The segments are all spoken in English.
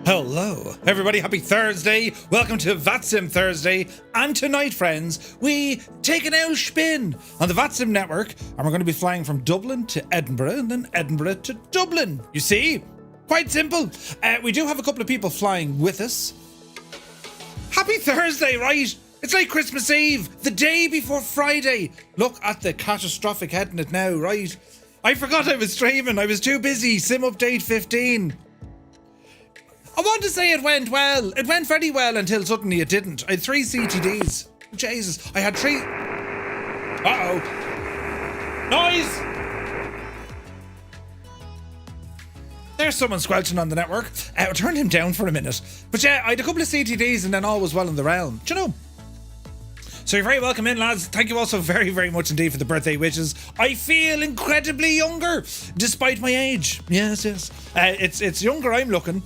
Hello, everybody. Happy Thursday. Welcome to VATSIM Thursday. And tonight, friends, we take an old spin on the VATSIM network, and we're going to be flying from Dublin to Edinburgh and then Edinburgh to Dublin. You see? Quite simple. We do have a couple of people flying with us. Happy Thursday, right? It's like Christmas Eve, the day before Friday. Look at the catastrophic heading it now, right? I forgot I was streaming. I was too busy. Sim update 15. I want to say it went well. It went very well until suddenly it didn't. I had 3 CTDs. Jesus, I had 3... Uh-oh. Noise! There's someone squelching on the network. I turned him down for a minute. But yeah, I had a couple of CTDs and then all was well in the round. Do you know? So you're very welcome in, lads. Thank you also very, very much indeed for the birthday wishes. I feel incredibly younger, despite my age. Yes. It's younger I'm looking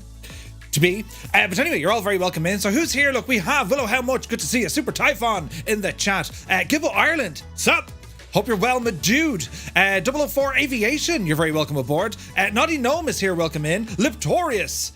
to be. But anyway, you're all very welcome in. So who's here? Look, we have Willow How Much. Good to see you. Super Typhon in the chat. Gibbo Ireland. Sup? Hope you're well, my dude. 004 Aviation. You're very welcome aboard. Naughty Gnome is here. Welcome in. Liptorius.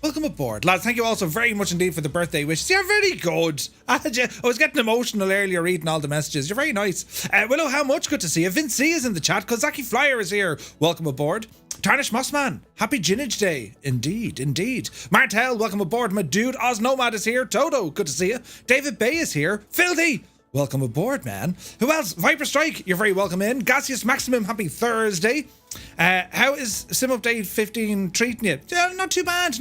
Welcome aboard, lads. Thank you also very much indeed for the birthday wishes. You're very good. I was getting emotional earlier reading all the messages. You're very nice. Willow, how much? Good to see you. Vince C is in the chat. Kozaki Flyer is here. Welcome aboard. Tarnish Mossman. Happy Ginage Day. Indeed. Martel, welcome aboard. My dude. Oz Nomad is here. Toto, good to see you. David Bay is here. Filthy. Welcome aboard, man. Who else? Viper Strike, you're very welcome in. Gaseous Maximum, happy Thursday. How is Sim Update 15 treating you? Not too bad.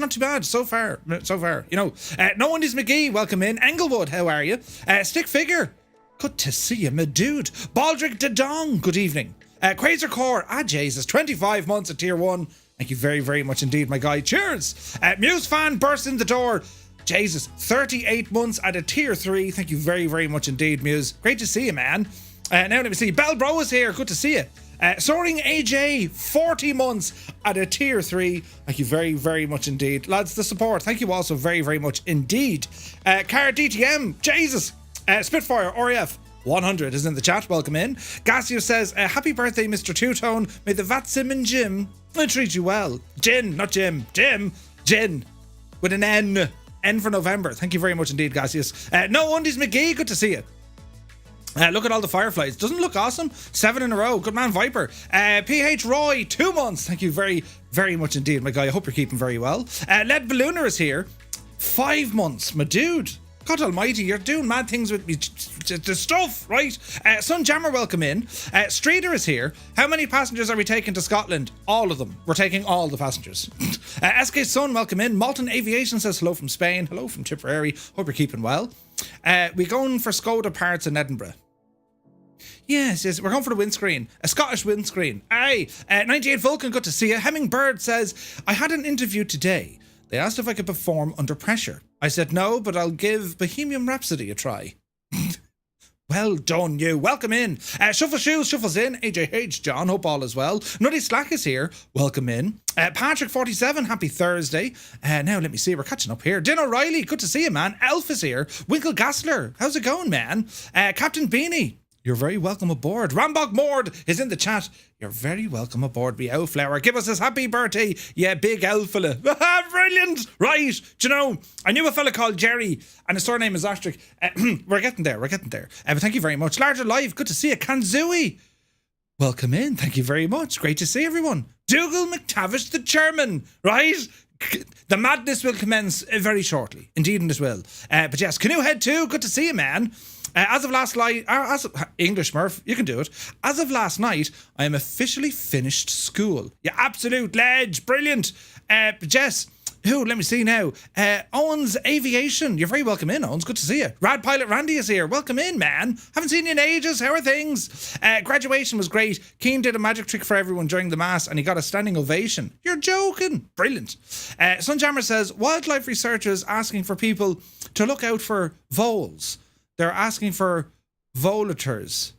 So far. You know, No One Is McGee, welcome in. Englewood, how are you? Stick Figure, good to see you, my dude. Baldrick de Dong, good evening. Quasar Core, Jesus, 25 months at Tier 1. Thank you very, very much indeed, my guy. Cheers. Muse Fan burst in the door. Jesus, 38 months at a Tier 3. Thank you very, very much indeed, Muse. Great to see you, man. Now let me see. Bell Bro is here. Good to see you. Soaring AJ, 40 months at a Tier 3. Thank you very, very much indeed. Lads, the support. Thank you also very, very much indeed. Car DTM, Jesus. Spitfire, RAF. 100 is in the chat. Welcome in. Gassio says, happy birthday, Mr. Two-Tone. May the VATSIM and Jim treat you well. Jin, not Jim. Jin. With an N. N for November. Thank you very much indeed, Gassius. No Undies McGee, good to see you. Look at all the Fireflies. Doesn't it look awesome? 7 in a row. Good man, Viper. PH Roy, 2 months. Thank you very, very much indeed, my guy. I hope you're keeping very well. Led Ballooner is here. 5 months, my dude. God almighty, you're doing mad things with me. The stuff, right? Sun Jammer, welcome in. Streeter is here. How many passengers are we taking to Scotland? All of them. We're taking all the passengers. SK Sun, welcome in. Malton Aviation says hello from Spain. Hello from Tipperary. Hope you're keeping well. We're going for Skoda parts in Edinburgh. Yes, we're going for the windscreen. A Scottish windscreen. Aye. 98 Vulcan, good to see you. Hemming Bird says, I had an interview today. They asked if I could perform under pressure. I said no, but I'll give Bohemian Rhapsody a try. Well done, you. Welcome in. Shuffle Shoes shuffles in. AJH, John, hope all is well. Nutty Slack is here. Welcome in. Patrick47, happy Thursday. Now, let me see. We're catching up here. Din O'Reilly, good to see you, man. Elf is here. Winkle Gassler, how's it going, man? Captain Beanie, you're very welcome aboard. Rambog Mord is in the chat. You're very welcome aboard, me Owlflower. Give us his happy birthday, yeah, big owl fella. Brilliant. Right. Do you know, I knew a fella called Jerry, and his surname is Asterisk. We're getting there. But thank you very much. Larger Life, good to see you. Kanzui, welcome in. Thank you very much. Great to see everyone. Dougal McTavish, the chairman, right? The madness will commence very shortly. Indeed, it will. But yes, Canoehead 2, good to see you, man. As of last night, English Murph, you can do it. As of last night, I am officially finished school. Yeah, absolute ledge, brilliant. Jess, who? Let me see now. Owens Aviation, you're very welcome in, Owens. Good to see you. Rad Pilot Randy is here. Welcome in, man. Haven't seen you in ages. How are things? Graduation was great. Keen did a magic trick for everyone during the mass, and he got a standing ovation. You're joking. Brilliant. Sunjammer says wildlife researchers asking for people to look out for voles. They're asking for volators.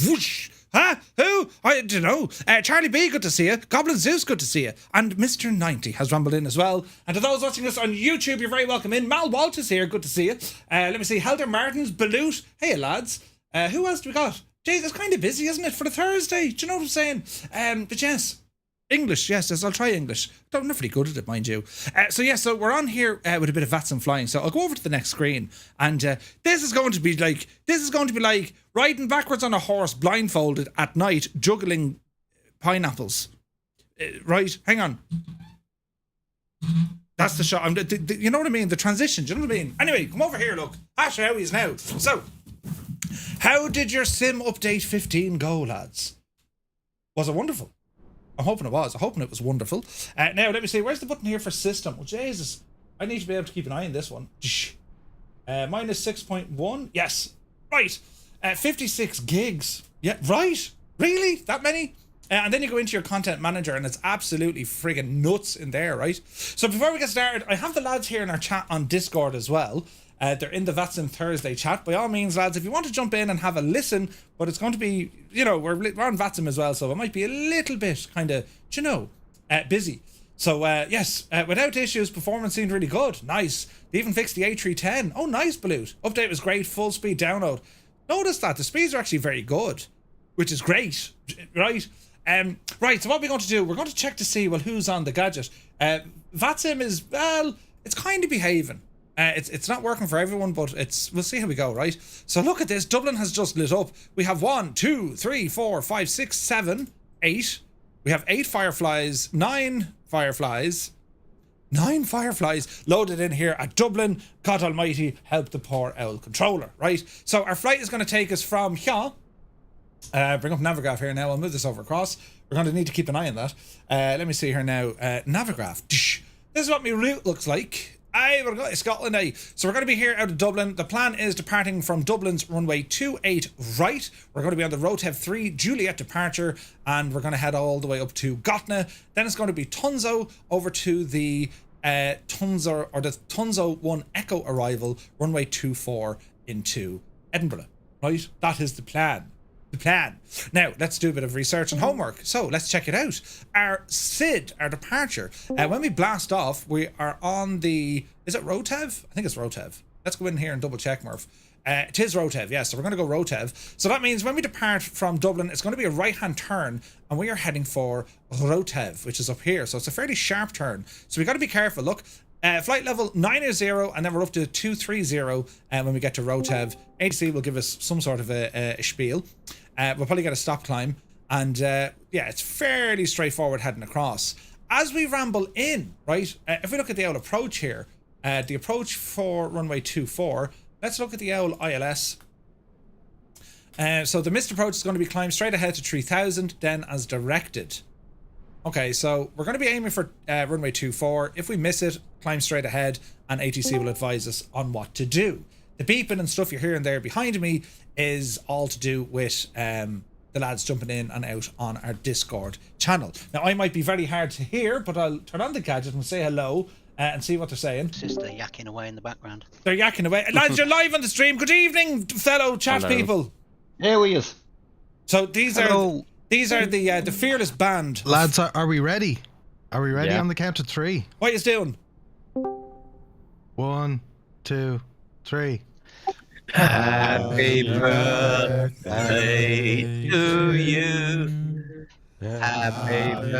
Whoosh. Huh? Who? I don't know. Charlie B, good to see you. Goblin Zeus, good to see you. And Mr. 90 has rumbled in as well. And to those watching us on YouTube, you're very welcome in. Mal Walt is here, good to see you. Let me see. Helder Martins, Balut. Hey, lads. Who else do we got? Jeez, it's kind of busy, isn't it, for the Thursday? Do you know what I'm saying? But yes, English, yes, I'll try English. I'm not very good at it, mind you. So we're on here with a bit of VATSIM flying. So I'll go over to the next screen, and this is going to be like riding backwards on a horse, blindfolded at night, juggling pineapples. Right, hang on. That's the shot. You know what I mean? The transition. Do you know what I mean? Anyway, come over here. Look, Ash, how he is now. So, how did your sim update 15 go, lads? Was it wonderful? I'm hoping it was. I'm hoping it was wonderful. Now, let me see. Where's the button here for system? Oh, Jesus. I need to be able to keep an eye on this one. Minus 6.1. Yes. Right. 56 gigs. Yeah, right. Really? That many? And then you go into your content manager and it's absolutely friggin' nuts in there, right? So before we get started, I have the lads here in our chat on Discord as well. They're in the VATSIM Thursday chat. By all means, lads, if you want to jump in and have a listen, but it's going to be, we're on VATSIM as well, so it might be a little bit kind of, busy. So, yes, without issues, performance seemed really good. Nice. They even fixed the A310. Oh, nice, Balut. Update was great. Full speed download. Notice that the speeds are actually very good, which is great, right? Right, so what we're going to do, we're going to check to see, who's on the gadget. VATSIM is, it's kind of behaving. It's not working for everyone, but we'll see how we go, right? So look at this. Dublin has just lit up. We have 1, 2, 3, 4, 5, 6, 7, 8. We have 8 fireflies, 9 fireflies. 9 fireflies loaded in here at Dublin. God almighty, help the poor owl controller, right? So our flight is going to take us from here. Bring up Navigraph here now. I'll move this over across. We're going to need to keep an eye on that. Let me see here now. Navigraph. This is what my route looks like. We're going to Scotland, So we're going to be here out of Dublin. The plan is departing from Dublin's runway 28 right. We're going to be on the Rotev 3 Juliet departure, and we're going to head all the way up to Gotna. Then it's going to be Tunzo over to the Tunzo 1 Echo arrival, runway 24 into Edinburgh. Right? That is the plan. Now, let's do a bit of research and homework. So, let's check it out. Our SID, our departure, when we blast off, we are on the... Is it Rotev? I think it's Rotev. Let's go in here and double check, Murph. It is Rotev, yes. So, we're going to go Rotev. So, that means when we depart from Dublin, it's going to be a right-hand turn, and we are heading for Rotev, which is up here. So, it's a fairly sharp turn. So, we got to be careful. Look, flight level 980, and then we're up to 230 when we get to Rotev. ATC will give us some sort of a spiel. We'll probably get a stop climb, and yeah, it's fairly straightforward heading across. As we ramble in, right, if we look at the owl approach here, the approach for runway 24, let's look at the owl ILS. So the missed approach is going to be climbed straight ahead to 3000, then as directed. Okay, so we're going to be aiming for runway 24. If we miss it, climb straight ahead, and ATC will advise us on what to do. The beeping and stuff you're hearing there behind me is all to do with the lads jumping in and out on our Discord channel. Now, I might be very hard to hear, but I'll turn on the gadget and say hello and see what they're saying. It's just yakking away in the background. They're yakking away. Lads, you're live on the stream. Good evening, fellow chat people. Here we is. So these are the Fearless Band. Lads, are we ready? Are we ready on the count of 3? What are you doing? 1, 2, 3. Happy birthday to you. Happy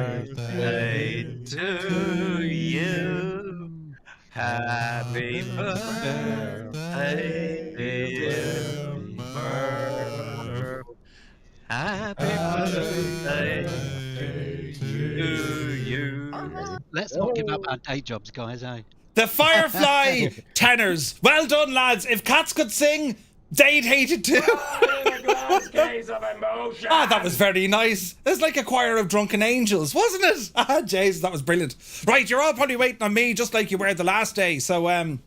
birthday to you. Happy birthday, dear Murph. Happy birthday to you. Let's not give up our day jobs, guys, The Firefly tenors. Well done, lads. If cats could sing, they'd hate it too. That was very nice. It's like a choir of drunken angels, wasn't it? Jeez, that was brilliant. Right, you're all probably waiting on me just like you were the last day. So, are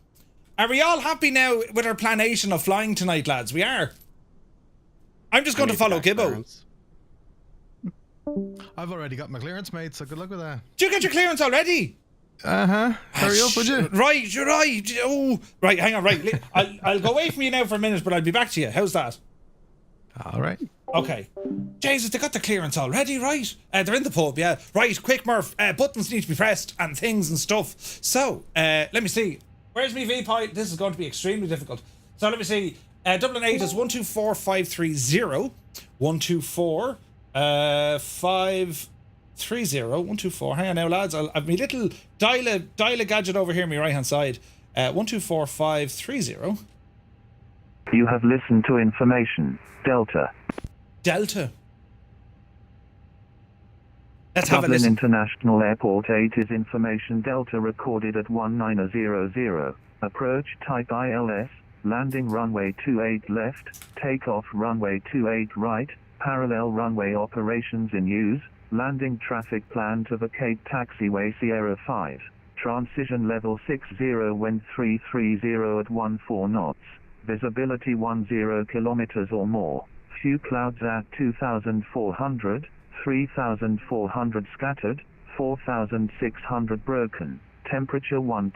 we all happy now with our planation of flying tonight, lads? We are. I'm just going to follow Gibbo. I've already got my clearance, mate, so good luck with that. Did you get your clearance already? Hurry up, would you? Right, you're right. Oh, right, hang on, right. I'll go away from you now for a minute, but I'll be back to you. How's that? All right. Okay. Jesus, they got the clearance already, right? They're in the pub, yeah. Right, quick, Murph. Buttons need to be pressed and things and stuff. So, let me see. Where's me VPI? This is going to be extremely difficult. So, let me see. Dublin 8 is 124530. 124 5 124. Hang on now, lads. I've my little dial a gadget over here on my right hand side. 124530. You have listened to information. Delta. Delta. Let's have a Dublin listen. International Airport 8 is information Delta recorded at 1900. Approach type ILS. Landing runway 28 left. Takeoff runway 28 right. Parallel runway operations in use. Landing traffic plan to vacate taxiway Sierra 5. Transition level 60 wind 330 at 14 knots. Visibility 10 kilometers or more. Few clouds at 2,400, 3,400 scattered, 4,600 broken. Temperature 12,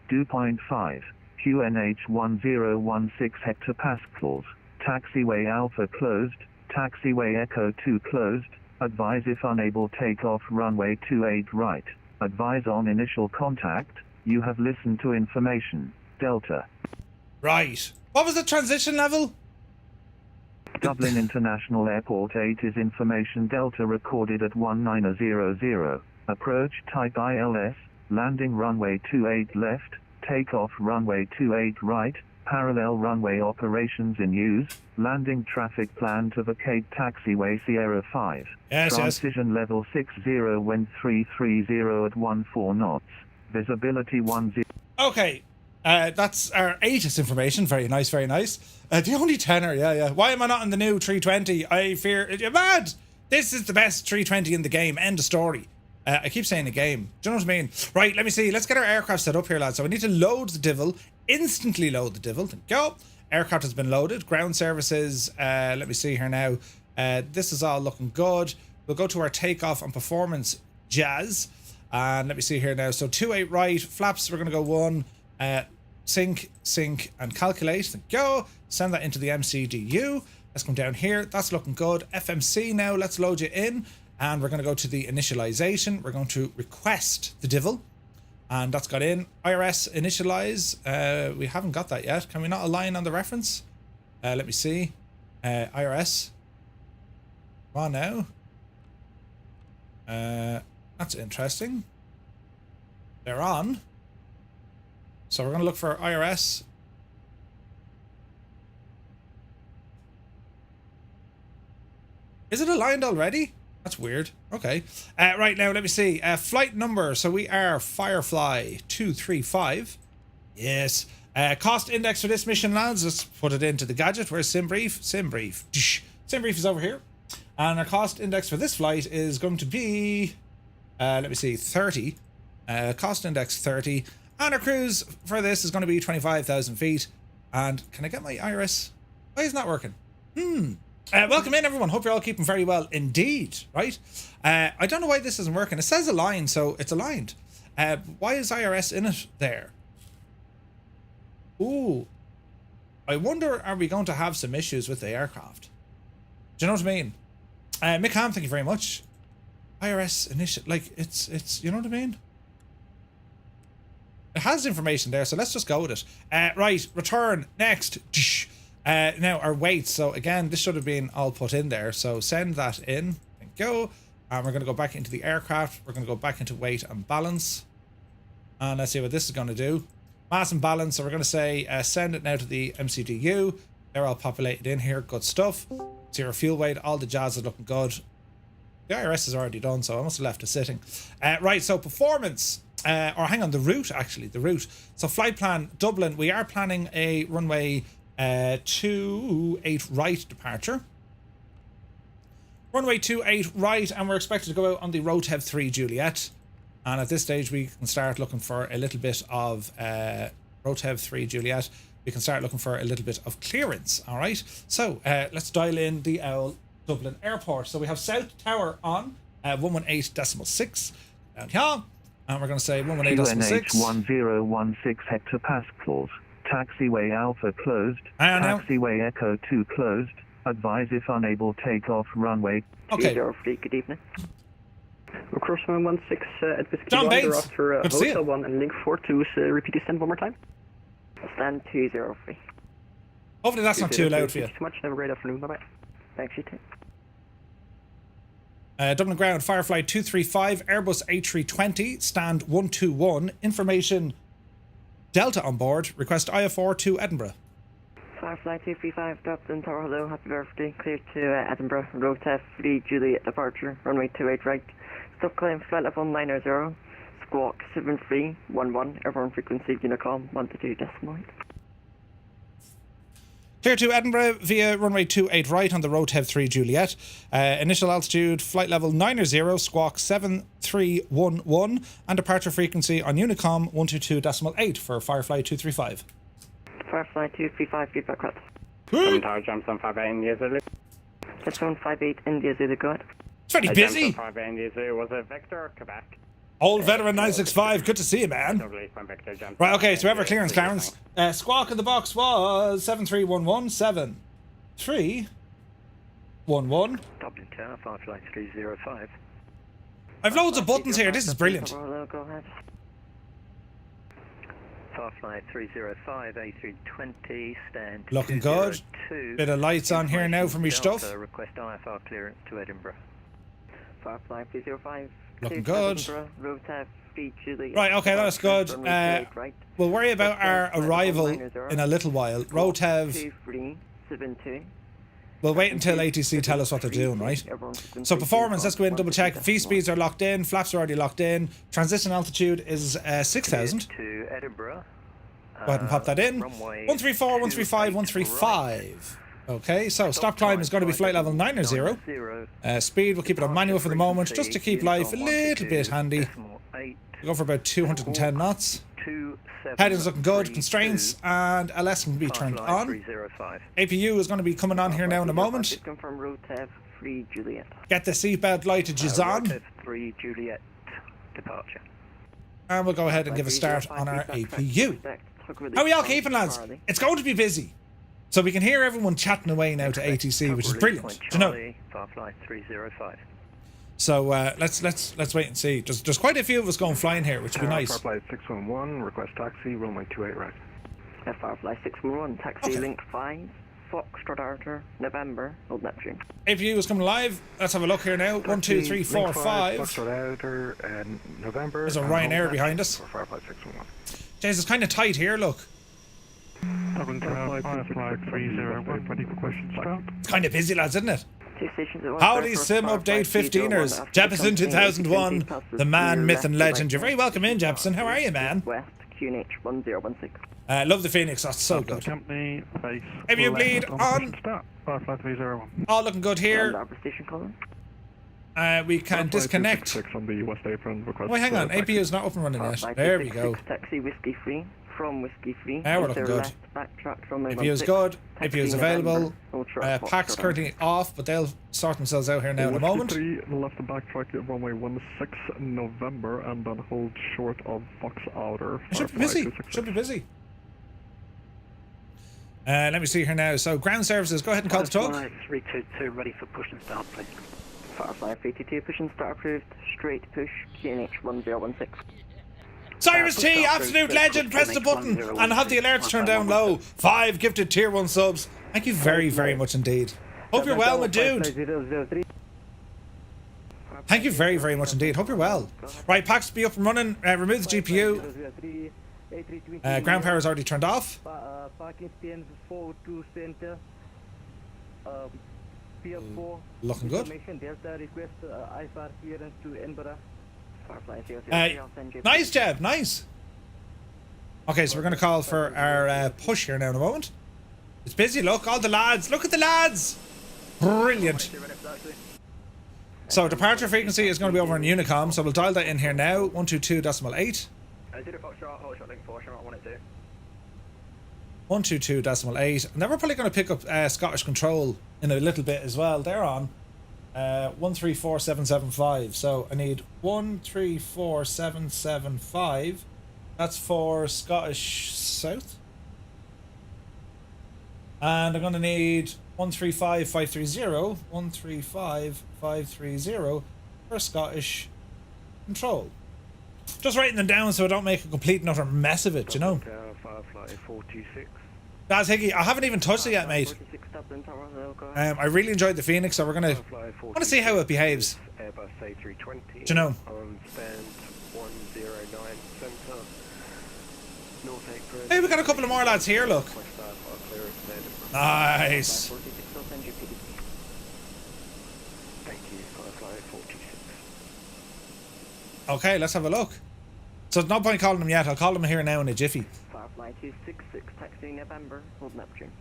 dew point 5. QNH 1016 hectopascals. Taxiway Alpha closed. Taxiway Echo 2 closed. Advise if unable takeoff runway 28 right. Advise on initial contact. You have listened to information. Delta. Right. What was the transition level? Dublin International Airport 8 is information Delta recorded at 1900. Approach type ILS. Landing runway 28 left. Takeoff runway 28 right. Parallel runway operations in use. Landing traffic plan to vacate taxiway Sierra 5. Yes, Transition level 60 wind 330 at 14 knots. Visibility 10. Okay. That's our ATIS information. Very nice, very nice. The only tenor, yeah. Why am I not in the new 320? I fear... You're mad! This is the best 320 in the game. End of story. I keep saying the game. Do you know what I mean? Right, let me see. Let's get our aircraft set up here, lads. So we need to load the Devil. Instantly load the Devil. Go. Aircraft has been loaded. Ground services. Let me see here now. This is all looking good. We'll go to our takeoff and performance jazz. And let me see here now. So 28 right. Flaps, we're going to go 1. Sync, and calculate. Go. Send that into the MCDU. Let's come down here. That's looking good. FMC now. Let's load you in. And we're going to go to the initialization. We're going to request the Devil. And that's got in. IRS initialize. We haven't got that yet. Can we not align on the reference? Let me see. IRS. Come on now. That's interesting. They're on. So we're going to look for IRS. Is it aligned already? That's weird. Okay. Right now, let me see. Flight number. So we are FireFly 235. Yes. Cost index for this mission, lads. Let's put it into the gadget. Where's SimBrief? SimBrief. SimBrief is over here. And our cost index for this flight is going to be, let me see, 30. Cost index 30. And our cruise for this is going to be 25,000 feet. And can I get my iris? Why isn't that working? Welcome in, everyone. Hope you're all keeping very well indeed, right? I don't know why this isn't working. It says aligned, so it's aligned. Why is IRS in it there? Ooh. I wonder, are we going to have some issues with the aircraft? Do you know what I mean? Mick Ham, thank you very much. IRS initial, like, it's, you know what I mean? It has information there, so let's just go with it. Right, return, next. Now, our weight. So, again, this should have been all put in there. So, send that in. And go. And we're going to go back into the aircraft. We're going to go back into weight and balance. And let's see what this is going to do. Mass and balance. So, we're going to say, send it now to the MCDU. They're all populated in here. Good stuff. See our fuel weight. All the jazz is looking good. The IRS is already done, so I must have left it sitting. Right, so performance. Or hang on, the route, actually. The route. So, flight plan, Dublin. We are planning a runway 28 right departure. Runway 28 right, and we're expected to go out on the Rotev 3 Juliet. And at this stage, we can start looking for a little bit of Rotev 3 Juliet. We can start looking for a little bit of clearance. All right. So let's dial in the Owl Dublin Airport. So we have South Tower on 118.6 down here. And we're going to say 118.6. QNH 1016 hectopascals. Taxiway Alpha closed. Taxiway Echo 2 closed. Advise if unable takeoff runway. Okay. Good evening. We're crossing 116 at Whiskey John 1. Bates. They're after Good to see you. Hotel 1 and Link 42. Repeat the stand one more time. Stand 203. Hopefully that's not too loud for you. Thank you so much. Have a great afternoon. Bye-bye. Thanks, you too. Dublin ground, FireFly 235, Airbus A320, stand 121. Information Delta on board. Request IFR to Edinburgh. FireFly 235, Dublin Tower, hello, happy birthday. Clear to Edinburgh, Road 3 Juliet departure, runway 28 right. Stop climb, flight level 900, squawk 7311, airborne frequency Unicom 122.8. Clear to Edinburgh via runway 28 right on the Road 3 Juliet. Initial altitude, flight level 900, squawk 7311, and departure frequency on Unicom 122.8 for FireFly 235. FireFly 235, feedback correct. Tower jumps on 58 India Zulu. Touchdown 58 India Zulu, go ahead. It's very busy. 58 India Zulu, was it Victor or Quebec? Old veteran 965, good to see you, man. Right, okay, so ever clearance, Clarence. Squawk in the box was 7311, 7311. Dublin Tower, FireFly 305. I've loads of buttons here, this is brilliant. Hello, go ahead. FireFly 305, A320, stand Looking good. 202. Bit of lights on here now for me stuff. Request IFR clearance to Edinburgh. FireFly 305. Looking good. Road 3 Juliet. Right, okay, that's good. Runway 28 right. We'll worry about our arrival in a little while. Rotev, 2372. we'll wait until ATC tell us what they're doing, right? So performance, let's go in and double check. V speeds are locked in, flaps are already locked in. Transition altitude is 6,000. To Edinburgh. Go ahead and pop that in. 134, 135, 135. Okay, so stop climb is going to be flight level 900. Speed, we'll keep it on manual for the moment, just to keep life a little bit handy. We'll go for about 210 knots. Heading's looking good. Constraints and LS can be turned on. APU is going to be coming on here now in a moment. Confirm Road 3 Juliet. Get the seatbelt lighted on. 3 Juliet departure. And we'll go ahead and give a start on our APU. How are we all keeping, lads? It's going to be busy. So we can hear everyone chatting away now to ATC, which is brilliant. Do you know? FireFly 305. So let's wait and see. There's quite a few of us going flying here, which would be nice. FireFly 611, request taxi, runway 28 right. FireFly 611, taxi link 5, Foxtrot Arthur, November, Old Neptune. APU is coming live. Let's have a look here now. 1, 2, 3, 4, 5. Foxtrot Arthur, November. There's a Ryanair behind us. FireFly 611. Jeez, it's kind of tight here, look. FireFly 301, ready for question start. It's kind of busy, lads, isn't it? Two stations at once. Howdy, Sim Update 15ers. Jefferson 2001, the man, myth, and legend. You're very welcome in, Jefferson. How are you, man? West, QNH 1016. Love the Phoenix. That's so good. Company, base. APU bleed on. Start. FireFly 301. All looking good here. Arbor Station calling. We can disconnect. 6 on the West Apron. Wait, hang on. APU is not up and running yet. There we go. Taxi Whiskey Free. From Whiskey Free. Now we're looking good. APU is good. APU is available. Packs currently off, but they'll sort themselves out here now in a moment. 3 left to backtrack at runway 16 November and then hold short of Fox Outer. It should be busy. Should be busy. Let me see here now. So ground services, go ahead and call the talk. 322, ready for push and start, please. FireFly 322, push and start approved. Straight push, QNH 1016. Cyrus T, absolute legend, press the button and have the alerts turned down low. 5 gifted tier 1 subs. Thank you very, very much indeed. Hope you're well, my dude. Thank you very, very much indeed. Hope you're well. Right, packs be up and running. Remove the GPU. Ground power is already turned off. Looking good. Nice, Jeb, nice. Okay, so we're going to call for our push here now in a moment. It's busy, look, all the lads. Look at the lads. Brilliant. So departure frequency is going to be over on Unicom, so we'll dial that in here now. 122.8. 122.8. And then we're probably going to pick up Scottish Control in a little bit as well. They're on 134775. So I need 134775. That's for Scottish South. And I'm going to need 135530. 135530 for Scottish Control. Just writing them down so I don't make a complete and utter mess of it, you know. FireFly 426. That's Higgy. I haven't even touched it yet, mate. 46 Dublin Tower Hill, go ahead. I really enjoyed the Phoenix, so we're gonna want to see how it behaves. Airbus A320. Do you know? On stand 109 centre. North apron. Hey, we got a couple of more lads here. Look. Nice. 46 I'll send you PD. Thank you, FireFly 46. Okay, let's have a look. So there's no point calling them yet. I'll call them here now in a jiffy. FireFly 266, taxi November, hold Neptune.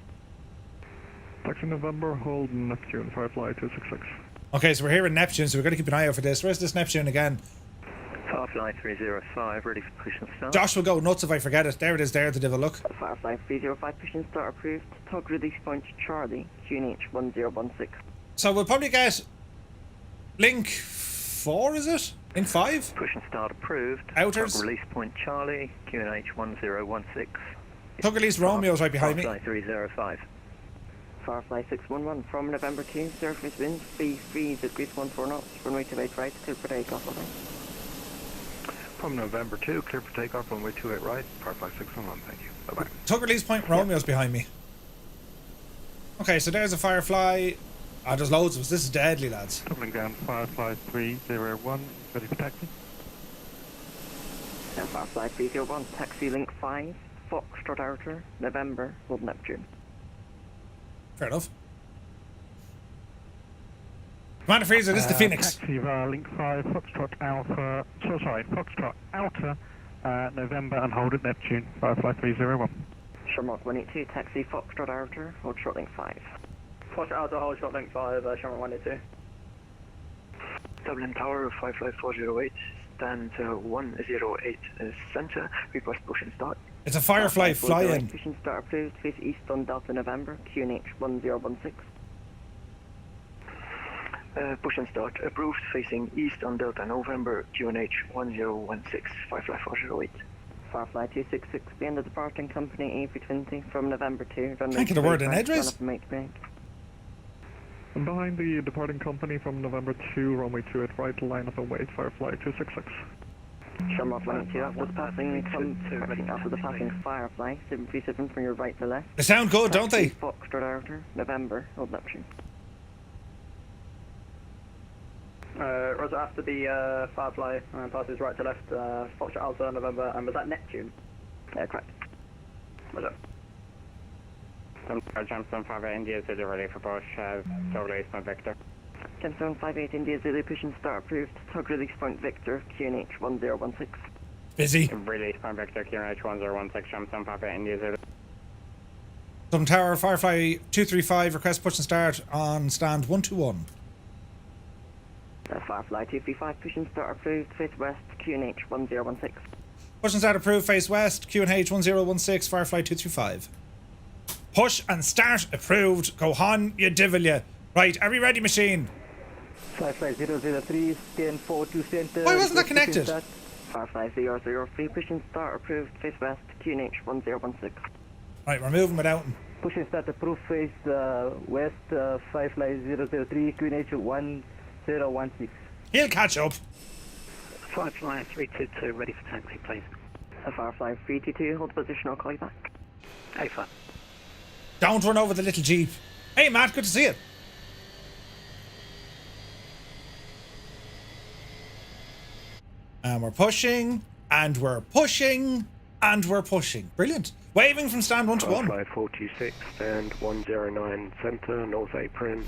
Taxi November, hold Neptune, FireFly 266. Okay, so we're here in Neptune, so we've got to keep an eye out for this. Where's this Neptune again? FireFly 305, ready for push and start. Josh will go nuts if I forget it. There it is there, the devil. Look. FireFly 305, push and start approved. Tug release point Charlie, QNH 1016. So we'll probably get Link 4, is it? Link 5? Push and start approved. Outers. Tug release point Charlie, QNH 1016. Tug release Romeo's right behind me. FireFly 305. FireFly 611, from November 2, surface winds, free, degrees 14 knots, runway 28 right, clear for takeoff, okay. From November 2, clear for takeoff, runway 28 right, FireFly 611, thank you. Bye-bye. Tug release point Romeo's behind me. Okay, so there's a FireFly. Ah, there's loads of us. This is deadly, lads. Dublin ground, FireFly 301, ready for taxi. FireFly 301, taxi link 5, Foxtrot outer, November, hold Neptune. Fair enough. Commander Freezer, this is the Phoenix. Taxi link 5, Foxtrot Alpha, Foxtrot Outer, November and hold at Neptune, FireFly 301. Shamrock 182, taxi Foxtrot outer, hold short link 5. Foxtrot Outer, hold short link 5, Shamrock 182. Dublin Tower, FireFly 408, stand 108 centre, request push and start. It's a FireFly fly-in. Push and start approved, face east on Delta November, QNH 1016. Push and start approved, facing east on Delta November, QNH 1016, FireFly 408. FireFly 266, be under departing company A320 from November 2. Can't get a word in edgeways. I'm behind the departing company from November 2, runway 28 right, line up and wait, FireFly 266. Shamrock 182, after the passing FireFly 737 from your right to left. They sound good, don't they? Foxtrot outer, November, hold Neptune. Roger, after the FireFly passes right to left, Foxtrot Alpha, November, and was that Neptune? Correct. Roger. Jamestown 58 India Zulu ready for push, tug release point Victor. Jamestown 58 India Zulu, push and start approved, tug release point Victor, QNH 1016. Busy. Release point Victor, QNH 1016, Jamestown 58 India Zulu. Dublin Tower, FireFly 235, request push and start on stand 121. FireFly 235, push and start approved, face west, QNH 1016. Push and start approved, face west, QNH 1016, FireFly 235. Push and start approved. Go on, you devil, you. Right, are we ready, machine? FireFly 003, stand 42 center. Why wasn't that connected? FireFly 003, push and start approved, face west, QNH 1016. Right, we're moving without him. Push and start approved, face west, FireFly 003, QNH 1016. He'll catch up. FireFly 322, ready for taxi, please. FireFly 322, hold position, I'll call you back. Hey, fire. Don't run over the little Jeep. Hey, Matt, good to see you. And we're pushing, and we're pushing, and we're pushing. Brilliant. Waving from stand 1 to 1. FireFly 46, stand 109 centre, north apron.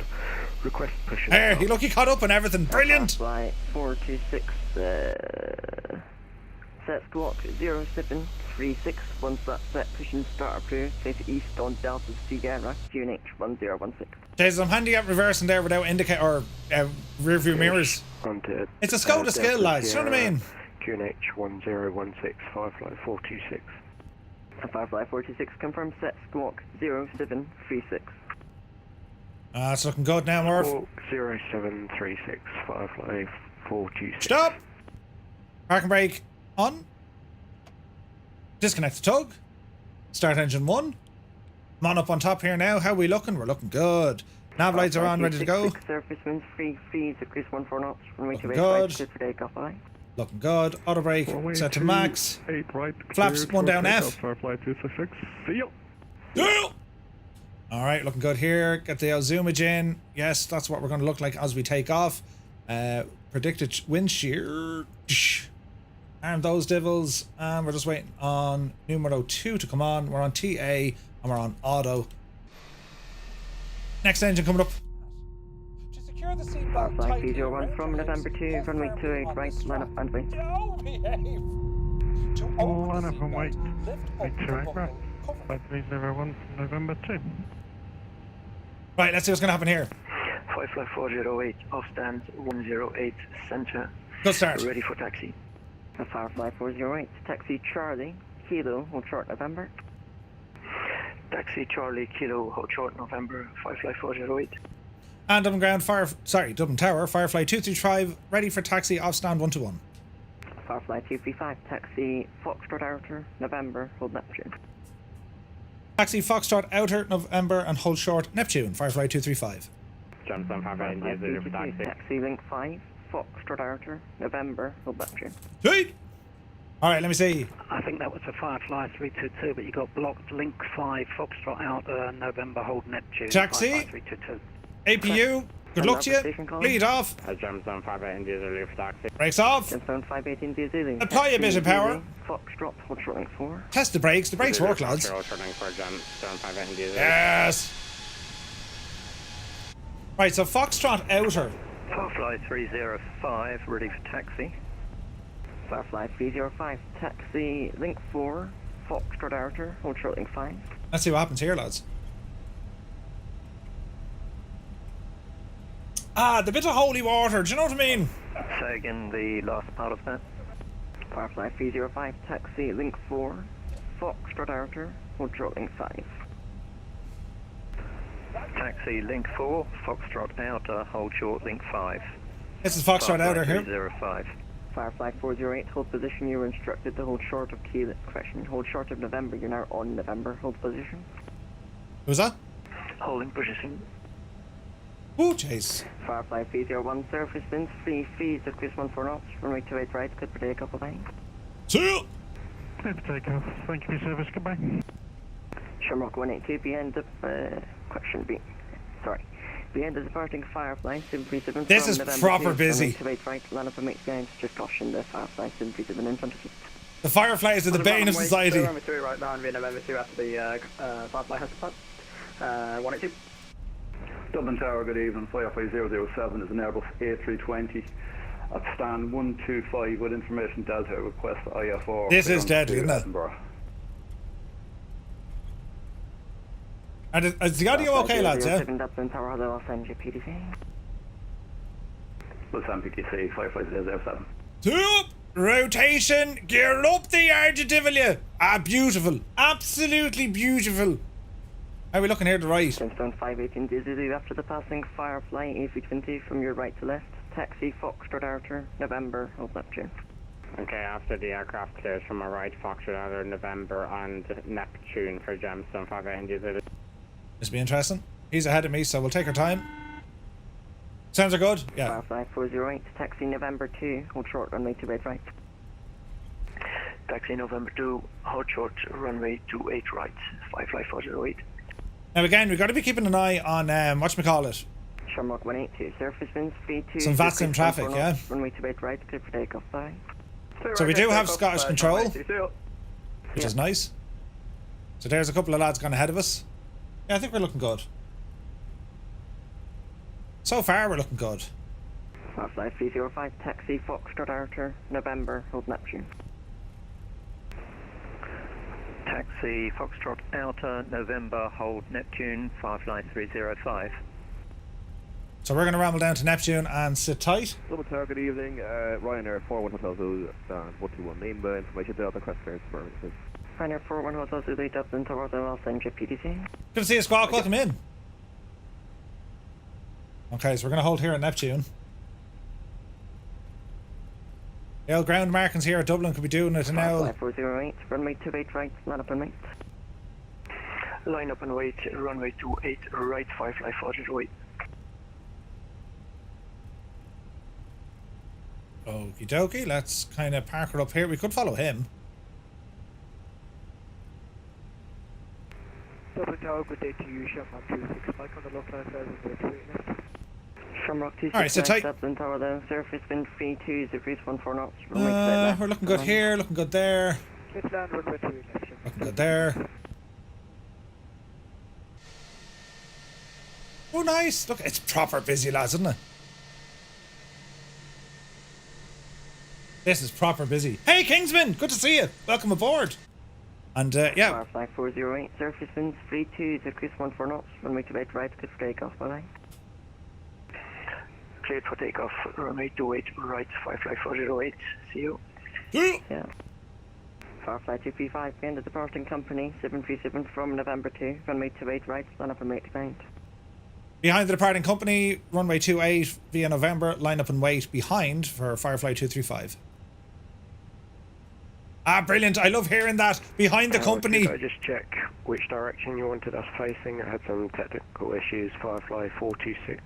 Request push and Hey, start. look, he caught up and everything. Brilliant. FireFly 426, set squawk 0736, once that set, push and start approved, face east on Delta Sierra, QNH 1016. Jesus, I'm handy at reversing there without indicator or rear view mirrors. Onto, It's a Skoda skill, Delta lads. You know what I mean? QNH 1016, FireFly 426. FireFly 426, confirm set squawk 0736. It's looking good now, Murph. 0736, FireFly 426. Stop. Park and brake on. Disconnect the tug. Start engine 1. I'm on up on top here now. How are we looking? We're looking good. Nav lights are on, ready to go. Surface winds free, degrees 14 knots, runway Looking 28 good. right, clear for takeoff, aye. Looking good. Auto brake set to max. 8 right. Flaps cleared 1 for down takeoff, F. FireFly 266. See you. Yeah. All right, looking good here. Get the zoomage in. Yes, that's what we're going to look like as we take off. Predicted wind shear. Arm those devils. And we're just waiting on numero 2 to come on. We're on TA and we're on auto. Next engine coming up. To secure the seatbelt tightly. 501 from November 2, runway 28 right, line up and wait. Line up and wait. Wait 28 right. 5301 from November 2. Right, let's see what's going to happen here. FireFly 408, off stand 108 center. Good start. Ready for taxi. FireFly 408, taxi Charlie, Kilo, hold short November. Taxi Charlie Kilo, hold short November, FireFly 408. And Dublin ground, Dublin Tower, FireFly 235, ready for taxi off stand 121. FireFly 235, taxi Foxtrot Outer, November, hold Neptune. Taxi Foxtrot Outer, November, and hold short Neptune, FireFly 235. Johnson, Papa India, Zulu for taxi. Taxi Link 5, Foxtrot Outer, November, hold Neptune. Sweet! Alright, let me see. I think that was a FireFly 322, but you got blocked Link 5, Foxtrot Outer, November, hold Neptune. Taxi. FireFly 322. APU, good luck to you. Lead off. Johnson, Papa India, Zulu for taxi. Brakes off. Gemstone 518 Zulu. Apply a bit of power. Foxtrot, hold short Link 4. Test the brakes. The brakes work, lads. Yes. Right, so Foxtrot Outer. FireFly 305, ready for taxi. FireFly 305, taxi Link 4, Foxtrot Outer, hold short Link 5. Let's see what happens here, lads. Ah, the bit of holy water, do you know what I mean? Say again the last part of that. FireFly 305, taxi Link 4, Foxtrot Outer, hold short Link 5. Taxi Link 4, Foxtrot Outer, hold short Link 5. This is Foxtrot Outer here. 305. FireFly 408, hold position, you were instructed to hold short of Kilo. Correction, hold short of November, you're now on November, hold position. Who's that? Holding position. Oh, jeez. FireFly 301, surface winds, free, decrease 14 knots, runway 28 right, good for takeoff, bye. See you! Clear for takeoff. Thank you for your service. Goodbye. Shamrock 182, be end of, the end of departing FireFly 737 This from is November proper 2, busy. runway 28 right, line up and make guidance, just caution the FireFly 737 in front of you. The Fireflies are the bane of society. Runway 2 right now, and November 2 after the FireFly has to 182. Dublin Tower, good evening. FireFly 007 is an Airbus A320 at stand 125 with information Delta request IFR. This is deadly, isn't it? Edinburgh. And is the audio okay, lads, yeah? Dublin Tower, I'll send you PDC. Los PTC, FireFly 007. Two, rotation, gear up the EIDW. Ah, beautiful. Absolutely beautiful. How are we looking here to the right? Gemstone 518 Zulu after the passing FireFly A320 from your right to left. Taxi Foxtrot Outer, November, hold Neptune. Okay, after the aircraft clears from our right, Foxtrot Outer, November, and Neptune for Gemstone 5 India Zulu. This will be interesting. He's ahead of me, so we'll take our time. Sounds are good? Yeah. FireFly 408, taxi November 2, hold short runway 28 right. Taxi November 2, hold short runway 28 right. FireFly 408. Now again, we've got to be keeping an eye on, whatchamacallit. Shamrock 182, surface winds 32. Some VATSIM traffic, yeah? Runway 28 right, clear for takeoff, bye. So we do have Scottish control, which is nice. So there's a couple of lads gone ahead of us. Yeah, I think we're looking good. So far, we're looking good. FireFly 305, taxi Foxtrot Outer, November, hold Neptune. Taxi Foxtrot Outer, November, hold Neptune, FireFly 305. So we're going to ramble down to Neptune and sit tight. Double Tower, good evening. Ryanair 41 Hotel Zulu, 121 name, information Delta, crest clearance services. Ryanair 41 Hotel Zulu, Dublin Tower, I'll send you PDC. Good to see you, Squawk. Welcome in. Okay, so we're going to hold here at Neptune. The old ground markings here at Dublin could be doing it now. 408, runway 28 right, line up and wait. Line up and wait, runway 28 right, FireFly 408. Okie dokie, let's kind of park her up here. We could follow him. Dublin Tower, good day to you. Shamrock 26 Mike on the localized service with 3 left. Shamrock Alright, so 26 tight. Dublin Tower then. Surface wind 32, degrees 14 knots. We're looking good here, looking good there. Let's land runway 3 left. Looking good there. Oh, nice. Look, it's proper busy, lads, isn't it? This is proper busy. Hey, Kingsman, good to see you. Welcome aboard. And, yeah. FireFly 408, surface winds 32, degrees 14 knots. Runway 28 right, good for takeoff, bye-bye. Cleared for takeoff, runway 28 right, FireFly 408. See you. Yeah. FireFly 235, end of departing company, 737 from November 2, runway 28 right, line up and make behind. Behind the departing company, runway 28 via November, line up and wait behind for FireFly 235. Ah, brilliant. I love hearing that. Behind the company. Could I just check which direction you wanted us facing? I had some technical issues. FireFly 426.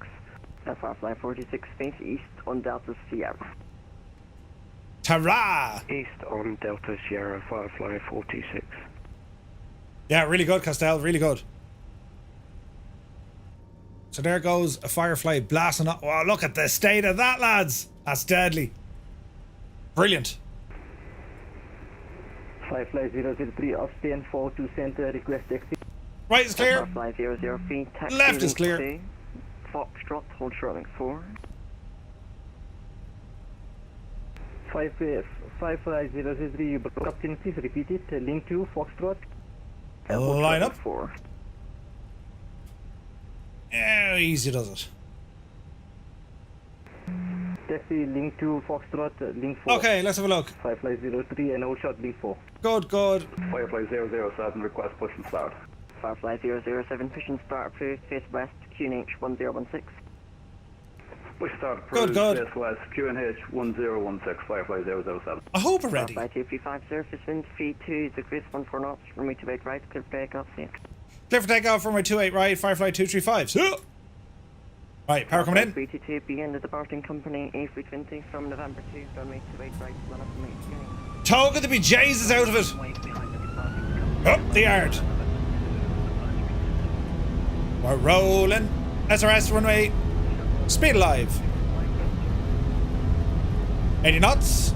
FireFly 426, face east on Delta Sierra. Ta-ra! East on Delta Sierra, FireFly 426. Yeah, really good, Castell. Really good. So there goes a Firefly blasting up. Wow, look at the state of that, lads. That's deadly. Brilliant. FireFly 003, off stand 42 center, request exit. Right is clear. FireFly 003, taxi Left is link clear. 2, Foxtrot, hold short link 4. FireFly 003, you broke up, please repeat it. Link 2, Foxtrot. Line up. 4. Yeah, easy does it. Taxi, link 2, Foxtrot, link 4. Okay, let's have a look. FireFly 03 and hold short, link 4. Good, good. FireFly 007, request push and start. FireFly 007, push and start approved, face west, QNH 1016. Push start approved, Good. face west, QNH 1016, FireFly 007. I hope we're ready. FireFly 235, surface wind 32, degrees 14 knots, runway 28 right, clear for takeoff, see you. Clear for takeoff from my 28 right, Firefly 235. So. Right, power coming in. 322, begin the departing company, A320 from November 2, runway 28 right, line up and make beginning. Toga to be Jesus out of it. Up the yard. We're rolling. SRS runway. Speed alive. 80 knots.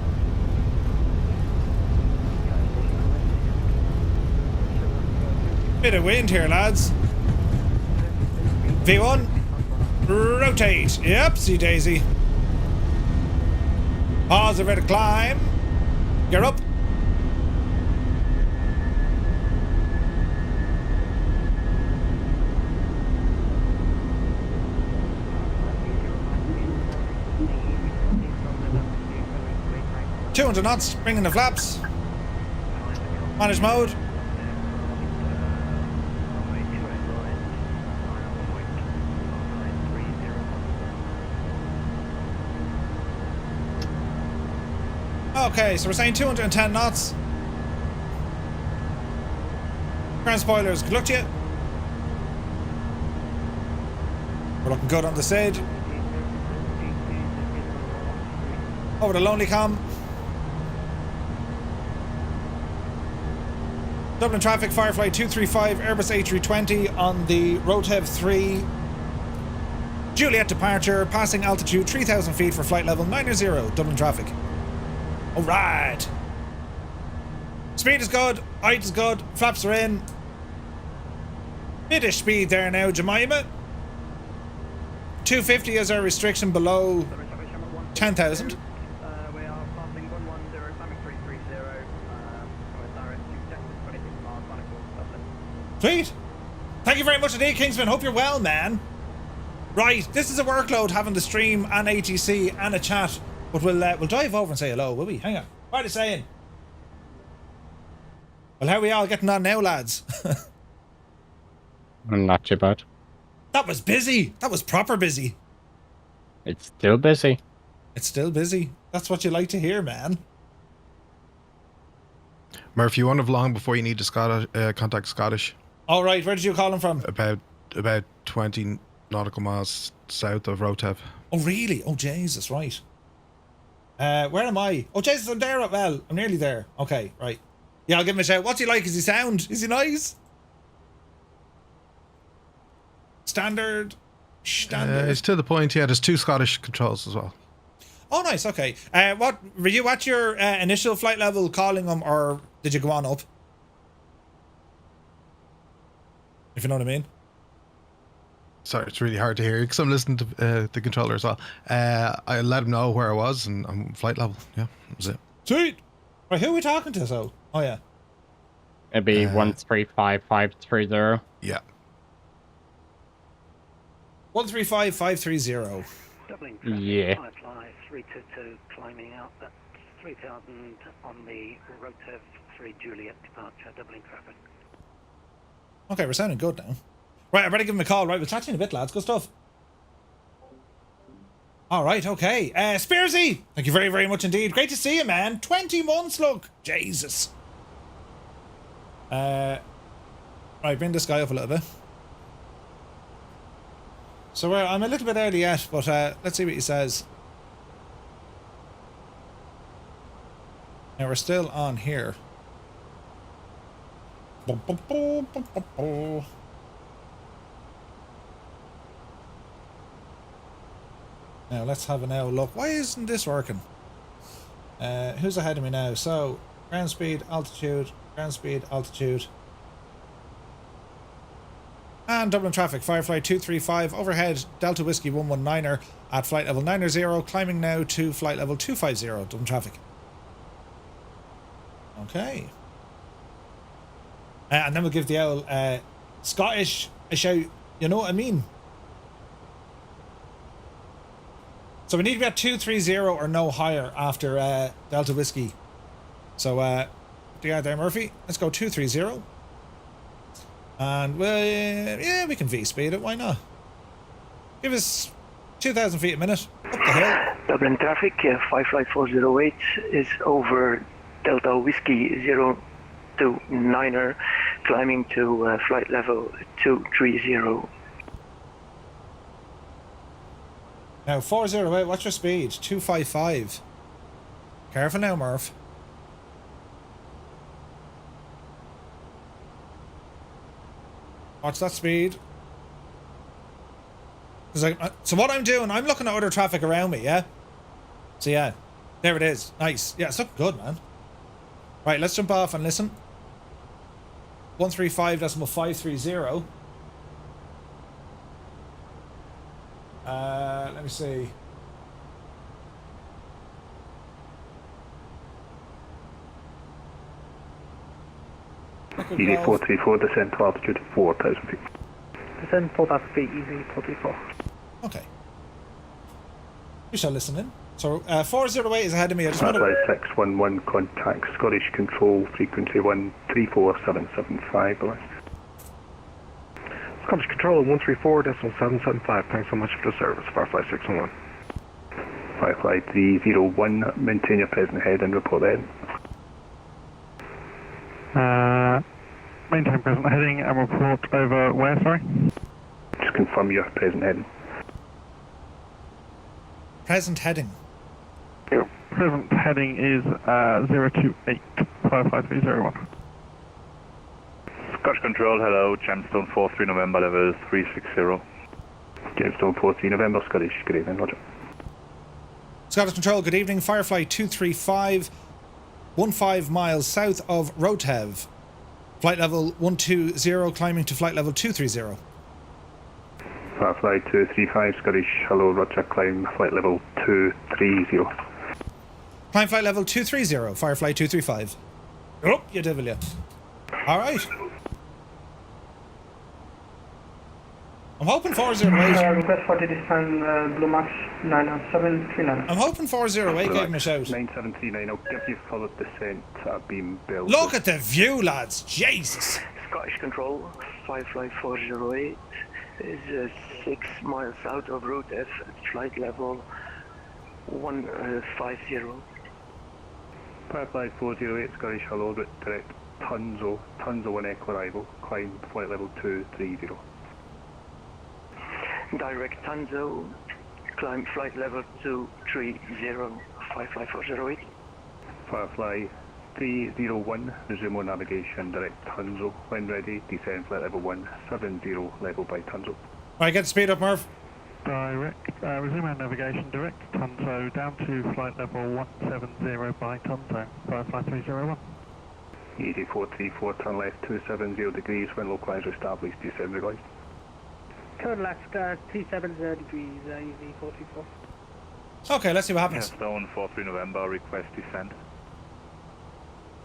Bit of wind here, lads. V1. Rotate. Yep, see Daisy. Pause, ready to climb. Gear up. $200 knots, bringing the flaps. Manage mode. Okay, so we're saying 210 knots. Ground spoilers, good luck to you. We're looking good on the SID. Over the Lonely Com. Dublin traffic, Firefly 235, Airbus A320 on the Rotev 3. Juliet departure, passing altitude 3,000 feet for flight level 90, Dublin traffic. Alright. Speed is good, height is good, flaps are in. Bit of speed there now, Jemima. 250 is our restriction below 10,000. We are passing 110, climbing 330, direct to Texas, 26 miles, Dublin. Sweet. Thank you very much indeed, Kingsman. Hope you're well, man. Right, this is a workload having the stream and ATC and a chat. But we'll dive over and say hello, will we? Hang on. What are they saying? Well, how are we all getting on now, lads? Not too bad. That was busy. That was proper busy. It's still busy. It's still busy. That's what you like to hear, man. Murph, you won't have long before you need to contact Scottish. All right, where did you call him from? About 20 nautical miles south of Rotev. Oh, really? Oh, Jesus, right. Where am I? Oh, Jesus, I'm there. Well, I'm nearly there. Okay, right. Yeah, I'll give him a shout. What's he like? Is he sound? Is he nice? Standard. Standard. It's to the point, yeah, there's 2 Scottish controls as well. Oh, nice. Okay. What were you at your initial flight level calling them, or did you go on up? If you know what I mean. Sorry, it's really hard to hear because I'm listening to the controller as well. I let him know where I was and I'm flight level. Yeah, that was it. Sweet. Right, who are we talking to? So, oh yeah. It'd be 135530. Yeah. 135530. Dublin Yeah. FireFly 322 climbing out at 3000 on the Rotev 3 Juliet departure, Dublin traffic. Okay, we're sounding good now. Right, I better give him a call. Right, we'll chat to you in a bit, lads. Good stuff. All right, okay. Spearsy, thank you very, very much indeed. Great to see you, man. 20 months, look. Jesus. Right, bring this guy up a little bit. So I'm a little bit early yet, but let's see what he says. Now we're still on here. Now let's have a now look. Why isn't this working? Who's ahead of me now? So ground speed, altitude, and Dublin traffic. FireFly 235 overhead, Delta Whiskey 119er at flight level 90, climbing now to flight level 250. Dublin traffic. Okay. And then we'll give the owl Scottish a shout. You know what I mean? So we need to be at 230 or no higher after Delta Whiskey. So, yeah, there, Murphy. Let's go 230. And, yeah, we can V-speed it. Why not? Give us 2,000 feet a minute. Up the hill. Dublin traffic, FireFly 408 is over Delta Whiskey 029er, climbing to flight level 230. Now, 408, what's your speed? 255. Careful now, Murph. Watch that speed. So what I'm doing, I'm looking at other traffic around me, yeah? So yeah, there it is. Nice. Yeah, it's looking good, man. Right, let's jump off and listen. 135.530. Let me see. Easy 434, descend to altitude 4,000 feet. Descend 4,000 feet, easy 434. Okay. We shall listen in. So, 408 is ahead of me. I just want to... 611, contact Scottish Control, frequency 134775, Scottish Control 134.775. Thanks so much for the service. FireFly 611. FireFly 301, maintain your present head and report then. Maintain present heading and report over where, sorry? Just confirm your present heading. Present heading. Your present heading is 028 55301. Scottish Control, hello, Gemstone 43 November, level 360. Gemstone 43 November, Scottish, good evening, Roger. Scottish Control, good evening. FireFly 235, 15 miles south of Rotev. Flight level 120, climbing to flight level 230. FireFly 235, Scottish, hello, Roger, climb flight level 230. Climb flight level 230, FireFly 235. Oh, you devil, yeah. Alright. I'm hoping 408. Request for the descent, Blue Max 99739. I'm hoping 408 gave him a shout. 9739, I'll give you full descent at Beam Bill. Look at the view, lads. Jesus. Scottish Control, FireFly 408 is 6 miles south of Route F at flight level 150. FireFly 408, Scottish, hello, direct Tunzo 1 Echo arrival, climb flight level 230. Direct Tanzo, climb flight level 230, FireFly 408. FireFly 301, resume on navigation, direct Tunzo. When ready, descend flight level 170, level by Tunzo. Right, get the speed up, Murph. Direct, resume our navigation, direct Tonzo down to flight level 170 by Tonzo, Firefly 301. ED434, turn left 270 degrees, when localized established, descend revised. Turn left, 270 degrees, EV424. Okay, let's see what happens. Stone 43 November, request descend.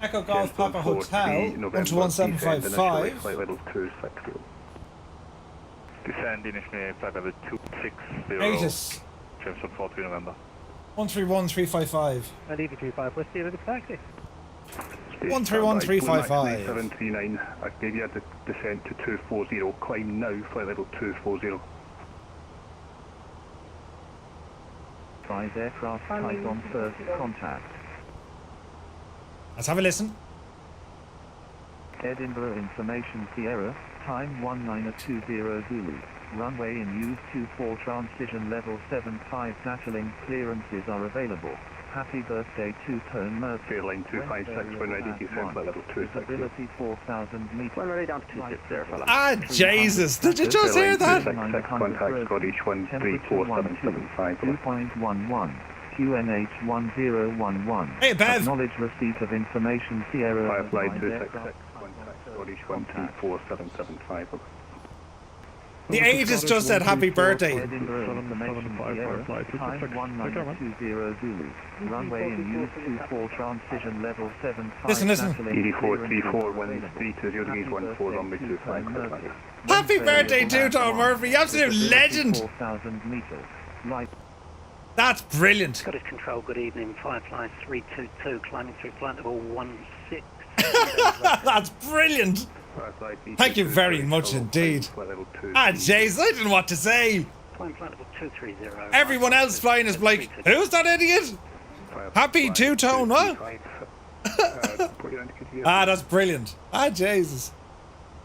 Echo Golf Papa Hotel, 121.755. Flight level 260. Descend initially, flight level 260. Aegis. Jameson 43 November. 131355. And EV35, Whiskey, ready for taxi. 131355. 739, Octavia descent to 240, climb now, flight level 240. 5 aircraft type on first contact. Let's have a listen. Edinburgh Information Sierra, time 1920 Zulu. Runway in use 24 transition level 75 Nataling clearances are available. Happy birthday to Tone Murphy. Airline 256, when ready, descend flight level 260. Visibility 4,000 meters. When ready, down to 260 there, fella. Ah, Jesus, did you just hear that? 266, contact Scottish 134775. 2.11. QNH 1011. Hey, Bev. Acknowledge receipt of information Sierra. Firefly 266, contact Scottish 134775. The Aegis just said happy birthday. Edinburgh Information Sierra, time 1920 Zulu. Runway in use 24 transition level 75. Listen. ED434, wind 320 degrees 14, runway 25. Happy birthday to Tom Murphy, absolute legend. 4,000 meters. Right. That's brilliant. Scottish Control, good evening. Firefly 322, climbing through flight level 16. That's brilliant. Thank you very much indeed. Ah, jeez, I didn't know what to say. Climb flight level 230. Everyone else flying is like, who's that idiot? Happy two-tone, what? Ah, that's brilliant. Ah, Jesus.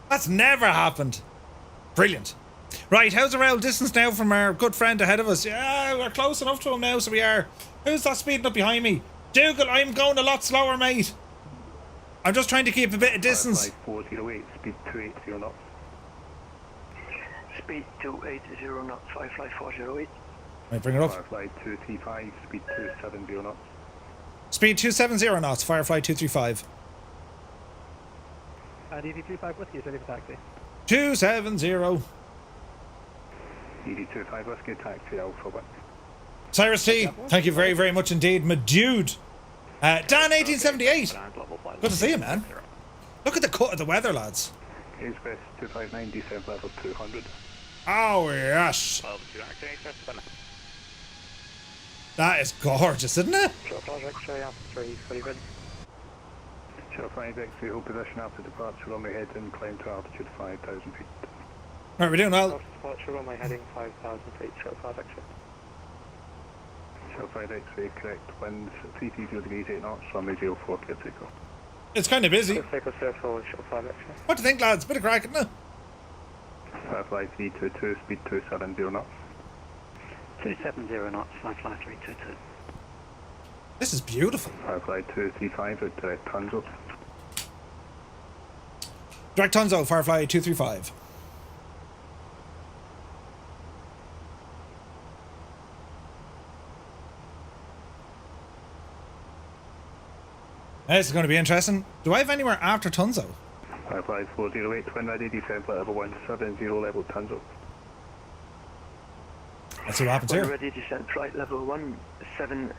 That's never happened. Brilliant. Right, how's the rail distance now from our good friend ahead of us? Yeah, we're close enough to him now, so we are. Who's that speeding up behind me? Dougal, I'm going a lot slower, mate. I'm just trying to keep a bit of distance. 408, speed 280 knots. Speed 280 knots, Firefly 408. Right, bring it up. Firefly 235, speed 270 knots. Speed 270 knots, Firefly 235. And EV35, Whiskey, is ready for taxi. 270. ED25, Whiskey, taxi Alpha 1. Cyrus T, thank you very, very much indeed. My dude. Dan 1878. Good to see you, man. Look at the cut of the weather, lads. Is West 259, descent level 200. Oh, yes. That is gorgeous, isn't it? Shell 5 X-ray, hold position after departure, runway head and climb to altitude 5,000 feet. Right, we're doing well. Departure runway heading 5,000 feet, Shell 5 X-ray. Shell 5 X-ray, correct, winds 330 degrees 8 knots, runway 04, clear takeoff. It's kind of busy. Take us there for Shell 5 X-ray. What do you think, lads? Bit of crack, isn't it? Firefly 322, speed 270 knots. 270 knots, Firefly 322. This is beautiful. Firefly 235 at direct Tonzo. Direct Tonzo, Firefly 235. This is going to be interesting. Do I have anywhere after Tonzo? Firefly 408, when ready, descent level 170, level Tonzo. Let's see what happens When here. ready, descent flight level 170,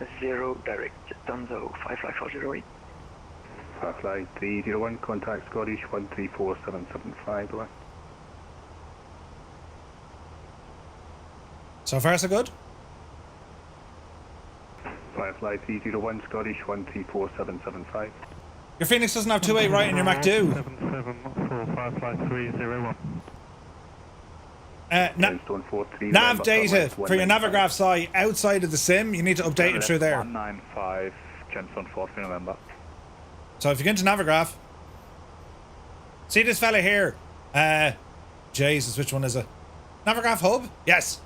direct Tonzo, Firefly 408. Firefly 301, contact Scottish 134775, away. So far, so good. Firefly 301, Scottish 134775. Your Phoenix doesn't have 2A right in your Mac do. 77 for Firefly 301. Nav data for your Navigraph site outside of the sim, you need to update it through there. 195, Jameson 43 November. So if you get into Navigraph, see this fella here. Jesus, which one is it? Navigraph Hub? Yes.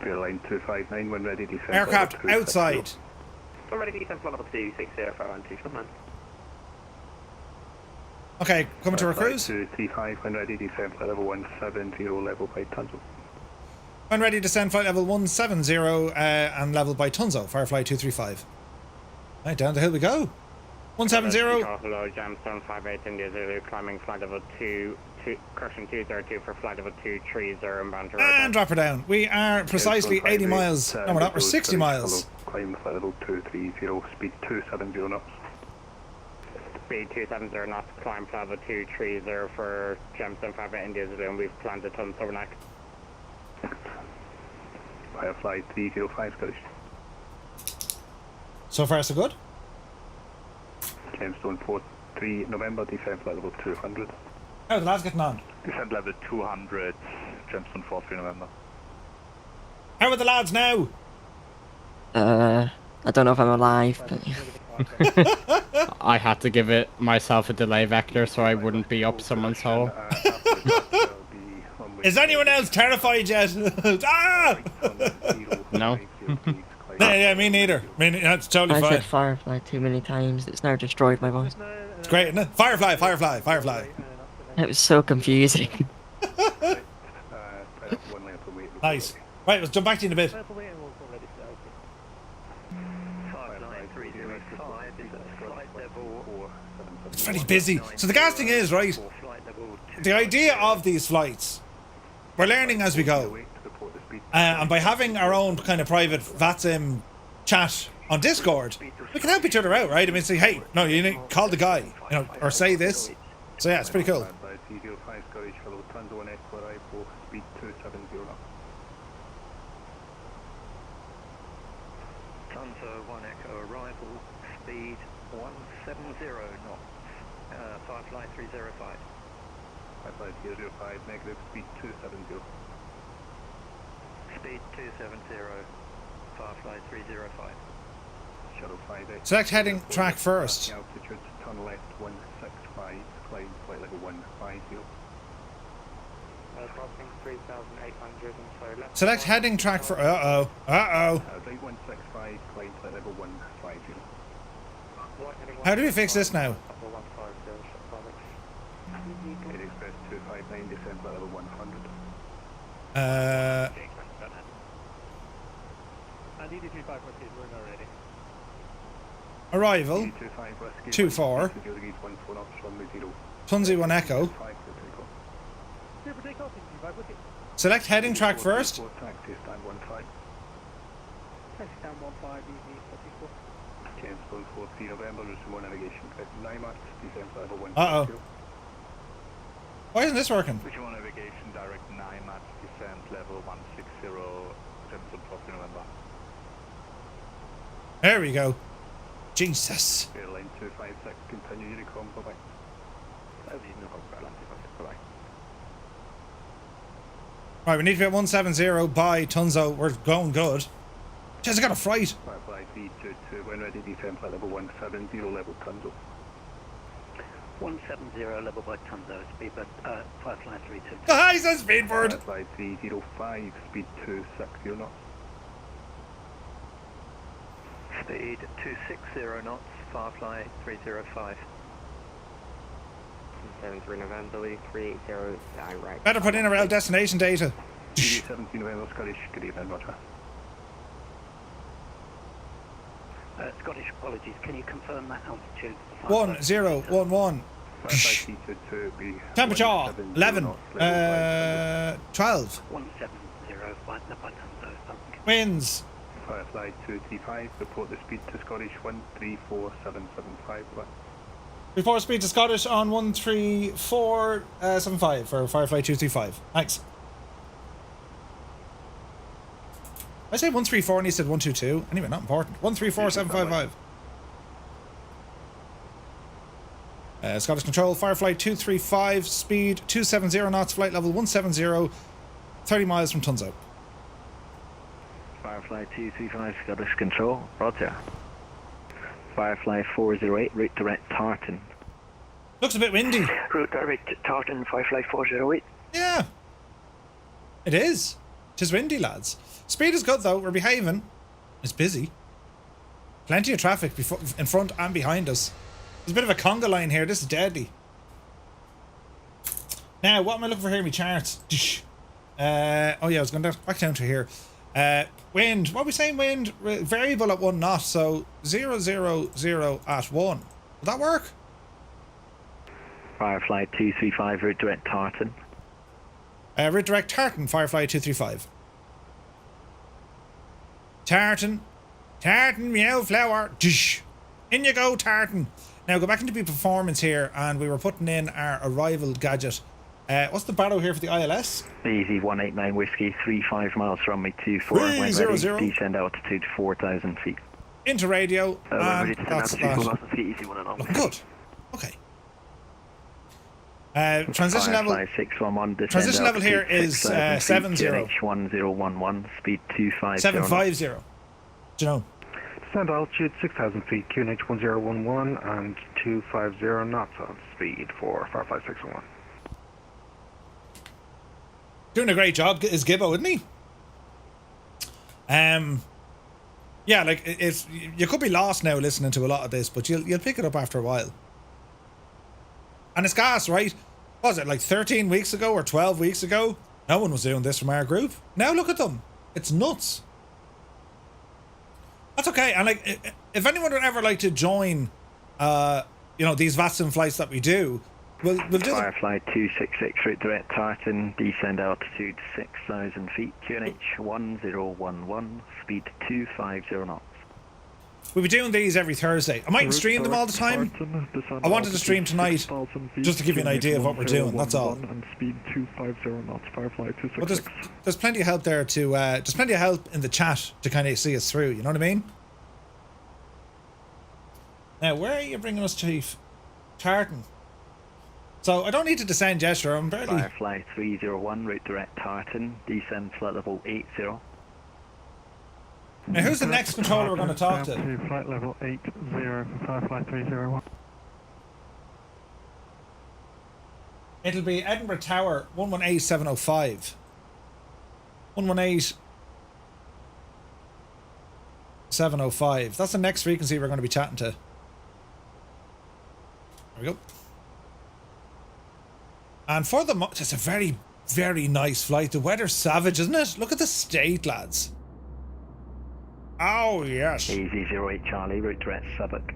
Airline 259, when ready, descent Aircraft level 260. outside. When ready, descent flight level 260, for on 2 man. Okay, coming to our Firefly cruise. 235, when ready, descent flight level 170, level by Tonzo. When ready to send flight level 170 and level by Tunzo, Firefly 235. Right, down the hill we go. 170. Hello, Gemstone 58 India Zulu, climbing flight level 2, correction 202 for flight level 230 and bound to And drop her down. We are precisely 80 miles. No, we're not. We're 60 miles. Climb flight level 230, speed 270 knots. Speed 270 knots, climb flight level 230 for Gemstone 58 India Zulu, and we've landed on Silverneck. Firefly 305 Scottish. So far, so good. Gemstone 43 November, descent flight level 200. How are the lads getting on? Descent level 200, Gemstone 43 November. How are the lads now? I don't know if I'm alive, but I had to give it myself a delay vector so I wouldn't be up someone's hole. Is anyone else terrified yet? Ah! No. Yeah, me neither. I mean, that's totally I fine. said Firefly too many times. It's now destroyed my voice. It's great, isn't it? Firefly, Firefly, Firefly. It was so confusing. Nice. Right, let's jump back to you in a bit. It's very busy. So the gas thing is, right, the idea of these flights, we're learning as we go. And by having our own kind of private VATSIM chat on Discord, we can help each other out, right? I mean, say, hey, no, you need to call the guy, you know, or say this. So yeah, it's pretty cool. Tunzo 1 Echo arrival, speed 170 knots, Firefly 305. Firefly 305, negative, speed 270. Speed 270, Firefly 305. Shuttle 58. Select heading track first. Altitude, turn left 165, climb flight level 150. Crossing 3,800 and so left. Select heading track for. Uh-oh. Uh-oh. Right 165, climb flight level 150. How do we fix this now? Air Express 259, descent flight level 100. Arrival. 2-4. Tunzi 1 Echo. Select heading track first. Uh-oh. Why isn't this working? Visual navigation, direct 9 knots, descent level 160, Gemstone 40 November. There we go. Jesus. Airline 256, continue Unicom, bye-bye. Right, we need to be at 170 by Tunzo. We're going good. Jeez, I got a fright. Firefly 322, when ready, descent flight level 170, level Tunzo. 170 level by Tunzo, speed Firefly 32. Ah, he's on speedboard. Firefly 305, speed 260 knots. Speed 260 knots, Firefly 305. 73 November, 380 direct. Better put in around destination data. 17 November, Scottish, good evening, Roger. Scottish, apologies, can you confirm that altitude? 1011. Temperature 11. 12. 170 by Tunzo. Winds. Firefly 235, report the speed to Scottish 134775. Report speed to Scottish on 13475 for Firefly 235. Thanks. I said 134 and he said 122. Anyway, not important. 134755. Scottish Control, Firefly 235, speed 270 knots, flight level 170, 30 miles from Tunzo. Firefly 235, Scottish Control, roger. Firefly 408, route direct Tartan. Looks a bit windy. Route direct Tartan, Firefly 408. Yeah. It is. 'Tis windy, lads. Speed is good though, we're behaving. It's busy. Plenty of traffic in front and behind us. There's a bit of a conga line here, this is deadly. Now, what am I looking for here in my charts? Oh yeah, I was going back down to here. Wind, what are we saying? Wind variable at 1 knot, so 000 at 1. Will that work? Firefly 235, route direct Tartan. Route direct Tartan, Firefly 235. Tartan, meow flower. Dish. In you go, Tartan. Now go back into performance here, and we were putting in our arrival gadget. What's the barrow here for the ILS? Easy 189 whiskey, 35 miles runway 24. When ready, descend altitude 4,000 feet. Into radio, and that's that. Looking good. Okay. Transition level. 611, transition level here is 70. 1011, speed 250. 750. Do you know? Descend altitude 6,000 feet, QNH 1011 and 250 knots on speed for Firefly 611. Doing a great job is Gibbo, isn't he? Yeah, like it's you could be lost now listening to a lot of this, but you'll pick it up after a while. And it's gas, right? What was it, like 13 weeks ago or 12 weeks ago? No one was doing this from our group. Now look at them. It's nuts. That's okay. And like, if anyone would ever like to join, these VATSIM flights that we do, we'll do them. Firefly 266, route direct Tartan, descend altitude 6,000 feet, QNH 1011, speed 250 knots. We'll be doing these every Thursday. I mightn't stream them all the time. I wanted to stream tonight just to give you an idea of what we're doing. That's all. And speed 250 knots, Firefly 266. But there's plenty of help there to. There's plenty of help in the chat to kind of see us through. You know what I mean? Now, where are you bringing us, Chief? Tartan. So I don't need to descend gesture. I'm barely. Firefly 301, route direct Tartan, descend flight level 80. Now, who's the next controller we're going to talk to? Flight level 80 for Firefly 301. It'll be Edinburgh Tower 118705. 118705. That's the next frequency we're going to be chatting to. There we go. And for the it's a very, very nice flight. The weather's savage, isn't it? Look at the state, lads. Oh, yes. Easy 08 Charlie, route direct Southwark.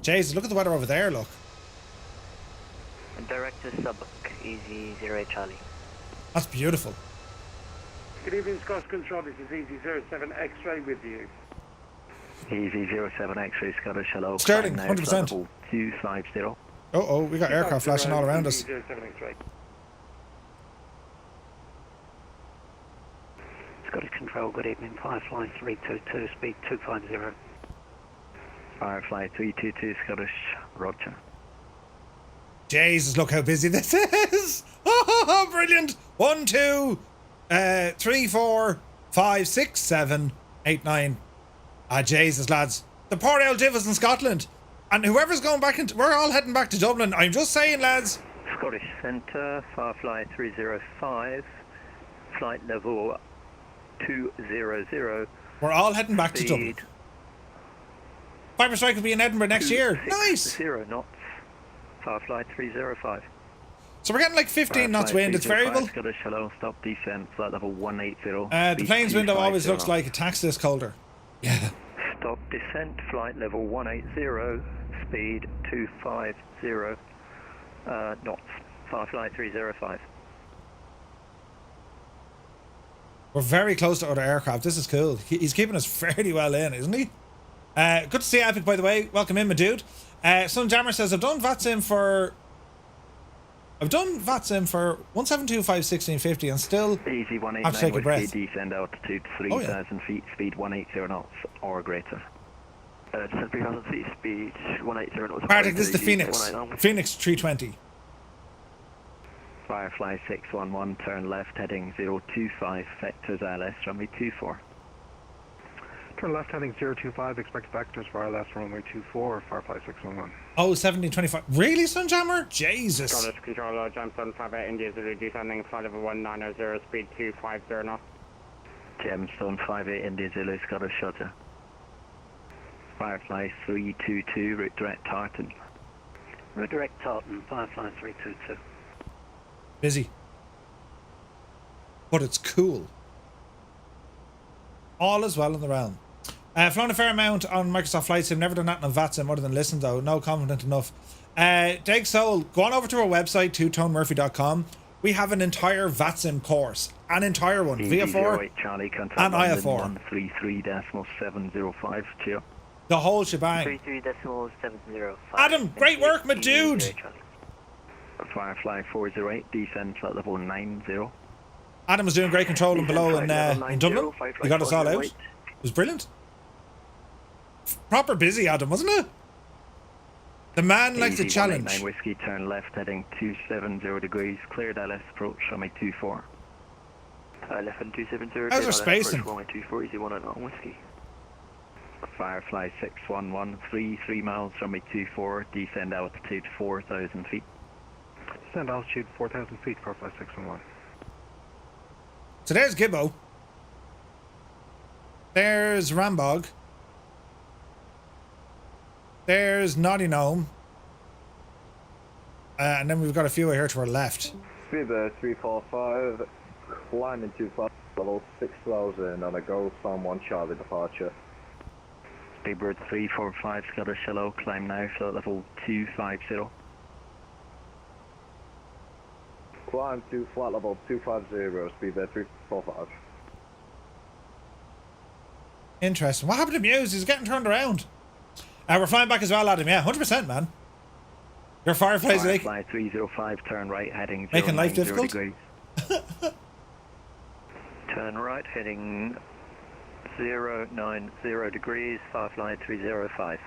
Jesus, look at the weather over there, look. Direct to Southwark, easy 08 Charlie. That's beautiful. Good evening, Scottish Control. This is Easy 07 X-Ray with you. Easy 07 X-Ray Scottish, hello. Sterling, 100%. 250. Oh, we got aircraft flashing all around us. 07 X-Ray. Scottish Control, good evening. Firefly 322, speed 250. Firefly 322 Scottish, roger. Jesus, look how busy this is. Oh, brilliant. 1, 2, 3, 4, 5, 6, 7, 8, 9. Jesus, lads. The poor old divas in Scotland. And whoever's going back into... We're all heading back to Dublin. I'm just saying, lads. Scottish Centre, Firefly 305, flight level 200. We're all heading back to Dublin. Fiber Strike will be in Edinburgh next year. Nice. 0 knots, Firefly 305. So we're getting like 15 knots wind. It's variable. Scottish, hello, stop descent, flight level 180. The plane's window always looks like it taxed this colder. Yeah. Stop descent, flight level 180, speed 250 knots, Firefly 305. We're very close to other aircraft. This is cool. He's keeping us fairly well in, isn't he? Good to see Epic, by the way. Welcome in, my dude. Sun Jammer says, I've done VATSIM for 172.5/1650 and still Easy have to take a breath. Descend altitude 3,000 feet, speed 180 knots or greater. Descend 3,000 feet, speed 180 knots. Bartek, this is the Phoenix. Phoenix 320. Firefly 611, turn left, heading 025, vectors ILS, runway 24. Turn left, heading 025, expect vectors for ILS, runway 24, Firefly 611. Oh, 1725. Really, Sunjammer? Jesus. Scottish Controller, jump on 58 India Zulu, descending flight level 1900, speed 250 knots. Gemstone 58 India Zulu, Scottish Shutter. Firefly 322, route direct Tartan. Route direct Tartan, Firefly 322. Busy. but it's cool. All is well in the realm. Flown a fair amount on Microsoft Flight Sim. Never done that on VATSIM other than listen though. No confident enough. Dig Soul, go on over to our website, twotonemurphy.com. We have an entire VATSIM course. An entire one. VF4 Charlie, and IF4. 133.705. Cheer. The whole shebang. 33.705. Adam, great work, my dude. Firefly 408, descent flight level 90. Adam was doing great control and below in Dublin. He got us all out. It was brilliant. Proper busy, Adam, wasn't it? The man likes a challenge. 9 whiskey, turn left heading 270 degrees. Cleared LS approach, runway 24. Left and 270. How's our spacing? Runway 24, easy 1 on whiskey. Firefly 611, 3 miles, runway 24, descend altitude 4,000 feet. Descend altitude 4,000 feet, Firefly 611. So there's Gibbo. There's Rambog. There's Naughty Gnome. And then we've got a few here to our left. Speedbird 345, climbing to flight level 6,000 on a go from 1 Charlie departure. Speedbird 345, Scottish hello, climb now, flight level 250. Climb to flight level 250, Speedbird 345. Interesting. What happened to Muse? He's getting turned around. We're flying back as well, Adam. Yeah, 100%, man. Your Firefly's like Firefly 305, turn right, heading making life difficult. Degrees. Turn right, heading 090 degrees, Firefly 305.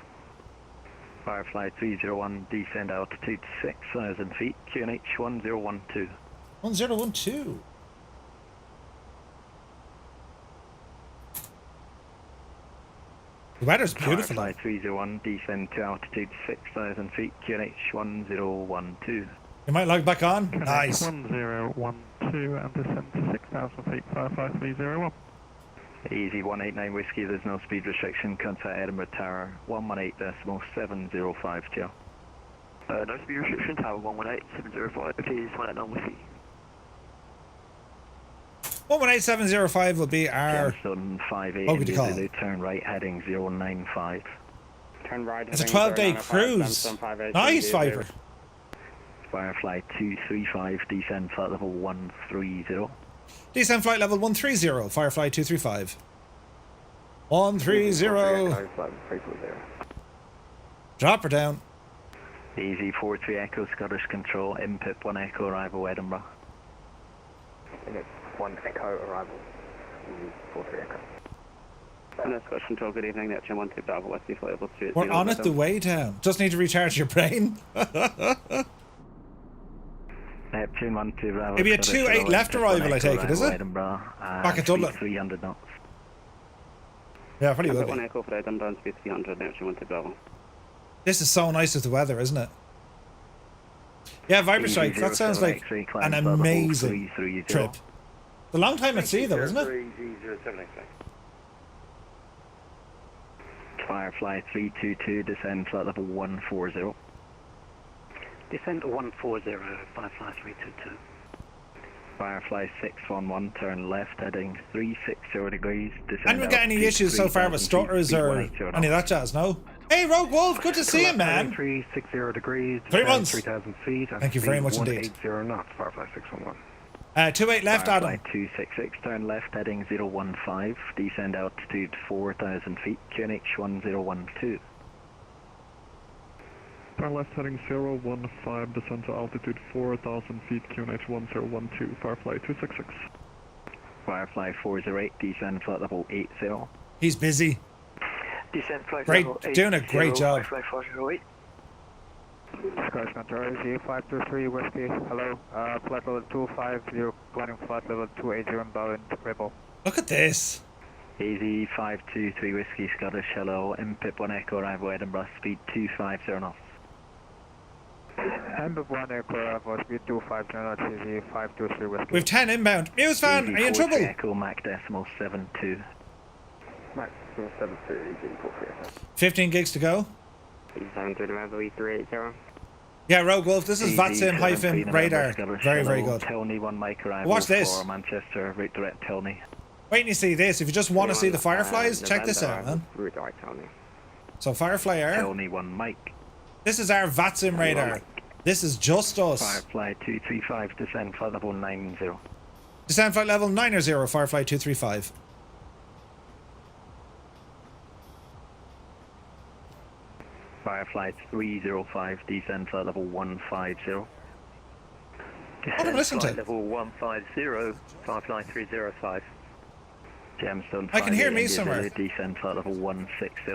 Firefly 301, descend altitude 6,000 feet, QNH 1012. 1012. The weather's beautiful. Firefly 301, descend to altitude 6,000 feet, QNH 1012. You might log back on. Nice. 1012 and descend to 6,000 feet, Firefly 301. Easy 189 whiskey, there's no speed restriction, contact Edinburgh Tower 118.705, Joe. No speed restriction, Tower 118.705, please 189 whiskey. 118.705 will be our Gemstone 58, what would you call Zulu, it? turn right, heading 095. Turn right. It's a 12-day cruise. Nice, Viper. Firefly 235, descend flight level 130. Descend flight level 130, Firefly 235. 130. Drop her down. Easy 43 Echo, Scottish Control, input 1 Echo, arrival Edinburgh. Input 1 Echo, arrival. Easy 43 Echo. Scottish Control, good evening, Neptune 1 2 Bravo, West flight level 2. We're on it the way down. Just need to recharge your brain. Neptune 1 2 Bravo. It'll be a 2-8 left arrival, I take it, is it? Edinburgh, back at Dublin. 300 knots. Yeah, probably will be. 1 Echo for Edinburgh and speed 300, Neptune 1 2 Bravo. This is so nice with the weather, isn't it? Yeah, Viper Strike, that sounds like an amazing trip. It's a long time at sea though, isn't it? Firefly 322, descend flight level 140. Descend 140, Firefly 322. Firefly 611, turn left, heading 360 degrees. And we get any issues so far with stutters or any of that jazz, no? Hey, Rogue Wolf, good to see you, man. 360 degrees, 3 months. 3,000 feet. Thank you very much indeed. 80 knots, Firefly 611. 28 left, Firefly Adam. 266, turn left, heading 015, descend altitude 4,000 feet, QNH 1012. Turn left heading 015, descend to altitude 4,000 feet, QNH 1012, Firefly 266. Firefly 408, descend flight level 80. He's busy. Descend flight Great, level 80, doing a great job. Firefly 408. Scottish Control, 523 Whiskey, hello, flight level 250, climbing flight level 280 inbound, Rebel. Look at this. Easy 523 Whiskey, Scottish, hello, input 1 Echo, arrival Edinburgh, speed 250 knots. Input 1 Echo, arrival, speed 250 knots, easy 523 Whiskey. We've 10 inbound. Muse fan, are you in trouble? Echo, Mac decimal 72. Mac decimal 72, easy 43 Echo. 15 gigs to go. 7 through the level 380. Yeah, Rogue Wolf, this is VATSIM hyphen radar. Very, very good. Tilney, 1 Mike arrival Watch this. for Manchester, route direct Tilney. Wait till you see this. If you just want to see the Fireflies, check this out, man. Route direct Tilney. So FireFly Air. Tilney, 1 Mike. This is our VATSIM radar. This is just us. Firefly 235, descend flight level 90. Descend flight level 90, Firefly 235. Firefly 305, descend flight level 150. What am I listening to? Level 150, Firefly 305. Gemstone I can hear 58 me India somewhere. Zulu, descend flight level 160.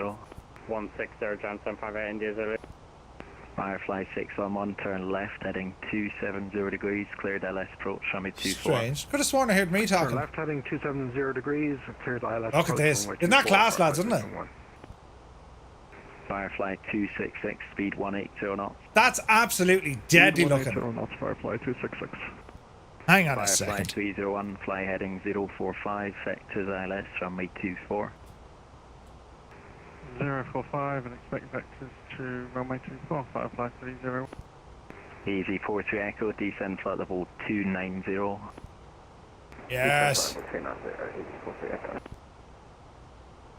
160, Johnson 58 India Zulu. Firefly 611, turn left, heading 270 degrees, cleared LS approach, runway 24. Strange. Could have sworn I heard me talking. Left heading 270 degrees, cleared ILS. Look at this. Isn't that class, lads, isn't it? Firefly 266, speed 180 knots. That's absolutely deadly looking. Knots, Firefly 266. Hang on a Firefly second. 301, fly heading 045, vectors ILS, runway 24. 045 and expect vectors to runway 24, Firefly 30. Easy 43 Echo, descend flight level 290. Yes.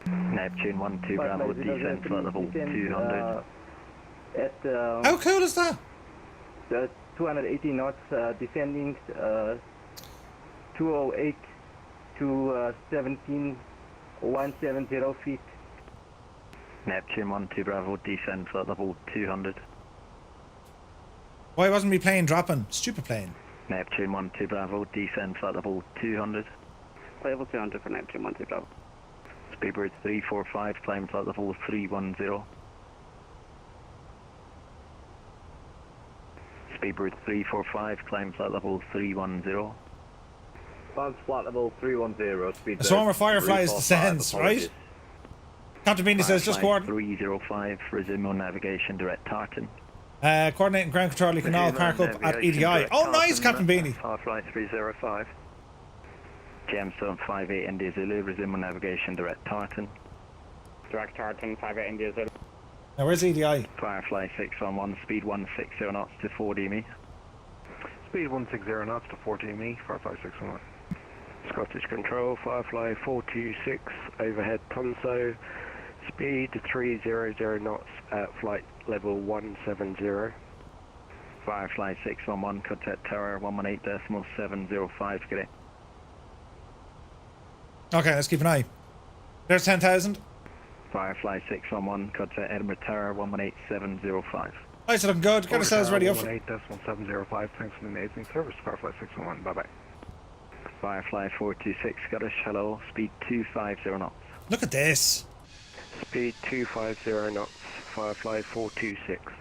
Neptune 12 Bravo, descend flight level 200. How cool is that? 280 knots, descending 208 to 170 feet. Neptune 12 Bravo, descend flight level 200. Why wasn't me plane dropping? Stupid plane. Neptune 12 Bravo, descend flight level 200. Level 200 for Neptune 12 Bravo. Speedbird 345, climb flight level 310. Speedbird 345, climb flight level 310. Climb flight level 310, speed. A swarm of Fireflies descends, right? Captain Beanie says just coordinate. 305, resume on navigation direct Tartan. Coordinating ground control, you can all park up at EDI. Oh, nice, Captain Beanie. Firefly 305. Gemstone 58 India Zulu, resume on navigation direct Tartan. Direct Tartan 58 India Zulu. Now, where's EDI? Firefly 611, speed 160 knots to 40 me. Speed 160 knots to 40 me, Firefly 611. Scottish Control, Firefly 426, overhead Tonso, speed 300 knots at flight level 170. Firefly 611, contact tower 118.705, get it. Okay, let's keep an eye. There's 10,000. Firefly 611, contact Edinburgh Tower 118.705. Nice, looking good. Get ourselves ready up. 118.705, thanks for the amazing service, Firefly 611, bye bye. Firefly 426, Scottish, hello, speed 250 knots. Look at this. Speed 250 knots, Firefly 426.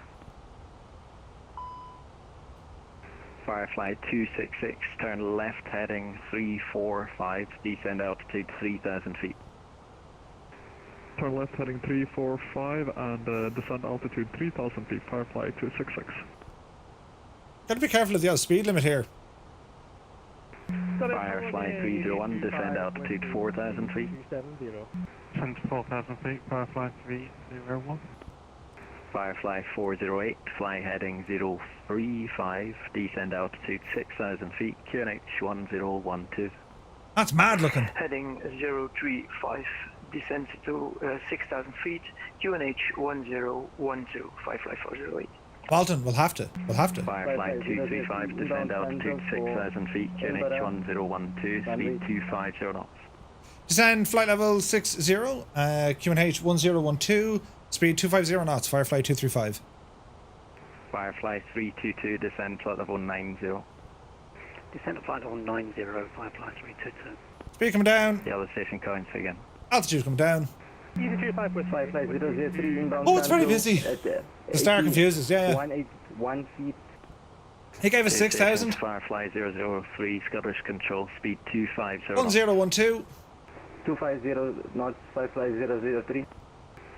Firefly 266, turn left heading 345, descend altitude 3,000 feet. Turn left heading 345 and descend altitude 3,000 feet, Firefly 266. Gotta be careful of the speed limit here. Firefly 301, descend altitude 4,000 feet. Descend 4,000 feet, Firefly 301. Firefly 408, fly heading 035, descend altitude 6,000 feet, QNH 1012. That's mad looking. Heading 035, descend to 6,000 feet, QNH 1012, Firefly 408. Walton, we'll have to. Firefly 235, descend altitude 6,000 feet, QNH 1012, speed 250 knots. Descend flight level 60, QNH 1012, speed 250 knots, Firefly 235. Firefly 322, descend flight level 90. Descend to flight level 90, Firefly 322. Speed coming down. Yellow station counts again. Altitude coming down. EG5 with Firefly 003 inbound. Oh, it's very busy. The star confuses, yeah. 181 feet. He gave us 6,000. Firefly 003, Scottish Control, speed 250. 1012. 250 knots, Firefly 003.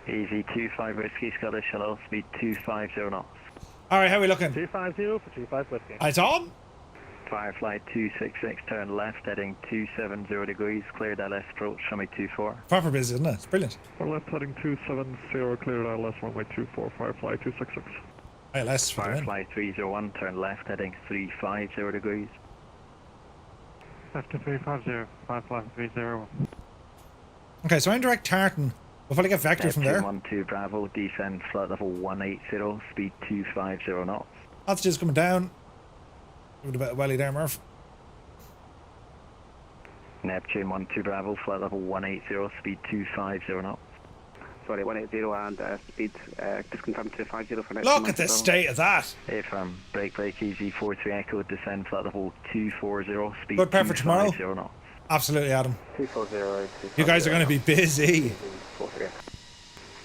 Easy 25 Whiskey, Scottish, hello, speed 250 knots. Alright, how are we looking? 250 for 25 Whiskey. It's on. Firefly 266, turn left, heading 270 degrees, cleared LS approach, runway 24. Proper busy, isn't it? It's brilliant. For left heading 270, cleared ILS runway 24, Firefly 266. ILS for the win. Firefly 301, turn left heading 350 degrees. Left to 350, Firefly 301. Okay, so indirect Tartan. We'll probably get vector from there. 12 Bravo, descend flight level 180, speed 250 knots. Altitude's coming down. Give it a bit of welly there, Murph. Neptune 12 Bravo, flight level 180, speed 250 knots. Sorry, 180 and speed, just confirm 250 for next. Look at the state of that. Affirm, break easy, 43 Echo, descend flight level 240, speed Good prep for tomorrow. 250 knots. Absolutely, Adam. 240. You guys are going to be busy.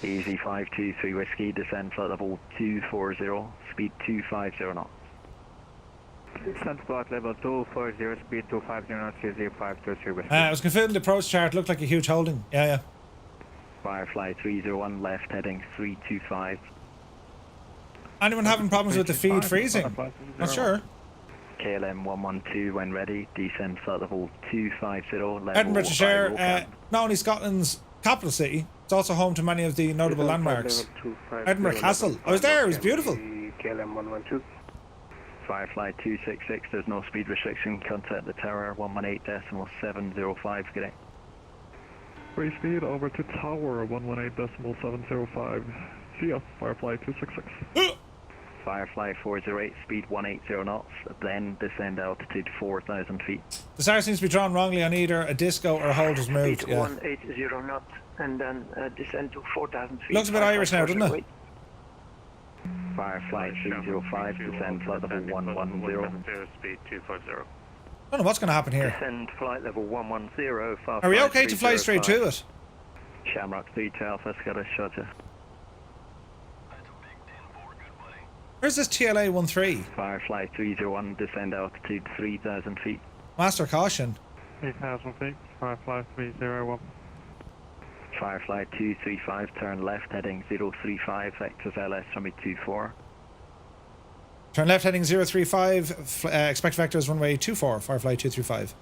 Easy 523 Whiskey, descend flight level 240, speed 250 knots. Descent flight level 240, speed 250 knots, easy 523 Whiskey. I was confused. The approach chart looked like a huge holding. Yeah. Firefly 301, left heading 325. Anyone having problems with the feed freezing? Not sure. KLM 112 when ready, descend flight level 250, level Edinburgh to share, 50 not only Scotland's capital city, it's also home to many of the notable landmarks. Edinburgh Castle. I was there, it was beautiful. KLM 112. Firefly 266, there's no speed restriction, contact the tower 118.705, good day. Free speed over to tower 118.705. See ya, Firefly 266. Firefly 408, speed 180 knots, then descend altitude 4,000 feet. The star seems to be drawn wrongly on either a disco or a hold was moved. Speed 180 knots, and then descend to 4,000 feet. Looks a bit Irish now, doesn't it? Firefly 305, descend flight level 110. Speed 250. I don't know what's going to happen here. Descend flight level 110. Are we okay to fly straight to it? Shamrock 312, let's get a shot. Where's this TLA 13? Firefly 301, descend altitude 3,000 feet. Master caution. 3,000 feet, Firefly 301. Firefly 235, turn left heading 035, vectors LS runway 24. Turn left heading 035, expect vectors runway 24, Firefly 235.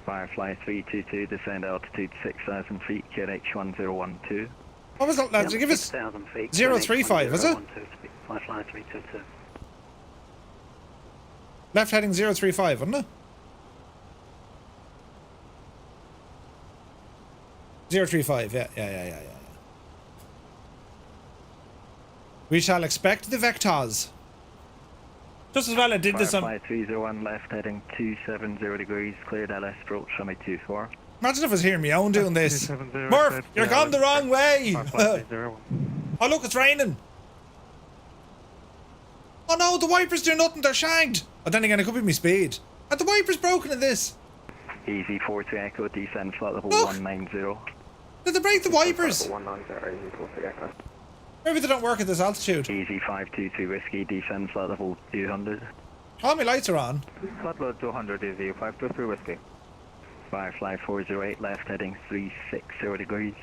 Firefly 322, descend altitude 6,000 feet, QNH 1012. What was that, lads? Give us 6,000 feet. 035, is it? Firefly 322. Left heading 035, wasn't it? 035, yeah. We shall expect the vectors. Just as well I did this on... Firefly 301, left heading 270 degrees, cleared LS approach runway 24. Imagine if I was hearing me own doing this. Murph, you're gone the wrong way! Oh look, it's raining! Oh no, the wipers do nothing, they're shagged! But then again, it could be my speed. Are the wipers broken in this? Easy 42 Echo, descend flight level Look. 190. Did they break the wipers? 190, easy 42 Echo. Maybe they don't work at this altitude. Easy 523 Whiskey, descend flight level 200. All my lights are on. Flight level 200, easy 523 Whiskey. Firefly 408, left heading 360 degrees.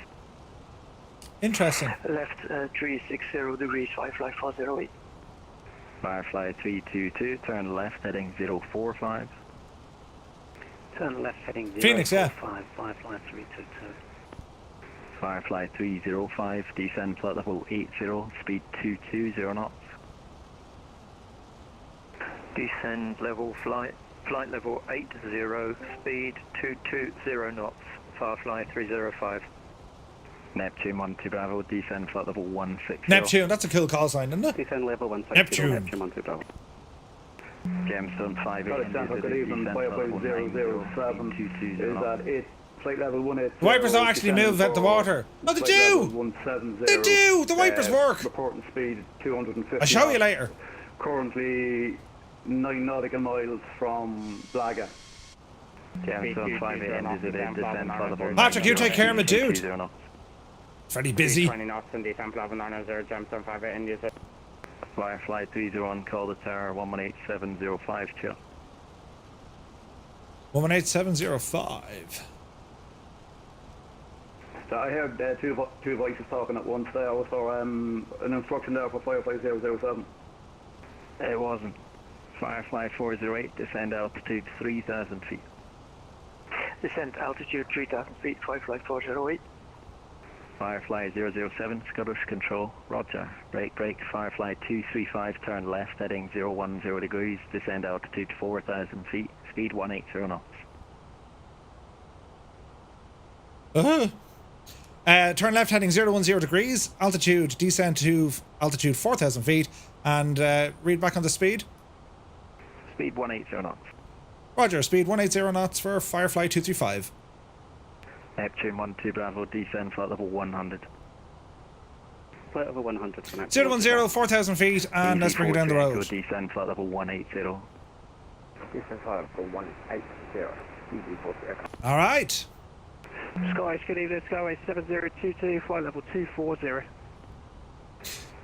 Interesting. Left 360 degrees, Firefly 408. Firefly 322, turn left heading 045. Turn left heading 045, Phoenix, yeah. Firefly 322. Firefly 305, descend flight level 80, speed 220 knots. Descend level flight level 80, speed 220 knots, Firefly 305. Neptune 12 Bravo, descend flight level 160. Neptune, that's a cool call sign, isn't it? Descend level 160. Neptune. Neptune 12 Bravo. Gemstone 5 Got a sample, good evening, Firefly 007 is at 8, flight level 180. The wipers don't actually move at the water. No, they do! 170. They do! The wipers work! Reporting speed 250. I'll show you later. Currently 9 nautical miles from Blaga. Gemstone 5 is at descend flight level. Patrick, you take care of me, dude. Very busy. 20 knots in descent level 990, Gemstone 5 India. Firefly 301, call the tower 118.705, chill. 118.705. So I heard two voices talking at once there. Was for an instruction there for Firefly 007? It wasn't. Firefly 408, descend altitude 3,000 feet. Descend altitude 3,000 feet, Firefly 408. Firefly 007, Scottish Control, roger. Break, Firefly 235, turn left, heading 010 degrees, descend altitude 4,000 feet, speed 180 knots. Turn left heading 010 degrees, altitude, descend to altitude 4,000 feet, and read back on the speed. Speed 180 knots. Roger, speed 180 knots for Firefly 235. Neptune 12 Bravo, descend flight level 100. Flight level 100 for now. 010, 4,000 feet, and let's bring it down the road. Descend flight level 180. Descend flight level 180. Easy 40. Alright. Skies, good evening, Skyway 7022, flight level 240.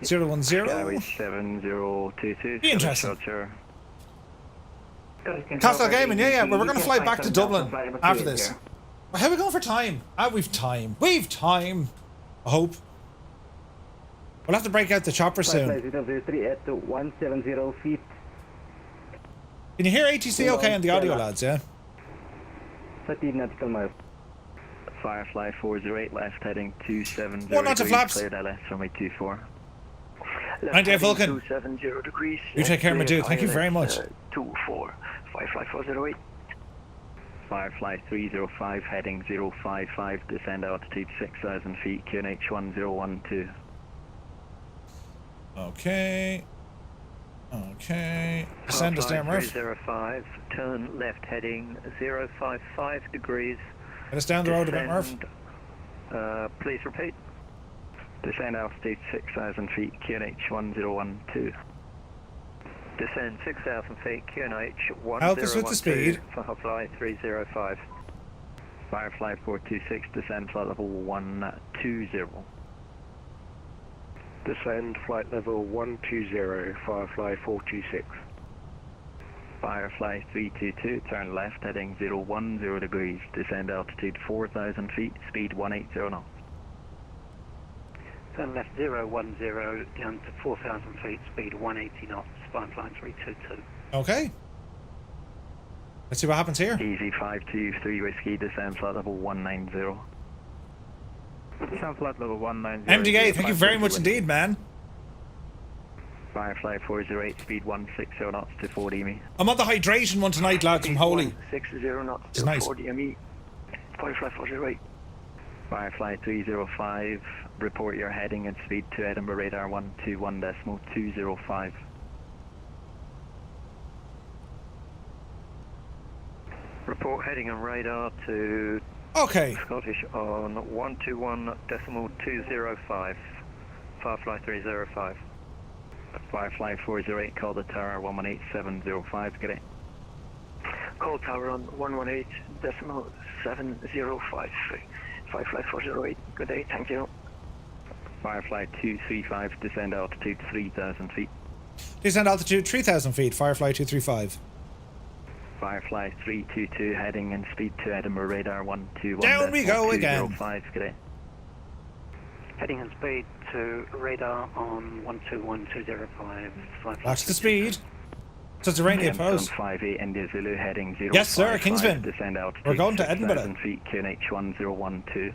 010. Skyway 7022. Be interesting. Roger. Castle Gaming, yeah, we're going to fly back to Dublin after this. How are we going for time? We've time. We've time. I hope. We'll have to break out the chopper soon. 3 at 170 feet. Can you hear ATC okay on the audio, lads, yeah? 13 nautical miles. Firefly 408, left heading 270 One knot to flaps. Cleared LS runway 24. 90 Vulcan. 270 degrees. You take care, my dude. Thank you very much. 24. Firefly 408. Firefly 305, heading 055, descend altitude 6,000 feet, QNH 1012. Okay. Send us down, Murph. 305, turn left heading 055 degrees. Get us down the road a bit, Murph. Please repeat. Descend altitude 6,000 feet, QNH 1012. Descend 6,000 feet, QNH 1012. Help us with the speed. Firefly 305. Firefly 426, descend flight level 120. Descend flight level 120, Firefly 426. Firefly 322, turn left heading 010 degrees, descend altitude 4,000 feet, speed 180 knots. Turn left 010 down to 4,000 feet, speed 180 knots, Firefly 322. Okay. Let's see what happens here. Easy 523 Whiskey, descend flight level 190. Descend flight level 190. MDA, thank you very much indeed, man. Firefly 408, speed 160 knots to 40 ME. I'm on the hydration one tonight, lads, from Holy. 60 knots It's to nice. 40 ME. Firefly 408. Firefly 305, report your heading and speed to Edinburgh radar 121.205. Report heading and radar to Okay. Scottish on 121.205. Firefly 305. Firefly 408, call the tower 118.705, get it. Call tower on 118.705. Firefly 408, good day, thank you. Firefly 235, descend altitude 3,000 feet. Descend altitude 3,000 feet, Firefly 235. Firefly 322, heading and speed to Edinburgh radar 121. Down we go again. 205, get it. Heading and speed to radar on 121.205. Watch the speed. So it's a rainy post. 58 India Zulu, heading 055. Yes, sir, Kingsman. Descend altitude We're going to 6,000 Edinburgh. feet, QNH 1012.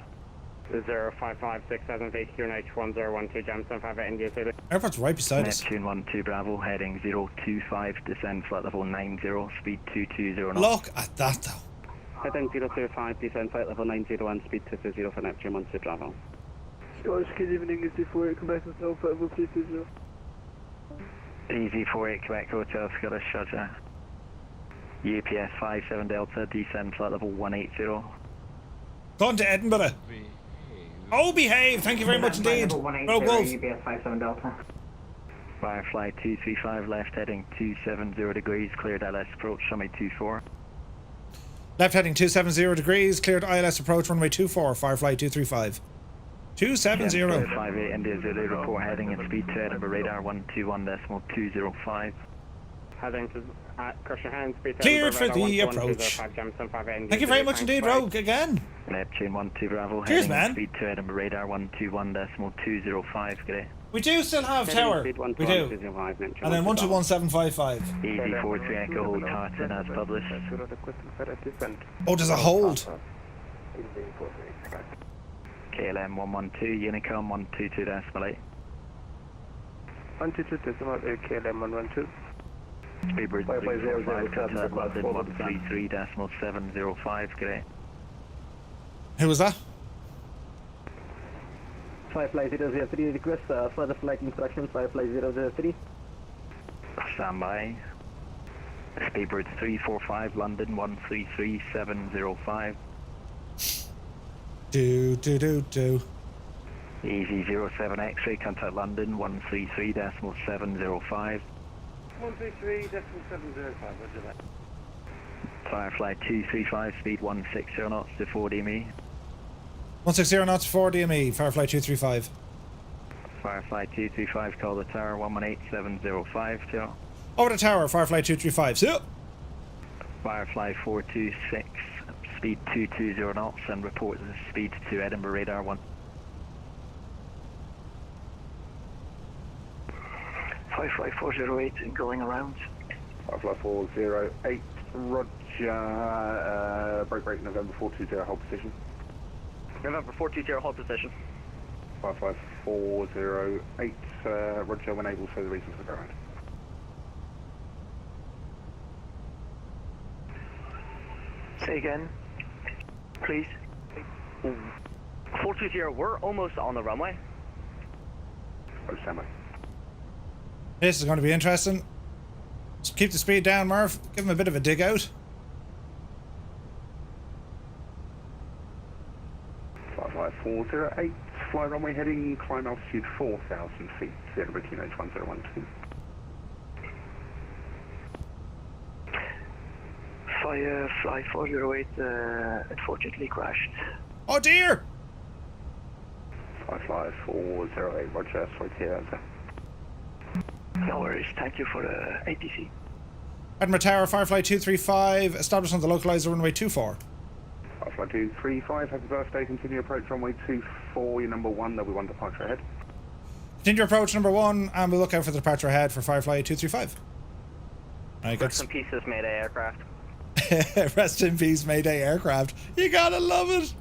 055 6,000 feet, QNH 1012, Jamson 58 India Zulu. Airport's right beside us. Neptune 12 Bravo, heading 025, descend flight level 90, speed 220 knots. Look at that though. Heading 025, descend flight level 901, speed 220 for Neptune 12 Bravo. Scottish, good evening, is D48, Quebec Hotel, flight level 220. Easy 48 Quebec Hotel, Scottish, roger. EGPH 57 Delta, descend flight level 180. Going to Edinburgh. Oh, behave! Thank you very much indeed. Rogue Wolf. Firefly 235, left heading 270 degrees, cleared LS approach, runway 24. Left heading 270 degrees, cleared ILS approach runway 24, Firefly 235. 270. 58 India Zulu, report heading and speed to Edinburgh radar 121.205. Heading to Crusher Hand, speed to Cleared Edinburgh, for the radar approach. 121.205, Jamson 58 India Thank you very Zulu, much thanks, indeed, bye. Rogue, again. Neptune 12 Bravo, Cheers, heading man. and speed to Edinburgh radar 121.205, great. We do still have tower. We do. And then 121755. Easy 43 Echo, hold Tartan as published. Oh, there's a hold. KLM 112, Unicom 122.8. 122.8, KLM 112. Speedbird 345, contact London 133.705, great. Who was that? FireFly 003, request further flight instructions, FireFly 003. Stand by. Speedbird 345, London 133.705. Do. Easy 07 X-ray, contact London 133.705. 133.705, roger that. Firefly 235, speed 160 knots to 4 DME. 160 knots, 4 DME, Firefly 235. Firefly 235, call the tower 118.705, Joe. Over the tower, Firefly 235, see ya. Firefly 426, speed 220 knots, and report the speed to Edinburgh radar 1. Firefly 408 and going around. Firefly 408, roger, break November 420, hold position. November 420, hold position. Firefly 408, roger, when able, say the reason for the ground. Say again, please. 420, we're almost on the runway. Oh, stand by. This is going to be interesting. Just keep the speed down, Murph. Give him a bit of a dig out. Firefly 408, fly runway heading, climb altitude 4,000 feet, Edinburgh QNH 1012. Firefly 408 unfortunately crashed. Oh dear! Firefly 408, roger, sorry to hear that. No worries, thank you for the ATC. Edinburgh Tower, Firefly 235, established on the localizer runway 24. Firefly 235, happy birthday, continue approach runway 24, your number 1, there'll be 1 departure ahead. Continue approach number 1, and we'll look out for the departure ahead for Firefly 235. Right, Rest in pieces, Mayday aircraft. Rest in peace, Mayday aircraft. You gotta love it.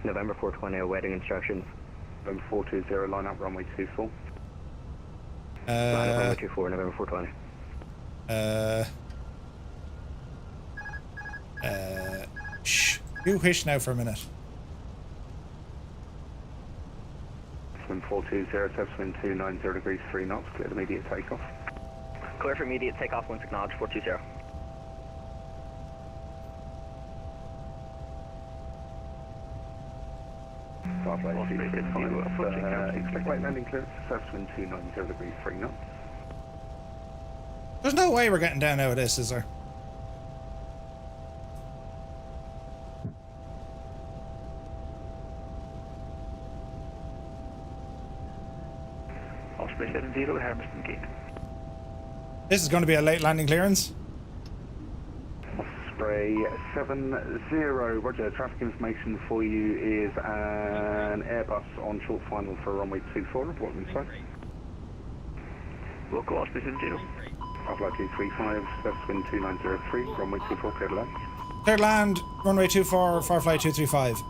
November 420, awaiting instructions. November 420, line up runway 24. November 24, November 420. Shh. You hush now for a minute. Swim 420, swim 290 degrees 3 knots, clear immediate takeoff. Clear for immediate takeoff once acknowledged, 420. Firefly 235, expect late landing clearance, swim 290 degrees 3 knots. There's no way we're getting down out of this, is there? Osprey 70, Hermiston Gate. This is going to be a late landing clearance. Osprey 70, roger, traffic information for you is an Airbus on short final for runway 24, report inside. Local Osprey 70. Firefly 235, wind 2903, runway 24, clear to land. Clear land, runway 24, Firefly 235.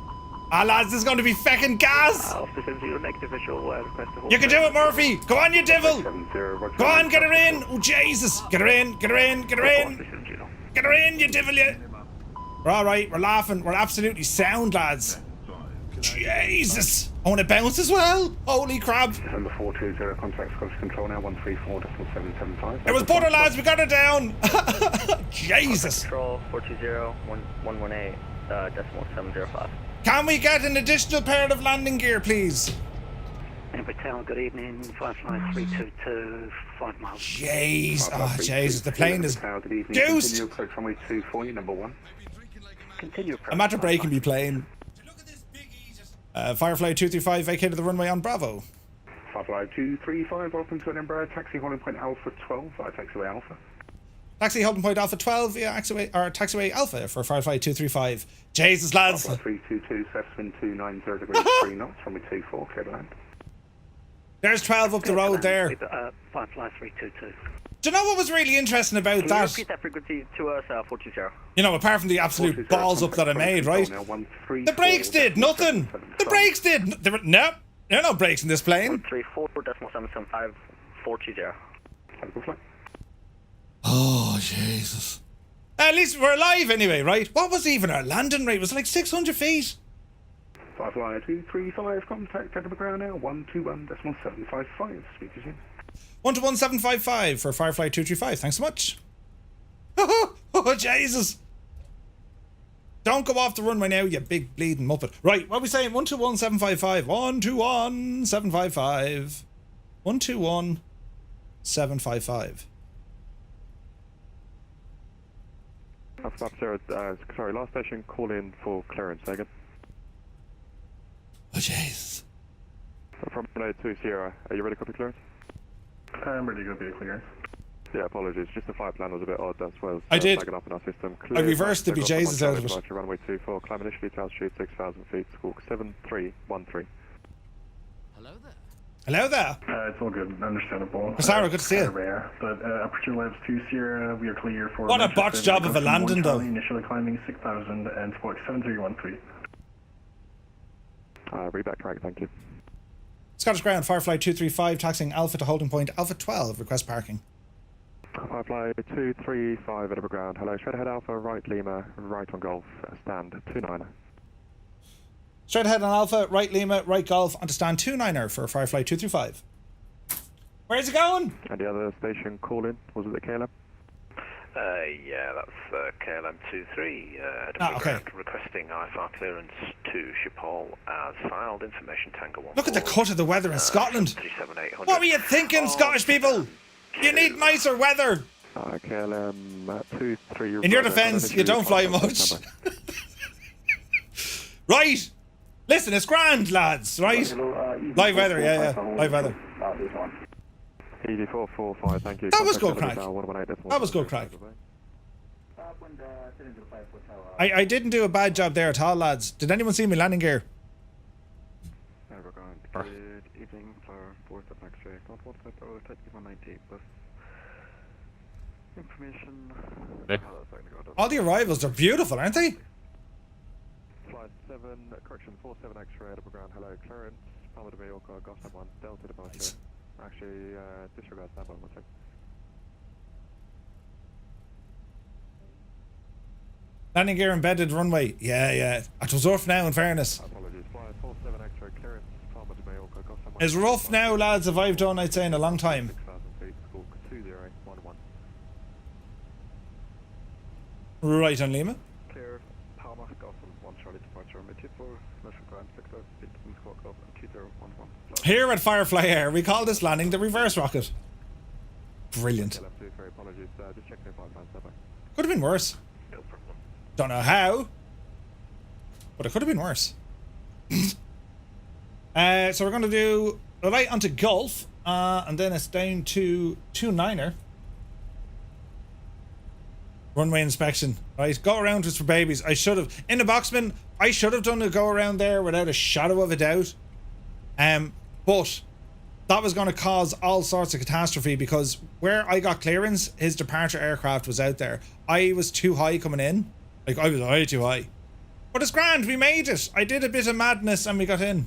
Ah, lads, this is going to be feckin' gas! Osprey 70, negative visual, request to hold. You can do it, Murphy! Go on, you devil! 70, roger. Go on, get her in! Oh, Jesus! Get her in, get her in, get her in! Get her in, you devil, you! We're alright, we're laughing, we're absolutely sound, lads. Jesus! Oh, and it bounced as well! Holy crap! November 420, contact Scottish Control now, 134.775. It was butter, lads, we got it down! Jesus! Control 420, 118, decimal 705. Can we get an additional pair of landing gear, please? Edinburgh Tower, good evening. Firefly 322, 5 miles. Jeez, oh Jesus, the plane is goosed! Continue approach runway 24, number 1. Continue approach. I'm after breaking me plane. Firefly 235 vacated the runway on Bravo. Firefly 235, open to Edinburgh, taxi holding point Alpha 12, taxiway Alpha. Taxi holding point Alpha 12 via taxiway Alpha for Firefly 235. Jesus, lads! 322, wind 290 degrees 3 knots, runway 24, clear to land. There's 12 up the road there. FireFly 322. Do you know what was really interesting about Can that? you repeat that frequency to us, 420? You know, apart from the absolute balls up that I made, right? The brakes did nothing. The brakes did. There were no brakes in this plane. 134.775 420. Oh Jesus! At least we're alive anyway, right? What was even our landing rate? Was it like 600 feet? FireFly 235, contact Edinburgh ground now, 121.755, speak to you. 121.755 for FireFly 235. Thanks so much. Oh, Jesus. Don't go off the runway now, you big bleeding muppet. Right, what are we saying? 121.755. 121.755. 121.755. Stop, sir. Sorry, last station, call in for clearance, again. Oh, Jesus. From 20, are you ready to copy clearance? I'm ready to go via clearance. Yeah, apologies. Just the flight plan was a bit odd. That's why I did. Flagging up in our system. I reversed the bejesus out of it. Runway 24, climb initially to altitude 6,000 feet, squawk 7313. Hello there. It's all good, understandable. Sarah, good to see you. Rare, but aperture labs 2 Sierra, we are clear for... What a botched job of a landing, though. Initially climbing 6,000 and squawk 7313. Reback track, thank you. Scottish Ground, FireFly 235, taxiing Alpha to holding point Alpha 12, request parking. FireFly 235, Edinburgh Ground, hello, straight ahead Alpha, right Lima, right on Golf, stand 29er. Straight ahead on Alpha, right Lima, right Golf, onto stand 29er for FireFly 235. Where's it going? And the other station call in, was it the KLM? Yeah, that's KLM 23, Edinburgh okay. Ground, requesting IFR clearance to Schiphol as filed, information Tango 1. Look at the cut of the weather in Scotland. 37800. What were you thinking, Scottish people? You need nicer weather. KLM 23. In your defence, you don't fly much. Right. Listen, it's grand, lads, right? Live weather, yeah. Live weather. ED445, thank you. That was good crack. That was good crack. I didn't do a bad job there at all, lads. Did anyone see me landing gear? Good evening for 4th of X-ray. Not 198 plus information. All the arrivals are beautiful, aren't they? Flight 7, correction 47 X-ray, Edinburgh Ground, hello, clearance, Palma de Mallorca, Gotham 1, Delta departure. Actually, disregard that one second. Landing gear embedded runway. Yeah. It was rough now, in fairness. Apologies, flight 47 X-ray, clearance, Palma de Mallorca, Gotham 1. It's rough now, lads, if I've done, I'd say, in a long time. 6,000 feet, squawk 2011. Right on Lima. Clear, Palma, Gotham 1, Charlie departure, runway 24, National Ground, 6,000 feet, squawk Gotham 2011. Here at FireFly Air, we call this landing the reverse rocket. Brilliant. Could have been worse. Don't know how, but it could have been worse. So we're going to do right onto Golf, and then it's down to 29er. Runway inspection. Right, go around just for babies. I should have, in the Boxman, I should have done a go around there without a shadow of a doubt. But that was going to cause all sorts of catastrophe because where I got clearance, his departure aircraft was out there. I was too high coming in. Like, I was way too high. But it's grand, we made it. I did a bit of madness and we got in.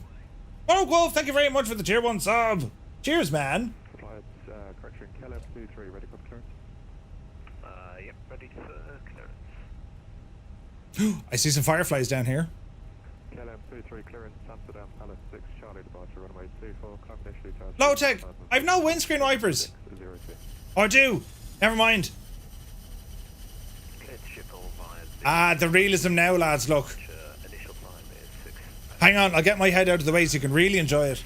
Oh, Wolf, thank you very much for the tier 1 sub. Cheers, man. Correction, KLM 23, ready for clearance? Yep, ready for clearance. I see some fireflies down here. KLM 23, clearance, Amsterdam, Palace 6, Charlie departure, runway 24, climb initially to Low tech, I've no windscreen wipers. Oh, I do. Never mind. The realism now, lads, look. Hang on, I'll get my head out of the way so you can really enjoy it.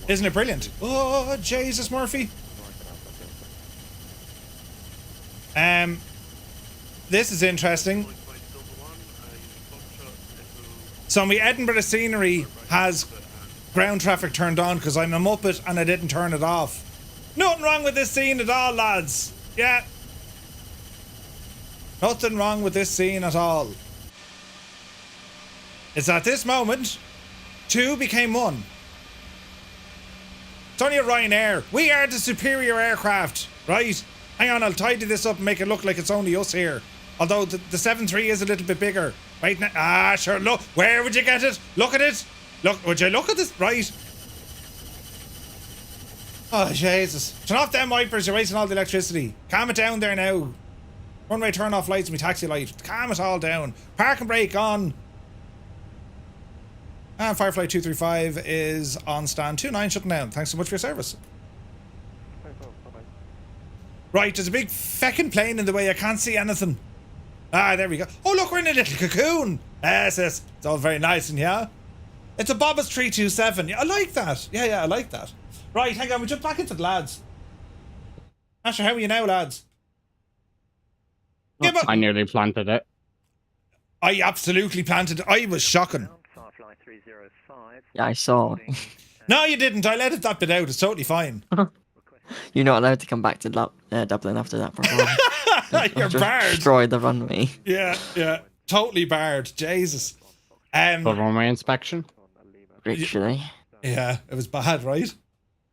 Isn't it brilliant? Oh, Jesus, Murphy. This is interesting. So my Edinburgh scenery has ground traffic turned on because I'm a muppet and I didn't turn it off. Nothing wrong with this scene at all, lads. Yeah. Nothing wrong with this scene at all. It's at this moment, 2 became 1. It's only a Ryanair. We are the superior aircraft, right? Hang on, I'll tidy this up and make it look like it's only us here. Although the 7.3 is a little bit bigger. Right now, sure, look. Where would you get it? Look at it. Look, would you look at this? Right. Oh, Jesus. Turn off them wipers, you're wasting all the electricity. Calm it down there now. Runway turn off lights and my taxi light. Calm it all down. Park and brake on. And FireFly 235 is on stand 29, shutting down. Thanks so much for your service. Right, there's a big feckin' plane in the way. I can't see anything. There we go. Oh, look, we're in a little cocoon. Yes, it's all very nice in here. It's a Bobbas 327. Yeah, I like that. Yeah, I like that. Right, hang on, we jump back into the lads. Asher, how are you now, lads? I nearly planted it. I absolutely planted it. I was shocking. Yeah, I saw. No, you didn't. I let that bit out. It's totally fine. You're not allowed to come back to Dublin after that performance. You're barred. Destroy the runway. Yeah. Totally barred. Jesus. For runway inspection? Literally. Yeah, it was bad, right?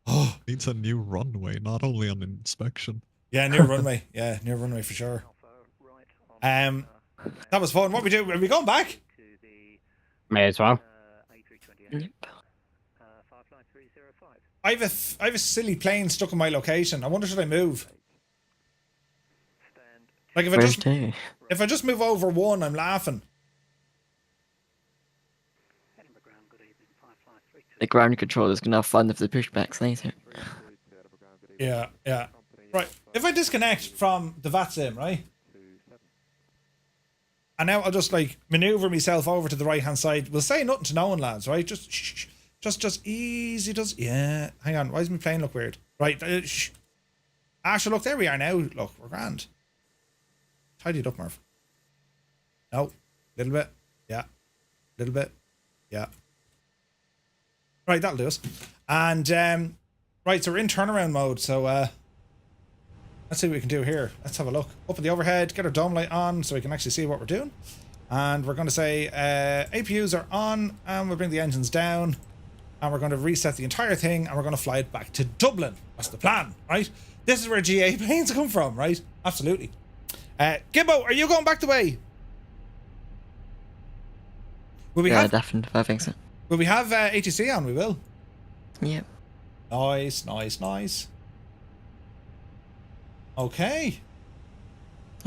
Oh, needs a new runway, not only an inspection. Yeah, new runway. Yeah, new runway for sure. That was fun. What we do? Are we going back? May as well. I have a silly plane stuck in my location. I wonder should I move? Like if I just move over 1, I'm laughing. The ground controllers can have fun with the pushbacks later. Yeah. Right. If I disconnect from the VATSIM, right? And now I'll just like maneuver myself over to the right hand side. We'll say nothing to no one, lads, right? Just shh. Just easy does. Yeah. Hang on. Why does my plane look weird? Right. Shh. Sure, look, there we are now. Look, we're grand. Tidy it up, Murph. No. Little bit. Yeah. Little bit. Yeah. Right, that'll do us. And right, so we're in turnaround mode. So let's see what we can do here. Let's have a look. Up at the overhead, get our dome light on so we can actually see what we're doing. And we're going to say APUs are on, and we'll bring the engines down, and we're going to reset the entire thing, and we're going to fly it back to Dublin. That's the plan, right? This is where GA planes come from, right? Absolutely. Gibbo, are you going back the way? Will we have definitely. I think so. Will we have ATC on? We will. Yep. Nice. Okay.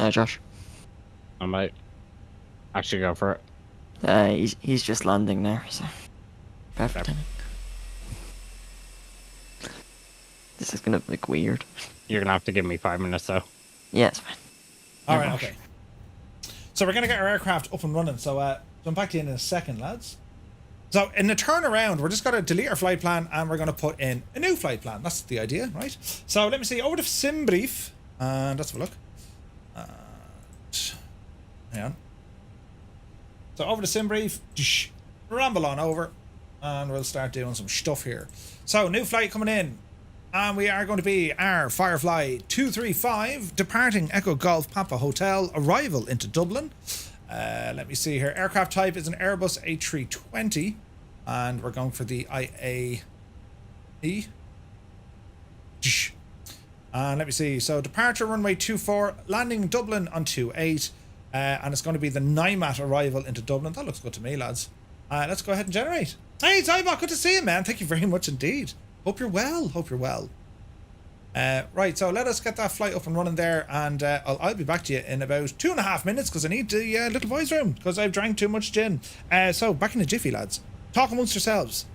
Josh. I might actually go for it. He's just landing there, so perfect timing. This is gonna look weird. You're gonna have to give me 5 minutes though. Yeah, it's fine. Alright, okay. So we're gonna get our aircraft up and running, so jump back to you in a second, lads. So in the turnaround, we're just gonna delete our flight plan and we're gonna put in a new flight plan. That's the idea, right? So let me see, over the sim brief, and let's have a look. Hang on. So over the sim brief, ramble on over, and we'll start doing some stuff here. So new flight coming in, and we are going to be our FireFly 235, departing Echo Golf Papa Hotel, arrival into Dublin. Let me see here. Aircraft type is an Airbus A320, and we're going for the IAE. And let me see. So departure runway 24, landing Dublin on 28, and it's going to be the NIMAT arrival into Dublin. That looks good to me, lads. Let's go ahead and generate. Hey, Zybok, good to see you, man. Thank you very much indeed. Hope you're well. Right, so let us get that flight up and running there, and I'll be back to you in about 2.5 minutes because I need the little boys' room because I've drank too much gin. So back in a jiffy, lads. Talk amongst yourselves.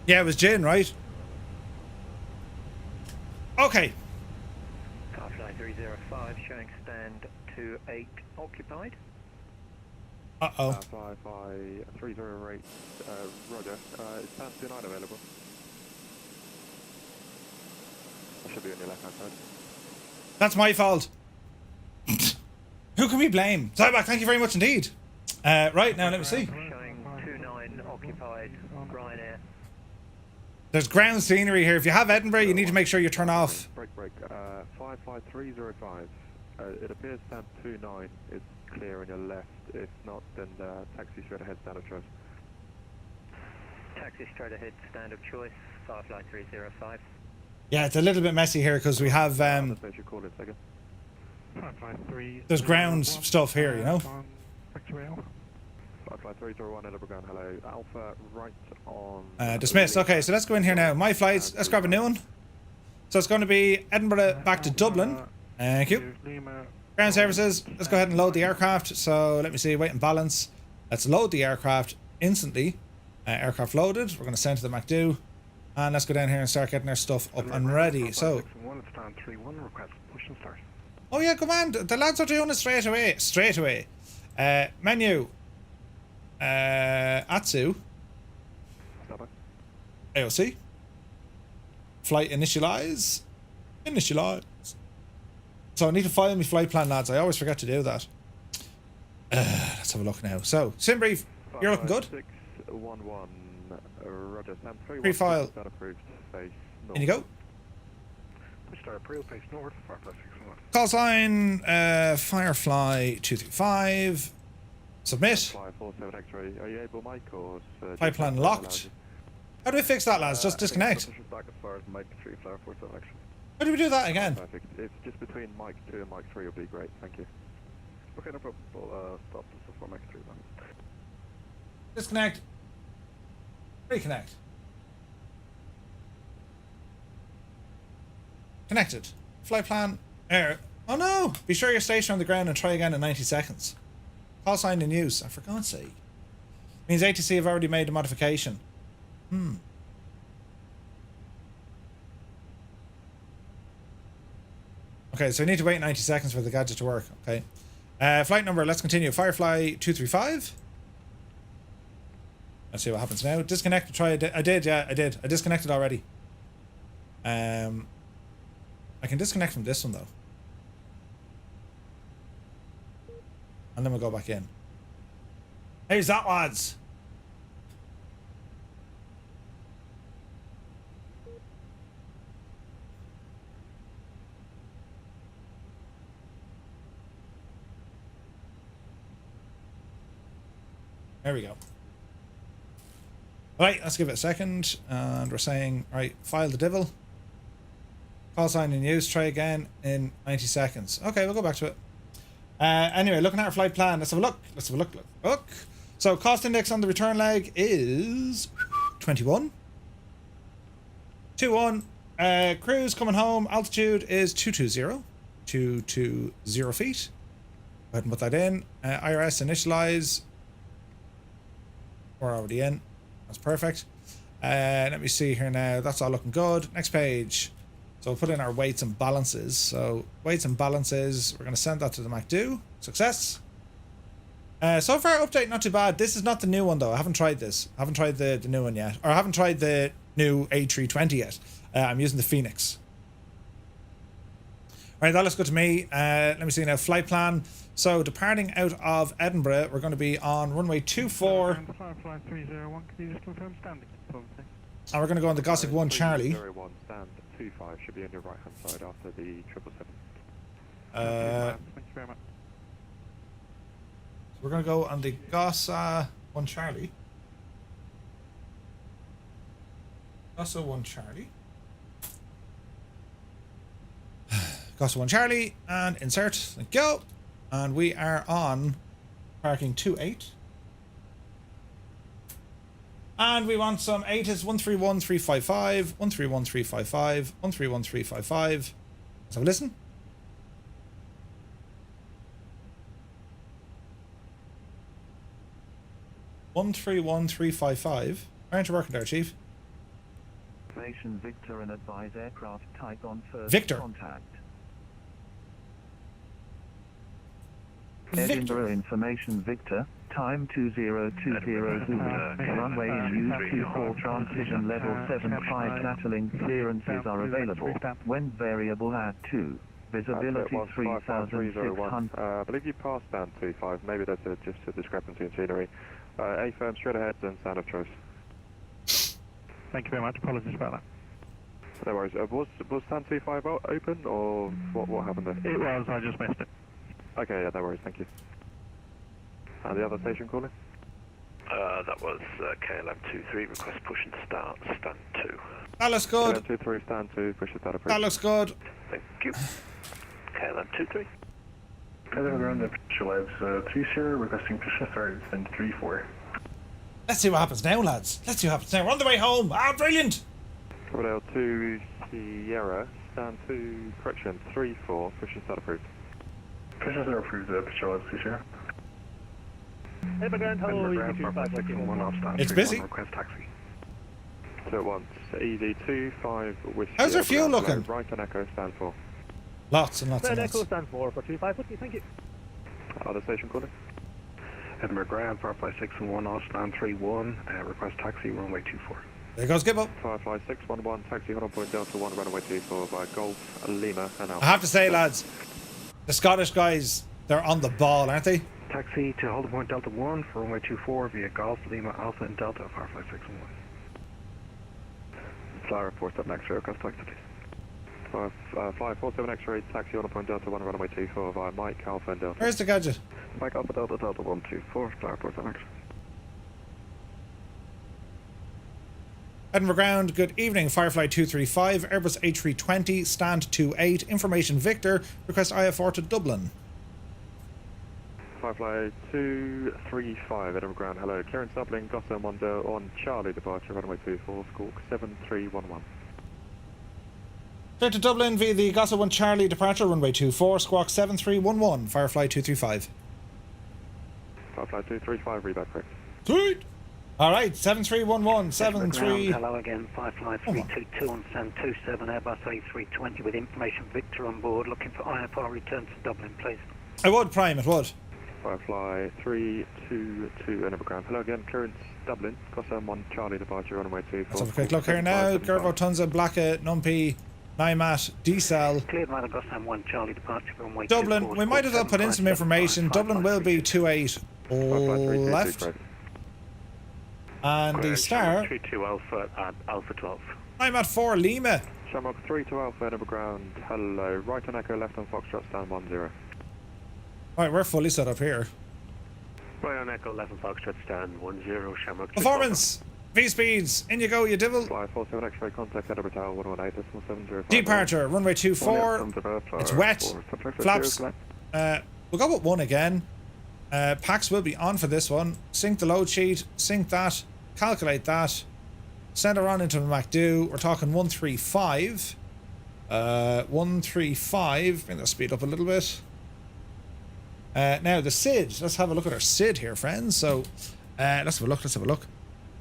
Yeah, it was Jin, right? Okay. FireFly 305 showing stand 28 occupied. Uh-oh. FireFly 308, roger. Is stand 29 available? I should be on your left-hand side. That's my fault. Who can we blame? Cyback, thank you very much indeed. Right, now let me see. Showing 29 occupied, Ryanair. There's ground scenery here. If you have Edinburgh, you need to make sure you turn off. Break. FireFly 305. It appears stand 29 is clear on your left. If not, then taxi straight ahead, stand of choice. Taxi straight ahead, stand of choice, FireFly 305. Yeah, it's a little bit messy here because we have there's ground stuff here, you know. FireFly 301 Edinburgh, hello. Alpha right on. Dismissed. Okay, so let's go in here now. My flights. Let's grab a new one. So it's going to be Edinburgh back to Dublin. Thank you. Ground services. Let's go ahead and load the aircraft. So let me see. Weight and balance. Let's load the aircraft instantly. Aircraft loaded. We're going to send to the MacDo. And let's go down here and start getting our stuff up and ready. So. Oh yeah, come on. The lads are doing it straight away. Straight away. Menu. ATSU. AOC. Flight initialize. Initialize. So I need to file my flight plan, lads. I always forget to do that. Let's have a look now. So, sim brief. You're looking good. 611. Roger. Stand 3. Pre-file. In you go. Pushback approved. Face north. Call sign. FireFly 235. Submit. Are you able, Mike, or flight plan locked. How do we fix that, lads? Just disconnect. How do we do that again? Perfect. It's just between Mike 2 and Mike 3 will be great. Thank you. Okay, no problem. We'll stop this before Mike 3 then. Disconnect. Reconnect. Connected. Flight plan. Air. Oh no! Be sure you're stationed on the ground and try again in 90 seconds. Call sign in use. For God's sake. Means ATC have already made a modification. Okay, so we need to wait 90 seconds for the gadget to work. Okay. Flight number, let's continue. FireFly 235. Let's see what happens now. Disconnect, try it. I did. I disconnected already. I can disconnect from this one though. And then we'll go back in. How's that, lads? There we go. Right, let's give it a second. And we're saying, right, file the devil. Call sign in use. Try again in 90 seconds. Okay, we'll go back to it. Anyway, looking at our flight plan. Let's have a look. Look. So cost index on the return leg is 21. 21. Cruise coming home. Altitude is 220. 220 feet. Go ahead and put that in. IRS initialize. We're already in. That's perfect. Let me see here now. That's all looking good. Next page. So we'll put in our weights and balances. So weights and balances. We're going to send that to the MacDo. Success. So far update not too bad. This is not the new one though. I haven't tried this. I haven't tried the new one yet. Or I haven't tried the new A320 yet. I'm using the Phoenix. Alright, that looks good to me. Let me see now. Flight plan. So departing out of Edinburgh, we're going to be on runway 24. FireFly 301, can you just confirm standing? And we're going to go on the Gossick 1 Charlie. 301 stand 25 should be on your right hand side after the 777. Thank you very much. So we're going to go on the Gossa 1 Charlie. Gossa 1 Charlie. Gossa 1 Charlie and insert. Thank you. And we are on parking 28. And we want some 8s 131355, 131355, 131355. Let's have a listen. One 31355. Aren't you working there, Chief? Information Victor and advise aircraft type on first Victor. contact. Victor. Edinburgh Information Victor, time 2020 Zulu, runway in U24 transition level 75 Nattling clearances are available, when variable at 2, visibility 3,600. I believe you passed down 25, maybe that's just a discrepancy in scenery. A firm straight ahead and sound of choice. Thank you very much. Apologies about that. No worries. Was stand 25 open, or what happened there? It was, I just missed it. Okay, yeah, no worries, thank you. And the other station calling? That was KLM23, request push and start, stand 2. That looks good. KLM23, stand 2, push the start approved. That looks good. Thank you. KLM23. Around the pressure labs, 30, requesting push start, stand 3-4. Let's see what happens now, lads. Let's see what happens now. We're on the way home. Ah, brilliant. Rodale 2, Sierra, stand 2, correction, 3-4, push and start approved. Pushes are approved, pressure labs, Sierra. Edinburgh, hello, It's busy. Request taxi. 2 at once, easy 2-5, whiskey. How's our fuel looking? Right on Echo, stand 4. Lots and lots and Echo, lots. stand 4 for 25, thank you. Other station calling? Edinburgh Grand, FireFly 611, off stand 31, request taxi, runway 24. There goes Gibbo. FireFly 611, taxi, hold on point Delta 1, runway 24 by Golf, Lima, and Alpha. I have to say, lads, the Scottish guys, they're on the ball, aren't they? Taxi to hold point Delta 1 for runway 24 via Golf, Lima, Alpha, and Delta, FireFly 611. Fly report up next, request taxi, please. Fly 47 X-ray, taxi on point Delta 1, runway 24 via Mike, Alpha, and Delta. Where's the gadget? Mike, Alpha, Delta, Delta 124, fly report up next. Edinburgh Ground, good evening. FireFly 235, Airbus A320, stand 28, information Victor, request IFR to Dublin. FireFly 235, Edinburgh Ground, hello. Clearance Dublin, Gotham 1 on Charlie, departure, runway 24, squawk 7311. Clear to Dublin via the Gossa 1 Charlie, departure, runway 24, squawk 7311, FireFly 235. FireFly 235, reback correct. Sweet! Alright, 7311, 73... Hello again, FireFly 322 on stand 27, Airbus A320 with information Victor on board, looking for IFR return to Dublin, please. I would, Prime, it would. FireFly 322, Edinburgh Ground, hello again, clearance Dublin, Gotham 1 Charlie, departure, runway 24. Let's have a quick look here now. Gervo, Tunza, Blacka, Numpy, Nymat, D-Cell. Cleared by the Gotham 1 Charlie, departure from runway Dublin, 24, we might as well put in some information. Dublin will be 28 left. And the star... 32 Alpha at Alpha 12. I'm at 4 Lima. Shamrock 32 Alpha, Edinburgh Ground, hello. Right on Echo, left on Foxtrot, stand 10. Right, we're fully set up here. Right on Echo, left on Foxtrot, stand 10, Shamrock. Performance! V-speeds, in you go, you devil. Fly 47 X-ray, contact Edinburgh Tower 118.705. Departure, runway 24. It's wet. Flaps. We'll go with 1 again. Packs will be on for this one. Sync the load sheet, sync that, calculate that, send her on into the MacDo. We're talking 135. 135. Bring the speed up a little bit. Now the SID. Let's have a look at our SID here, friends. So let's have a look.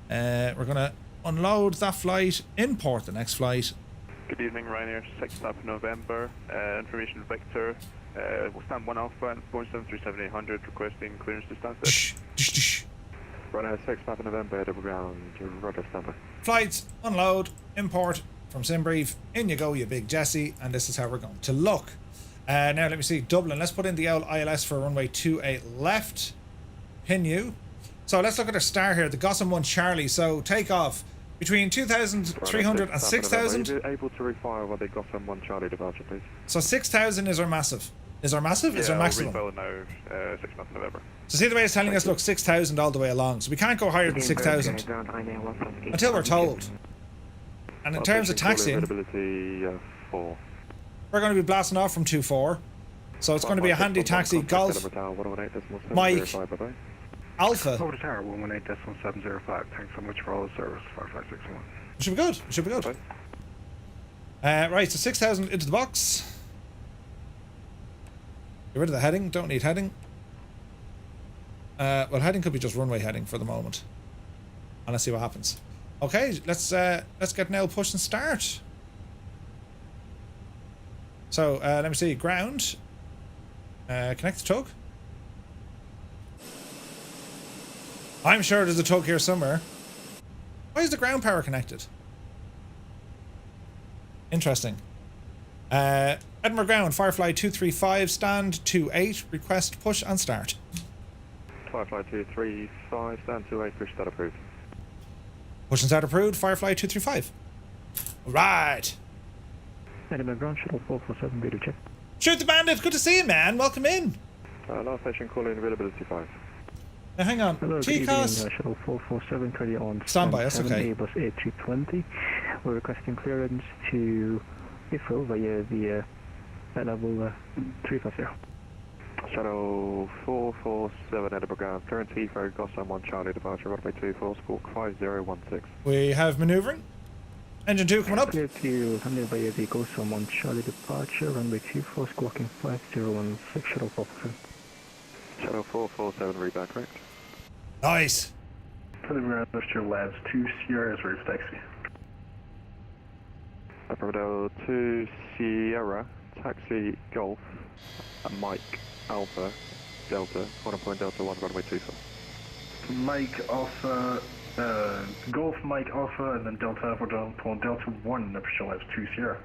We're gonna unload that flight, import the next flight. Good evening, Ryanair, 6th of November. Information Victor. We'll stand 1 Alpha and Boeing 737-800 requesting clearance to stand set. Ryanair 6th of November, Edinburgh Ground, rudder standby. Flights, unload, import from Simbrief. In you go, you big Jesse, and this is how we're going to look. Now let me see, Dublin. Let's put in the ILS for runway 28 left. Pin you. So let's look at our star here, the Gotham 1 Charlie. So take off between 2,300 and 6,000. Are you able to refire while they Gotham 1 Charlie departure, please? So 6,000 is our massive. Is our massive? Is our maximum? I'll now, 6th of November. So see the way it's telling us, look, 6,000 all the way along. So we can't go higher than 6,000 until we're told. And in terms of taxiing, we're going to be blasting off from 2-4. So it's going to be a handy taxi, Golf, Mike, Alpha. Over to Tower 118.705. Thanks so much for all the service, FireFly 611. It should be good. It should be good. Right, so 6,000 into the box. Get rid of the heading. Don't need heading. Well, heading could be just runway heading for the moment. And let's see what happens. Okay, let's get now push and start. So let me see, ground. Connect the tug. I'm sure there's a tug here somewhere. Why is the ground power connected? Interesting. Edinburgh ground, FireFly 235, stand 28, request push and start. FireFly 235, stand 28, push start approved. Push and start approved, FireFly 235. Right. Edinburgh ground, shuttle 447, beta check. Shoot the bandit, good to see you, man. Welcome in. Last station calling availability 5. Now hang on. Hello, good evening, shuttle 447, currently on standby, that's okay. Airbus A220. We're requesting clearance to Heathrow via the level 350. Shuttle 447 Edinburgh ground, clearance Heathrow, Gossamer 1 Charlie, departure runway 24, squawk 5016. We have manoeuvring. Engine 2 coming up. Clear to handle via the Gossamer 1 Charlie, departure runway 24, squawking 5016, shuttle 447. Shuttle 447 reback, correct? Nice. For the ground, Mr. Labs 2 Sierra is roof taxi. Bravo 2 Sierra, taxi Golf, Mike Alpha Delta, 1 point Delta 1, runway 24. Mike Alpha, Golf Mike Alpha, and then Delta Alpha Delta 1, Mr. Labs 2 Sierra.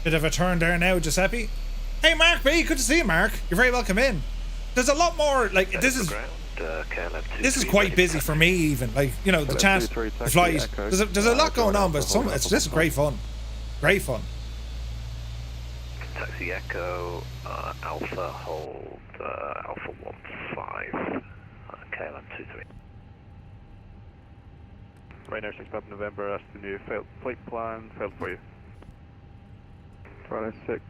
Bit of a turn there now, Giuseppe. Hey, Mark B, good to see you, Mark. You're very welcome in. There's a lot more, like, this is quite busy for me even, like, you know, the chat, the flight, there's a lot going on, but this is great fun. Great fun. Taxi Echo, Alpha, hold, Alpha 15, KLM 23. Ryanair 6 Papa November, that's the new flight plan, failed for you. Ryanair 6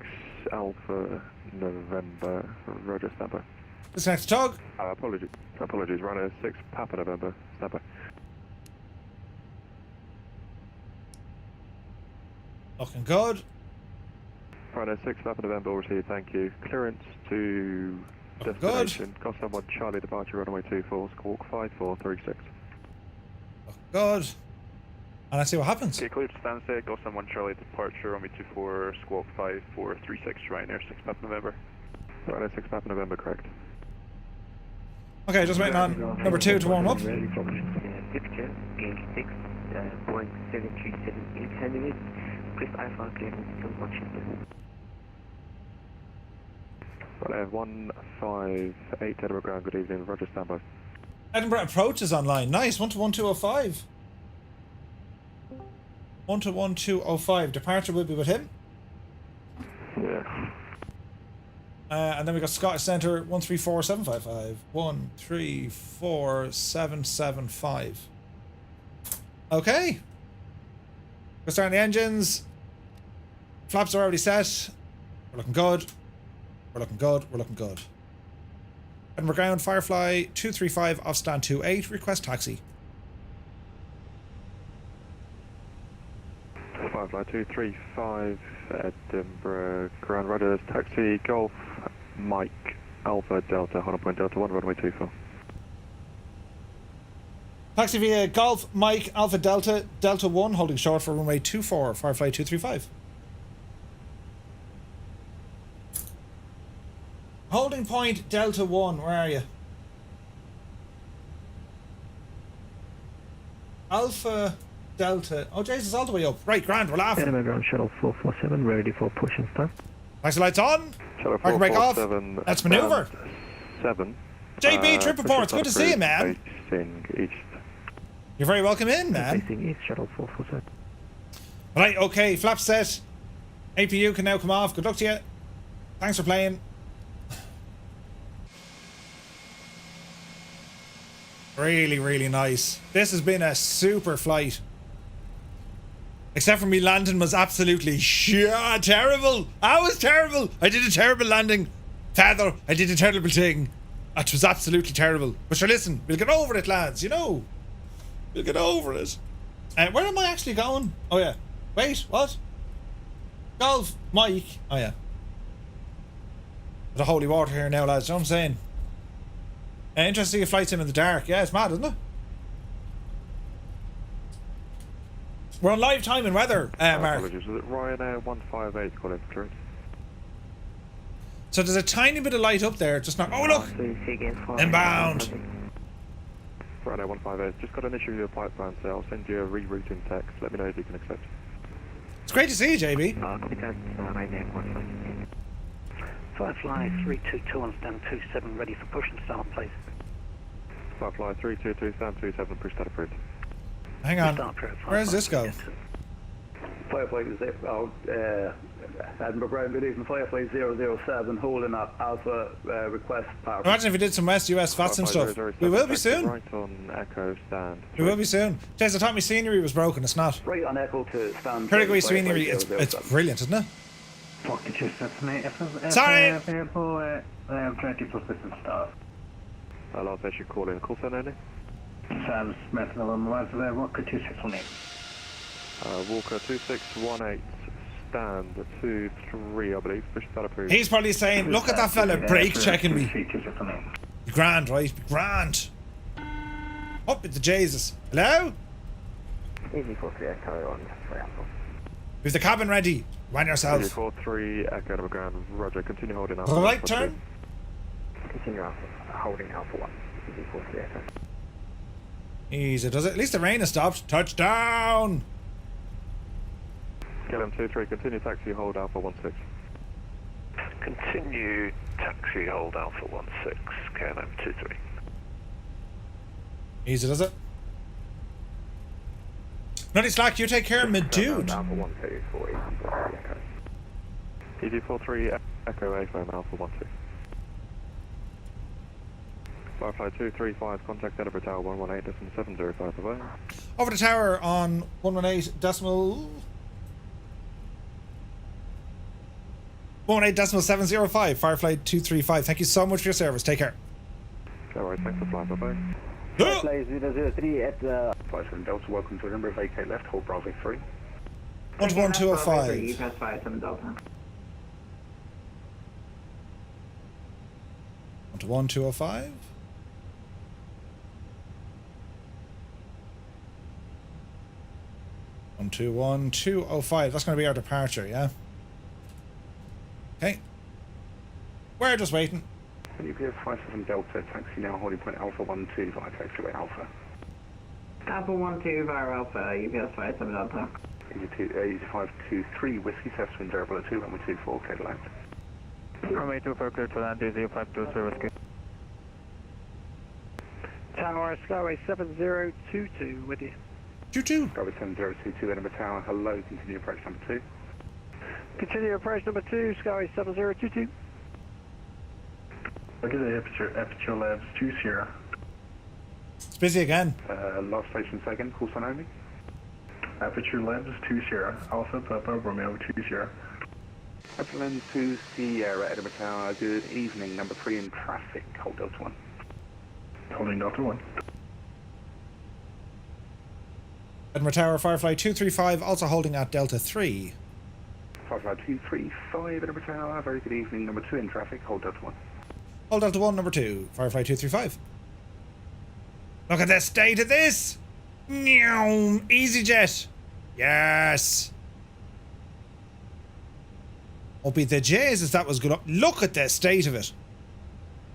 Alpha November, Roger, standby. This next tug. Apologies, Ryanair 6 Papa November, standby. Looking good. Ryanair 6 Papa November, all received, thank you. Clearance to destination, Gossamer 1 Charlie, departure runway 24, squawk 5436. Good. And let's see what happens. Okay, clear to stand set, Gossamer 1 Charlie, departure runway 24, squawk 5436, Ryanair 6 Papa November. Ryanair 6 Papa November, correct. Okay, just waiting on number 2 to warm up. Picture, gauge 6, Boeing 737 candidate, please IFR clearance to Washington. Ryanair 158 Edinburgh ground, good evening, Roger, standby. Edinburgh approach is online. Nice, 1-to-1205. 1-to-1205. Departure will be with him. Yeah. And then we got Scottish Centre 134755. 134775. Okay. We're starting the engines. Flaps are already set. We're looking good. We're looking good. We're looking good. Edinburgh ground, FireFly 235 off stand 28. Request taxi. FireFly 235 Edinburgh ground, Roger, taxi Golf Mike Alpha Delta, Honor Point Delta 1, runway 24. Taxi via Golf Mike Alpha Delta, Delta 1, holding short for runway 24, FireFly 235. Holding point Delta 1, where are you? Alpha Delta. Oh, Jesus, all the way up. Right, grand, we're laughing. Edinburgh ground, shuttle 447, ready for push and start. Taxi lights on. Shuttle I can break off. 447. Let's manoeuvre. 7. JB, trip reports. Good to see you, man. Facing east. You're very welcome in, man. Facing east, shuttle 447. Right, okay, flap set. APU can now come off. Good luck to you. Thanks for playing. Really, really nice. This has been a super flight. Except for me landing was absolutely terrible. I was terrible. I did a terrible landing. Father, I did a terrible thing. It was absolutely terrible. But sure, listen, we'll get over it, lads, you know. We'll get over it. Where am I actually going? Oh, yeah. Wait, what? Golf, Mike. Oh, yeah. The holy water here now, lads. You know what I'm saying? Interesting to see a flight sim in the dark. Yeah, it's mad, isn't it? We're on live time and weather, Mark. Apologies, was it Ryanair 158 calling for truth? So there's a tiny bit of light up there, just not. Oh look! Inbound! Ryanair 158, just got an issue with your pipeline, so I'll send you a rerouting text. Let me know if you can accept. It's great to see you, JB. FireFly 322 on stand 27, ready for push and start, please. FireFly 322, stand 27, push that approved. Hang on. Where does this go? Firefly Edinburgh Brown, good evening. Firefly 007 holding up Alpha request power. Imagine if we did some West US VATSIM stuff. We will be soon. Right on Echo stand. We will be soon. Jez, I thought my scenery was broken. It's not. Right on Echo to stand. Pretty scenery. It's brilliant, isn't it? Fuck the just that's mate. Sorry. Airport 20 plus business staff. Last station call in. Call sign only. Sam Smith, what could you say for me? Walker 2618, stand 23, I believe. Push that approved. He's probably saying, look at that fella brake checking me. Grand, right? Grand. Up with the Jesus. Hello? Easy 43 Echo on We've the cabin ready. Run yourself. Easy 43 Echo Edinburgh Ground. Roger, continue holding Alpha. Right turn. Continue holding Alpha 1. Easy 43 Echo. Easy, does it? At least the rain has stopped. Touchdown! KLM 23, continue taxi, hold Alpha 16. Continue taxi, hold Alpha 16, KLM 23. Easy, does it? Nutty Slack, you take care of me, dude. Alpha 124, Easy 43 Echo A-Phone Alpha 12. Firefly 235, contact Edinburgh Tower 118.705, bye-bye. Over the tower on 118.705. 118.705, Firefly 235. Thank you so much for your service. Take care. No worries, thanks for flying, bye-bye. Firefly 003 at Flight from Delta, welcome to Edinburgh, vacate left, hold Bravo 3. 11205. Pass 57 Delta. 11205. 121-205. That's going to be our departure, yeah? Okay. We're just waiting. UPS 57 Delta, taxi now holding point Alpha 12 via taxiway Alpha. Alpha 12 via Alpha, UPS 57 Delta. Easy 523 Whiskey, Sefton, Variable 2, runway 24, clear to land. Runway 24, clear to land, 0523 Whiskey. Tower, Skyway 7022 with you. 22. Skyway 7022, Edinburgh Tower, hello, continue approach number 2. Continue approach number 2, Skyway 7022. Look at the aperture labs 2 Sierra. It's busy again. Last station second, call sign only. Aperture labs 2 Sierra, Alpha Papa Romeo 2 Sierra. Aperture lens 2 Sierra, Edinburgh Tower, good evening, number 3 in traffic, hold Delta 1. Holding Delta 1. Edinburgh Tower, Firefly 235, also holding at Delta 3. Firefly 235, Edinburgh Tower, very good evening, number 2 in traffic, hold Delta 1. Hold Delta 1, number 2, Firefly 235. Look at the state of this! EasyJet! Yes! Oh, be the Jesus, that was good. Look at the state of it.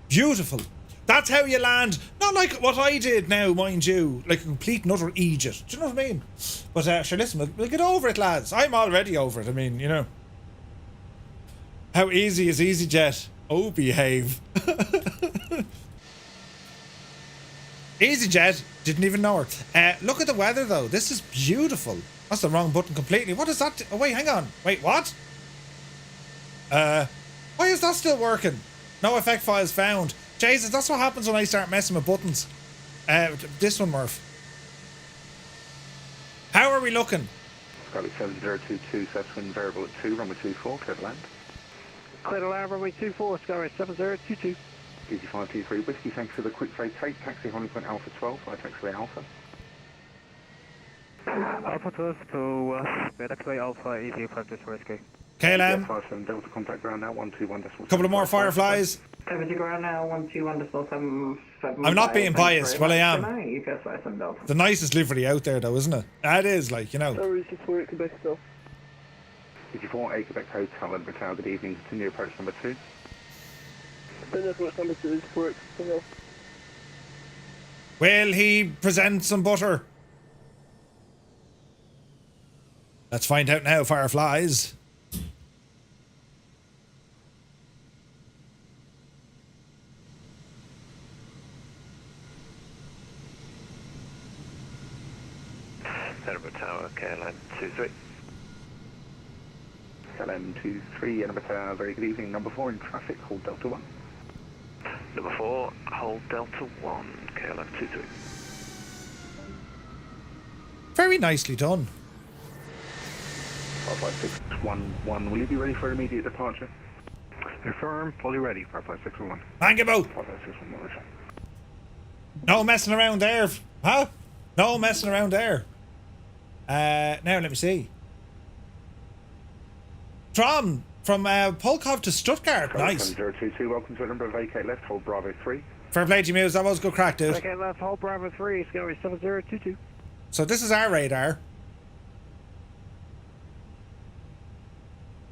Beautiful. That's how you land. Not like what I did now, mind you. Like a complete and utter Egypt. Do you know what I mean? But sure, listen, we'll get over it, lads. I'm already over it. I mean, you know. How easy is EasyJet? Oh, behave. EasyJet, didn't even know her. Look at the weather, though. This is beautiful. That's the wrong button completely. What is that? Oh, wait, hang on. Wait, what? Why is that still working? No effect files found. Jesus, that's what happens when I start messing with buttons. This one, Murph. How are we looking? Skyway 7022, Sefton, variable at 2, runway 24, clear to land. Clear to land, runway 24, Skyway 7022. Easy 523 Whiskey, thanks for the quick vacate, taxi holding point Alpha 12, via taxiway Alpha. Alpha 12 to taxiway Alpha, easy 523 Whiskey. KLM. 57 Delta, contact ground now, 121.7. Couple of more Fireflies. Everything ground now, 121.77. I'm not being biased, well I am. Delta. The nicest livery out there though, isn't it? That is, like, you know. Sorry, 64 Quebec still. 54 Quebec Hotel, Edinburgh Tower, good evening. Continue approach number 2. Approach number 2 is for it. Will he present some butter? Let's find out now, Fireflies. Edinburgh Tower, KLM 23. KLM 23, Edinburgh Tower, very good evening. Number 4 in traffic, hold Delta 1. Number 4, hold Delta 1, KLM 23. Very nicely done. 55611, will you be ready for immediate departure? Confirm, fully ready, 55611. Thank you both. 55611. No messing around there. Huh? No messing around there. Now let me see. Trom from Polkov to Stuttgart. Nice. 022, welcome to Edinburgh, vacate left, hold Bravo 3. Fair play to you, Muse. That was good crack, dude. Okay, left, hold Bravo 3, Sky 7022. So this is our radar.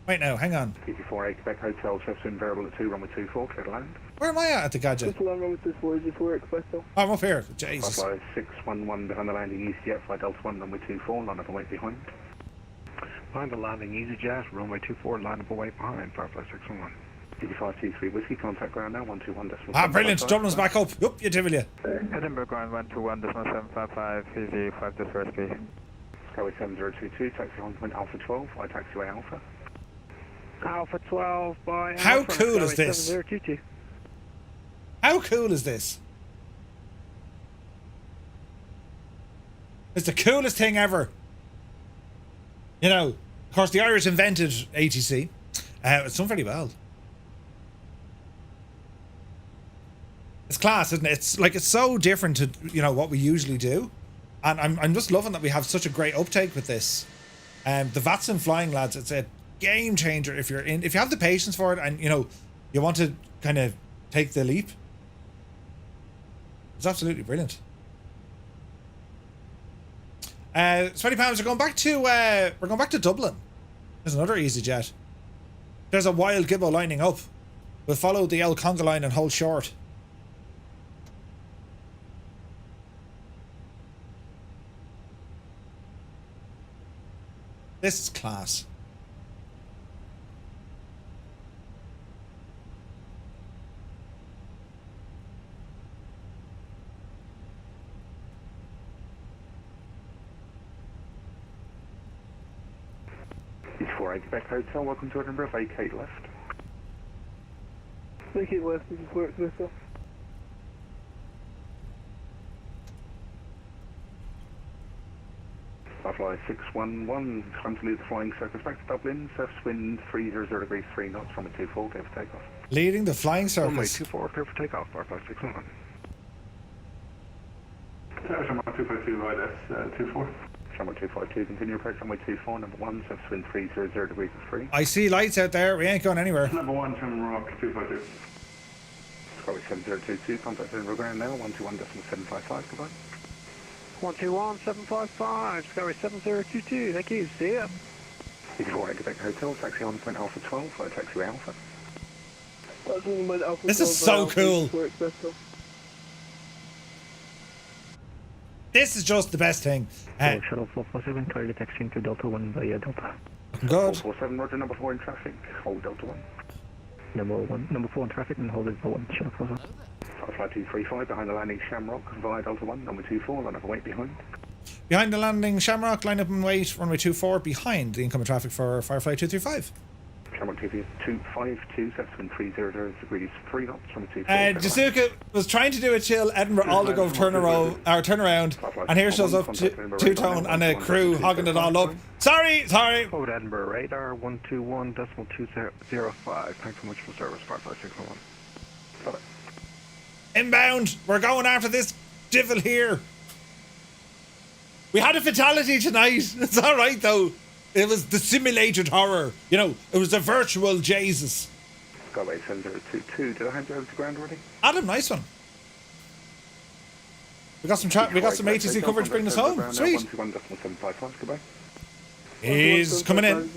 Wait, no, hang on. PT4A Quebec Hotel, Chefson variable at 2, runway 24, clear to land. Where am I at the gadget? Just land runway 24, is it for Quebec still? Oh, I'm up here. Jesus. 55611 behind the landing, EasyJet, flight Delta 1, runway 24, line up and wait behind. Behind the landing, EasyJet, runway 24, line up and wait behind, 55611. PT523 Whiskey, contact ground now, 121.755. Ah, brilliant. Dublin's back up. Up, you divil you. Edinburgh ground 121.755, easy 5 to first speed. Skyway 7022, taxi on point Alpha 12, I taxiway Alpha. Alpha 12 by Alpha. How cool is this? 7022. How cool is this? It's the coolest thing ever. You know, of course, the Irish invented ATC. It's done very well. It's class, isn't it? It's like, it's so different to, you know, what we usually do. And I'm just loving that we have such a great uptake with this. The VATSIM flying, lads, it's a game changer if you have the patience for it and, you know, you want to kind of take the leap. It's absolutely brilliant. Sweaty Palms, we're going back to Dublin. There's another EasyJet. There's a wild gibbo lining up. We'll follow the El Conga line and hold short. This is class. T4A Quebec Hotel, welcome to Edinburgh, vacate left. Vacate left, this is for Quebec still. FireFly 611, time to leave the flying circus back to Dublin, surface wind 300 degrees 3 knots, runway 24, clear for takeoff. Leading the flying circus. Runway 24, clear for takeoff, FireFly 611. Runway 252, right, that's 24. Runway 252, continue approach runway 24, number 1, surface wind 300 degrees 3. I see lights out there, we ain't going anywhere. Number 1, Tim Rock 252. Skyway 7022, contact Edinburgh ground now, 121.755, goodbye. 121.755, Skyway 7022, thank you, see ya. T4A Quebec Hotel, taxi on point Alpha 12, flight taxiway Alpha. This is so cool. This is just the best thing. Shuttle 447, clear the taxi into Delta 1 via Delta. Good. 447, roger, number 4 in traffic, hold Delta 1. Number 4 in traffic and hold Delta 1, shuttle 447. Flight 235, behind the landing Shamrock, via Delta 1, number 24, line up and wait behind. Behind the landing Shamrock, line up and wait, runway 24, behind the incoming traffic for FireFly 235. Shamrock TV 252, sets wind 300 degrees 3 knots, runway 24. Jasuka was trying to do a chill Edinburgh Aldergrove turnaround, and here shows up two-tone and a crew hogging it all up. Sorry! Code Edinburgh radar 121.205. Thanks so much for service, FireFly 611. Bye-bye. Inbound! We're going after this devil here. We had a fatality tonight. It's alright though. It was the simulated horror. You know, it was the virtual Jesus. Skyway 7022. Did I hand you over to ground already? Adam, nice one. We got some ATC coverage to bring us home. Sweet. 121.755. Goodbye. He's coming in.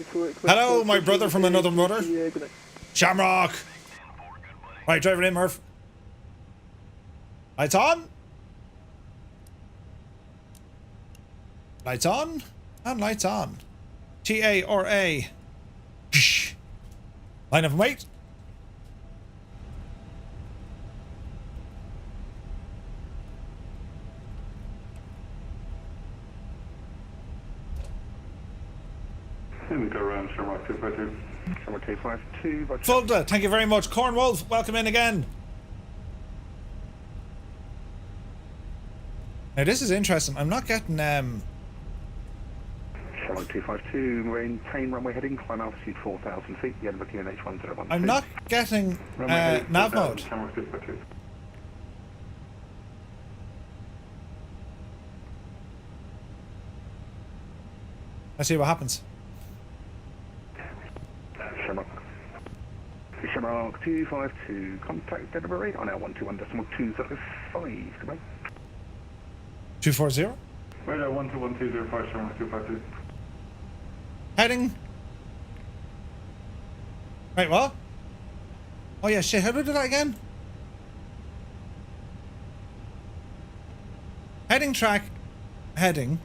Hello, my brother from another mother. Shamrock. Right, driving in, Murph. Lights on. Lights on. And lights on. TA or A. Line up and wait. And we go around Shamrock 252. Shamrock 252. Fulda, thank you very much. Cornwall, welcome in again. Now this is interesting. I'm not getting Shamrock 252, maintain runway heading, climb altitude 4,000 feet, the Edinburgh QNH 101. I'm not getting nav mode. Shamrock 252. Let's see what happens. Shamrock 252, contact Edinburgh radar now 121.205. Goodbye. 240. Radar 121.205, Shamrock 252. Heading. Right, what? Oh yeah, shit, how do I do that again? Heading track. Heading.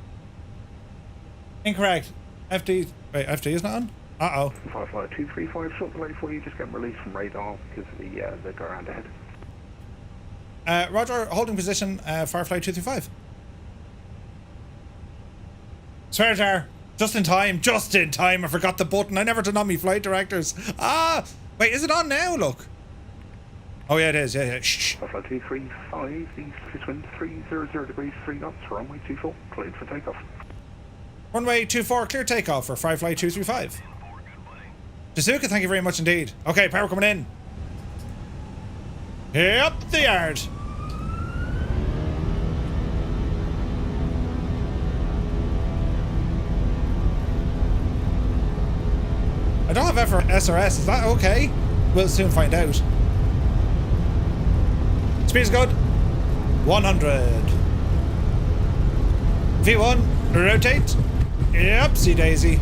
Incorrect. FD. Wait, FD is not on? Uh-oh. FireFly 235, short delay for you, just getting released from radar because of the go around ahead. Roger, holding position, FireFly 235. Swear, just in time, I forgot the button. I never turned on me flight directors. Ah! Wait, is it on now? Look. Oh yeah, it is, yeah. Shh. FireFly 235, the surface wind 300 degrees, 3 knots, runway 24, cleared for takeoff. Runway 24, clear takeoff for FireFly 235. Dazuka, thank you very much indeed. Okay, power coming in. Up the yard. I don't have F or SRS, is that okay? We'll soon find out. Speed is good. 100. V1, rotate. Yep, see Daisy.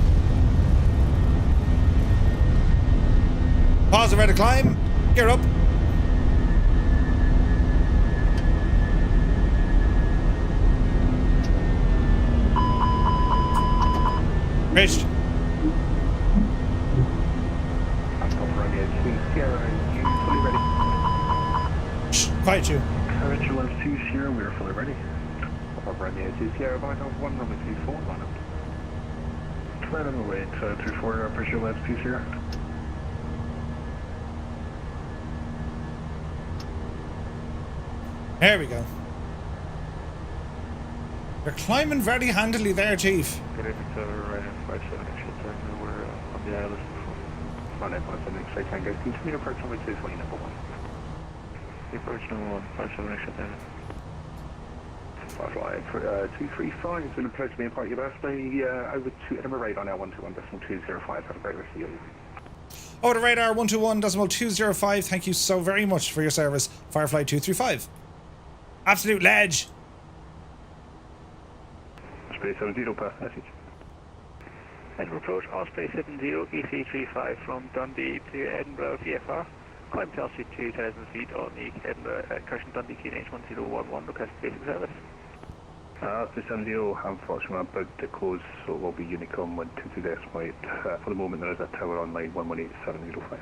Pause and ready to climb. Gear up. Reached. Shh, quiet you. Courage 112 Sierra, we are fully ready. Romeo 2 Sierra, Vital 1, runway 24, line up. Right on the way, 34, pressure left 2 Sierra. There we go. You're climbing very handily there, Chief. Good evening, sir. Right in 57 inches, we're on the island. Run at 57 straight tango. Continue approach runway 220, number 1. Approach number 1, 57 inches, then. FireFly 235 is going to approach me and park your birthday over to Edinburgh radar now 121.205. Have a great rest of your evening. Over to radar 121.205. Thank you so very much for your service, FireFly 235. Absolute ledge. Space 70, pass message. Edinburgh approach, Osprey 70, EC35 from Dundee to Edinburgh VFR. Climb to altitude 2,000 feet on the Edinburgh Curtin Dundee QNH 1011. Request basic service. Osprey 70, unfortunately I'm about to close, so it will be Unicom 122 decimal 8. For the moment there is a tower on line 118705.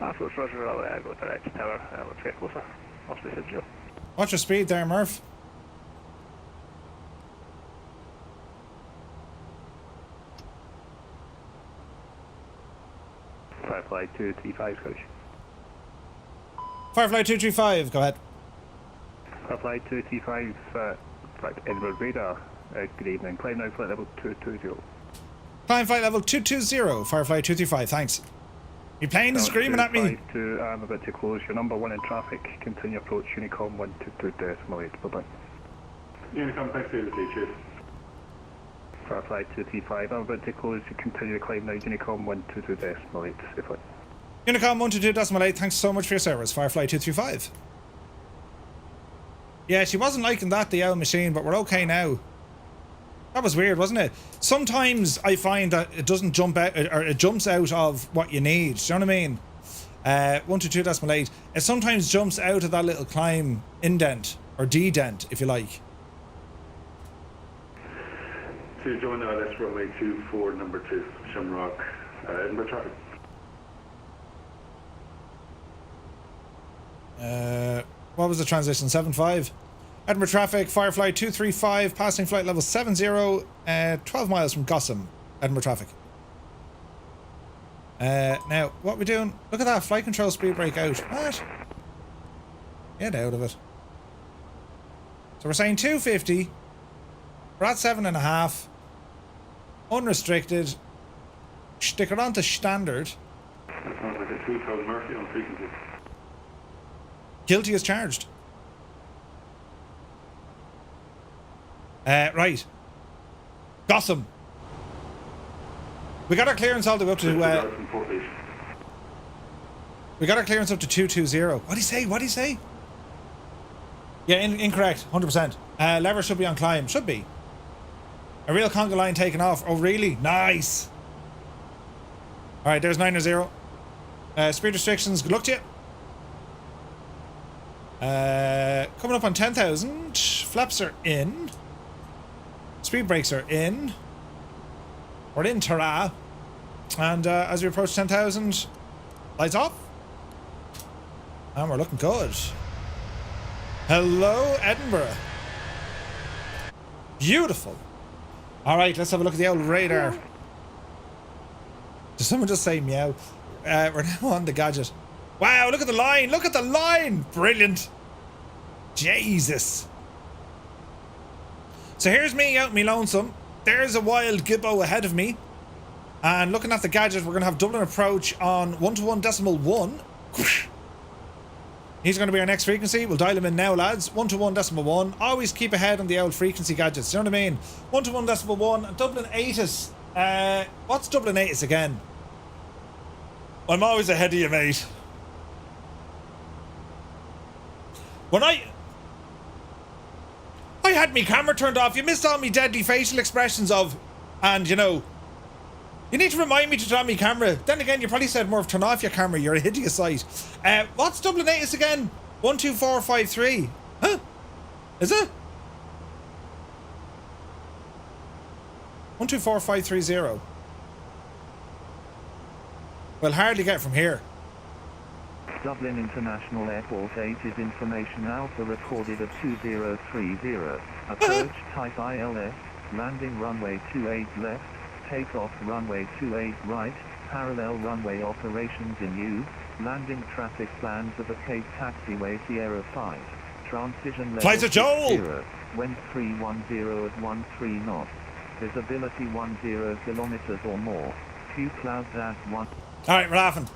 Afterwards, Roger, I'll go direct to tower. Let's get closer. Osprey 70. Watch your speed there, Murph. FireFly 235, Coach. FireFly 235, go ahead. FireFly 235, Edinburgh radar. Good evening. Climb now, flight level 220. Climb flight level 220, FireFly 235, thanks. Your plane is screaming at me. I'm about to close. Your number 1 in traffic. Continue approach Unicom 122 decimal 8. Bye-bye. Unicom, thanks for the Chief. FireFly 235, I'm about to close. Continue to climb now, Unicom 122 decimal 8. Safe flight. Unicom 122.8, thanks so much for your service. Firefly 235. Yeah, she wasn't liking that, the owl machine, but we're okay now. That was weird, wasn't it? Sometimes I find that it doesn't jump out, or it jumps out of what you need. Do you know what I mean? 122.8. It sometimes jumps out of that little climb indent, or D-dent, if you like. To join ILS runway 24, number 2, Shamrock, Edinburgh traffic. What was the transition? 7.5. Edinburgh traffic, Firefly 235, passing flight level 70, 12 miles from Gotham. Edinburgh traffic. Now, what are we doing? Look at that, flight control speed break out. What? Get out of it. So we're saying 250. We're at 7.5. Unrestricted. Stick it on to standard. That sounds like a 2,000 Murphy on frequency. Guilty as charged. Right. Gotham. We got our clearance all the way up to... we got our clearance up to 220. What'd he say? What'd he say? Yeah, incorrect. 100%. Lever should be on climb. Should be. A real conga line taken off. Oh, really? Nice. Alright, there's 9-0. Speed restrictions. Good luck to you. Coming up on 10,000. Flaps are in. Speed brakes are in. We're in Tara. And as we approach 10,000, lights off. And we're looking good. Hello, Edinburgh. Beautiful. Alright, let's have a look at the old radar. Did someone just say meow? We're now on the gadget. Wow, look at the line! Look at the line! Brilliant! Jesus! So here's me out me lonesome. There's a wild gibbo ahead of me. And looking at the gadget, we're going to have Dublin approach on 121.1. He's going to be our next frequency. We'll dial him in now, lads. 121.1. Always keep ahead on the old frequency gadgets. You know what I mean? 121.1. Dublin 8is. What's Dublin 8is again? I'm always ahead of you, mate. When I had me camera turned off, you missed all me deadly facial expressions of, and you know, you need to remind me to turn on my camera. Then again, you probably said more of turn off your camera. You're a hideous sight. What's Dublin 8 again? 12453. Huh? Is it? 124530. We'll hardly get from here. Dublin International Airport 8 is information Alpha recorded at 2030. Approach type ILS, landing runway 28 left, takeoff runway 28 right, parallel runway operations in use, landing traffic plans of a Cape Taxiway Sierra 5, transition level Flights of Joel! 0, wind 310 at 13 knots, visibility 10 kilometers or more, few clouds at 1. Alright, we're laughing.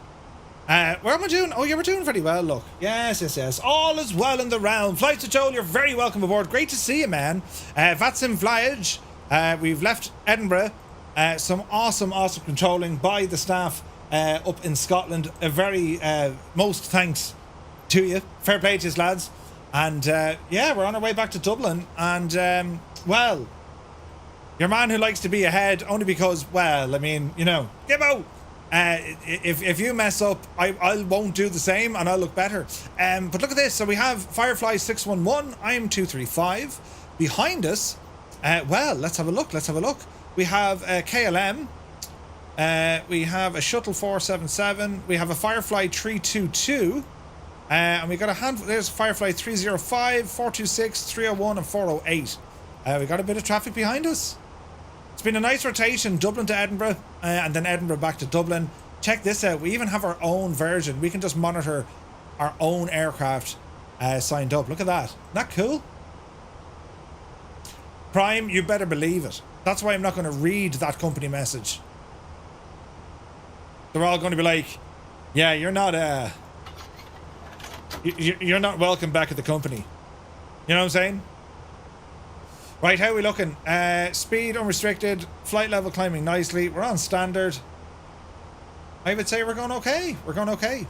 Where am I doing? Oh, yeah, we're doing pretty well, look. Yes. All is well in the round. Flights to Joel, you're very welcome aboard. Great to see you, man. VATSIM flyage. We've left Edinburgh. Some awesome controlling by the staff up in Scotland. A very most thanks to you. Fair play to you, lads. And yeah, we're on our way back to Dublin. And well, your man who likes to be ahead only because, well, I mean, you know, give out. If you mess up, I won't do the same and I'll look better. But look at this. So we have Firefly 611, I'm 235. Behind us, well, let's have a look. We have KLM. We have a Shuttle 477. We have a Firefly 322. And we got a handful. There's Firefly 305, 426, 301, and 408. We got a bit of traffic behind us. It's been a nice rotation, Dublin to Edinburgh, and then Edinburgh back to Dublin. Check this out. We even have our own version. We can just monitor our own aircraft signed up. Look at that. Isn't that cool? Prime, you better believe it. That's why I'm not going to read that company message. They're all going to be like, yeah, you're not you're not welcome back at the company. You know what I'm saying? Right, how are we looking? Speed unrestricted, flight level climbing nicely. We're on standard. I would say we're going okay. We're going okay.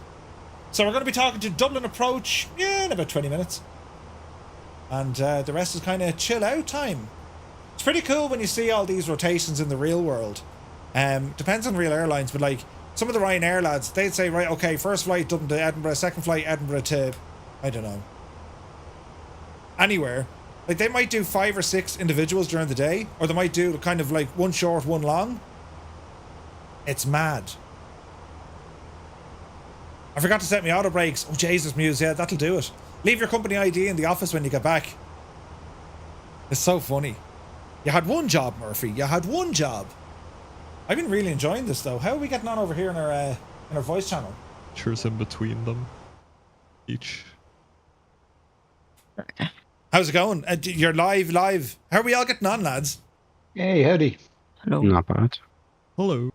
So we're going to be talking to Dublin approach, in about 20 minutes. And the rest is kind of chill out time. It's pretty cool when you see all these rotations in the real world. Depends on real airlines, but like some of the Ryanair lads, they'd say, right, okay, first flight Dublin to Edinburgh, second flight Edinburgh to, I don't know, anywhere. Like they might do 5 or 6 individuals during the day, or they might do kind of like one short, one long. It's mad. I forgot to set my auto brakes. Oh Jesus, Muse, yeah, that'll do it. Leave your company ID in the office when you get back. It's so funny. You had one job, Murphy. You had one job. I've been really enjoying this though. How are we getting on over here in our voice channel? Cheers in between them. Each. How's it going? You're live. How are we all getting on, lads? Hey, howdy. Hello. Not bad. Hello.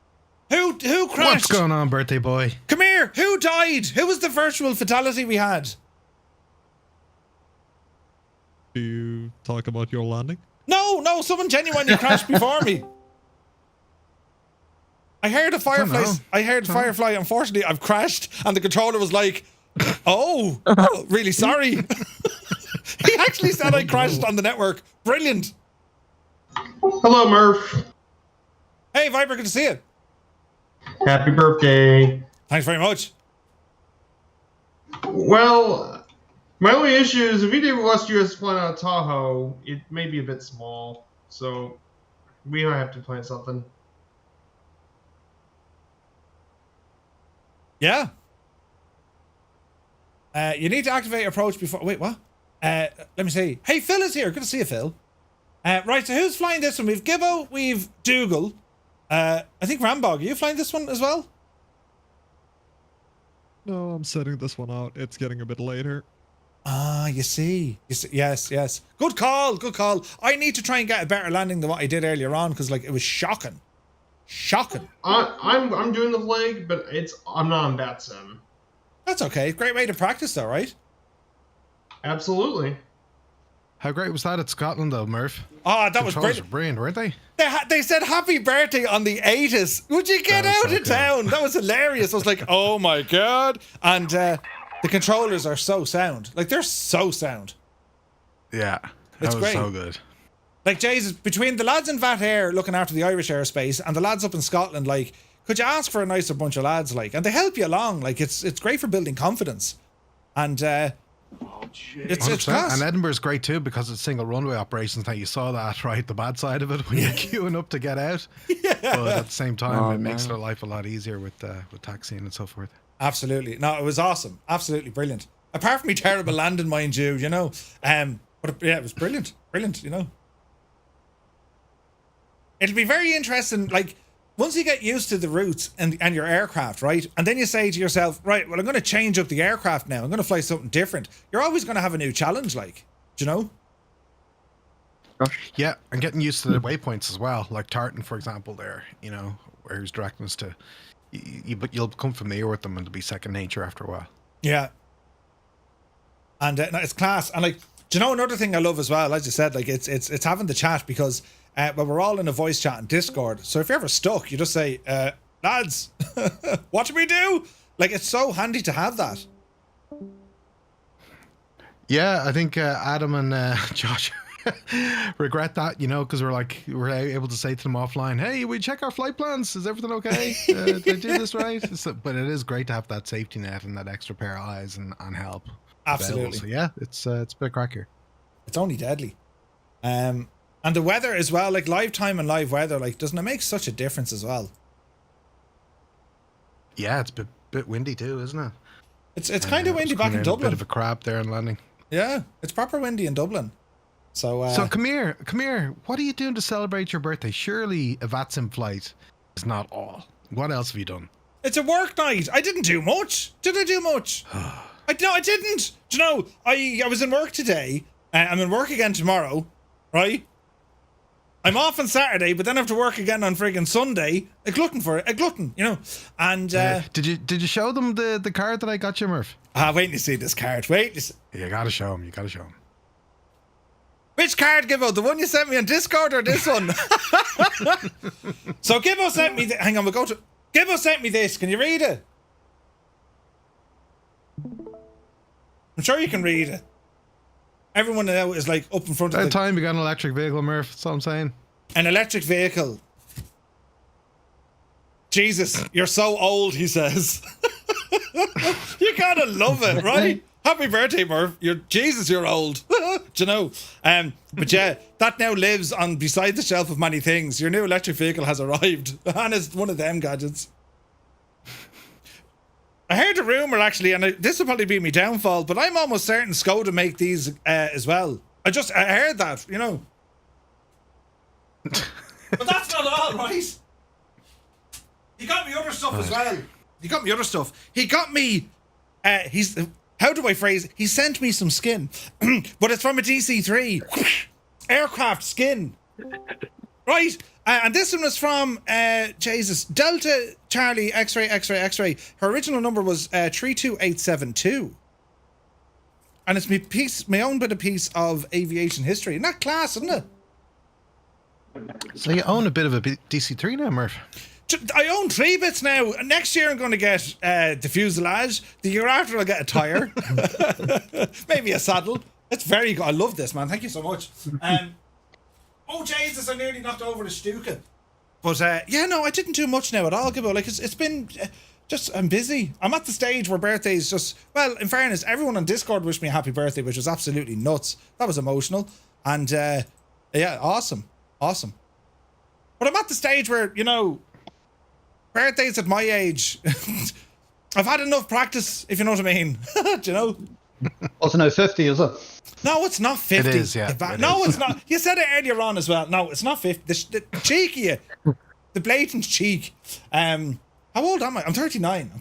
Who crashed? What's going on, birthday boy? Come here. Who died? Who was the virtual fatality we had? Do you talk about your landing? No, someone genuinely crashed before me. I heard a Firefly. I heard Firefly. Unfortunately, I've crashed, and the controller was like, "Oh, really sorry." He actually said I crashed on the network. Brilliant. Hello, Murph. Hey, Viper, good to see you. Happy birthday. Thanks very much. Well, my only issue is if we did West US flying out of Tahoe, it may be a bit small, so we might have to plan something. Yeah. You need to activate approach before. Wait, what? Let me see. Hey, Phil is here. Good to see you, Phil. Right, so who's flying this one? We've Gibbo, we've Dougal. I think Rambog, are you flying this one as well? No, I'm setting this one out. It's getting a bit later. Ah, you see. Yes. Good call. I need to try and get a better landing than what I did earlier on, because like it was shocking. I'm doing the flag, but I'm not on VATSIM. That's okay. Great way to practice though, right? Absolutely. How great was that at Scotland, though, Murph? Oh, that was brilliant, weren't they? They said happy birthday on the 80s. Would you get out of town? That was hilarious. I was like, oh my God. And the controllers are so sound. Like, they're so sound. Yeah, It's was great. so good. Like, Jesus, between the lads in VAT Air looking after the Irish airspace and the lads up in Scotland, like, could you ask for a nicer bunch of lads? Like, and they help you along. Like, it's great for building confidence. And it's class. And Edinburgh's great too because it's single runway operations. Now you saw that, right? The bad side of it when you're queuing up to get out. Yeah. But at the same time, it makes their life a lot easier with taxiing and so forth. Absolutely. No, it was awesome. Absolutely brilliant. Apart from me terrible landing, mind you, you know. But yeah, it was brilliant. Brilliant, you know. It'll be very interesting, like, once you get used to the routes and your aircraft, right? And then you say to yourself, right, well, I'm going to change up the aircraft now. I'm going to fly something different. You're always going to have a new challenge, like, do you know? Yeah, and getting used to the waypoints as well. Like Tartan, for example, there, you know, where he's directing us to. But you'll become familiar with them and it'll be second nature after a while. Yeah. And no, it's class. And, like, do you know another thing I love as well? As you said, like, it's having the chat because... well, we're all in a voice chat in Discord, so if you're ever stuck, you just say, lads, what do we do? Like, it's so handy to have that. Yeah, I think Adam and Josh regret that, you know, because we're able to say to them offline, hey, we check our flight plans. Is everything okay? Did I do this right? But it is great to have that safety net and that extra pair of eyes and help. Absolutely. So yeah, it's a bit crack here. It's only deadly. And the weather as well, like live time and live weather, like, doesn't it make such a difference as well? Yeah, it's a bit windy too, isn't it? It's kind of windy back in Dublin. A bit of a crab there in landing. Yeah, it's proper windy in Dublin. So come here. What are you doing to celebrate your birthday? Surely a VATSIM flight is not all. What else have you done? It's a work night. I didn't do much. Did I do much? I didn't. Do you know, I was in work today. I'm in work again tomorrow, right? I'm off on Saturday, but then I have to work again on friggin' Sunday. A glutton, you know. And did you show them the card that I got you, Murph? Wait to see this card. You gotta show him. Which card, Gibbo? The one you sent me on Discord or this one? So Gibbo sent me. Hang on, we'll go to. Gibbo sent me this. Can you read it? I'm sure you can read it. Everyone now is like up in front of By the the time you got an electric vehicle, Murph, that's all I'm saying. An electric vehicle. Jesus, you're so old, he says. You gotta love it, right? Happy birthday, Murph. You're old. Do you know? But yeah, that now lives on beside the shelf of many things. Your new electric vehicle has arrived. And it's one of them gadgets. I heard a rumour actually, and this will probably be my downfall, but I'm almost certain Skoda make these as well. I heard that, you know. But that's not all, right? He got me other stuff as well. He got me other stuff. He got me, how do I phrase it? He sent me some skin, but it's from a DC-3 aircraft skin, right? And this one was from, Jesus, Delta Charlie X-ray X-ray X-ray. Her original number was 32872. And it's my own bit of piece of aviation history. Isn't that class, isn't it? So you own a bit of a DC-3 now, Murph? I own 3 bits now. Next year I'm going to get the fuselage. The year after I'll get a tyre. Maybe a saddle. It's very good. I love this, man. Thank you so much. Oh, Jesus, I nearly knocked over the Stuka. But, yeah, no, I didn't do much now at all, Gibbo. Like, it's been just, I'm busy. I'm at the stage where birthdays just, well, in fairness, everyone on Discord wished me a happy birthday, which was absolutely nuts. That was emotional. And, yeah, awesome. Awesome. But I'm at the stage where, you know, birthdays at my age, I've had enough practice, if you know what I mean. Do you know? Also, no 50, is it? No, it's not 50. It is, yeah. It's not. You said it earlier on as well. No, it's not 50. The cheek of you. The blatant cheek. How old am I? I'm 39.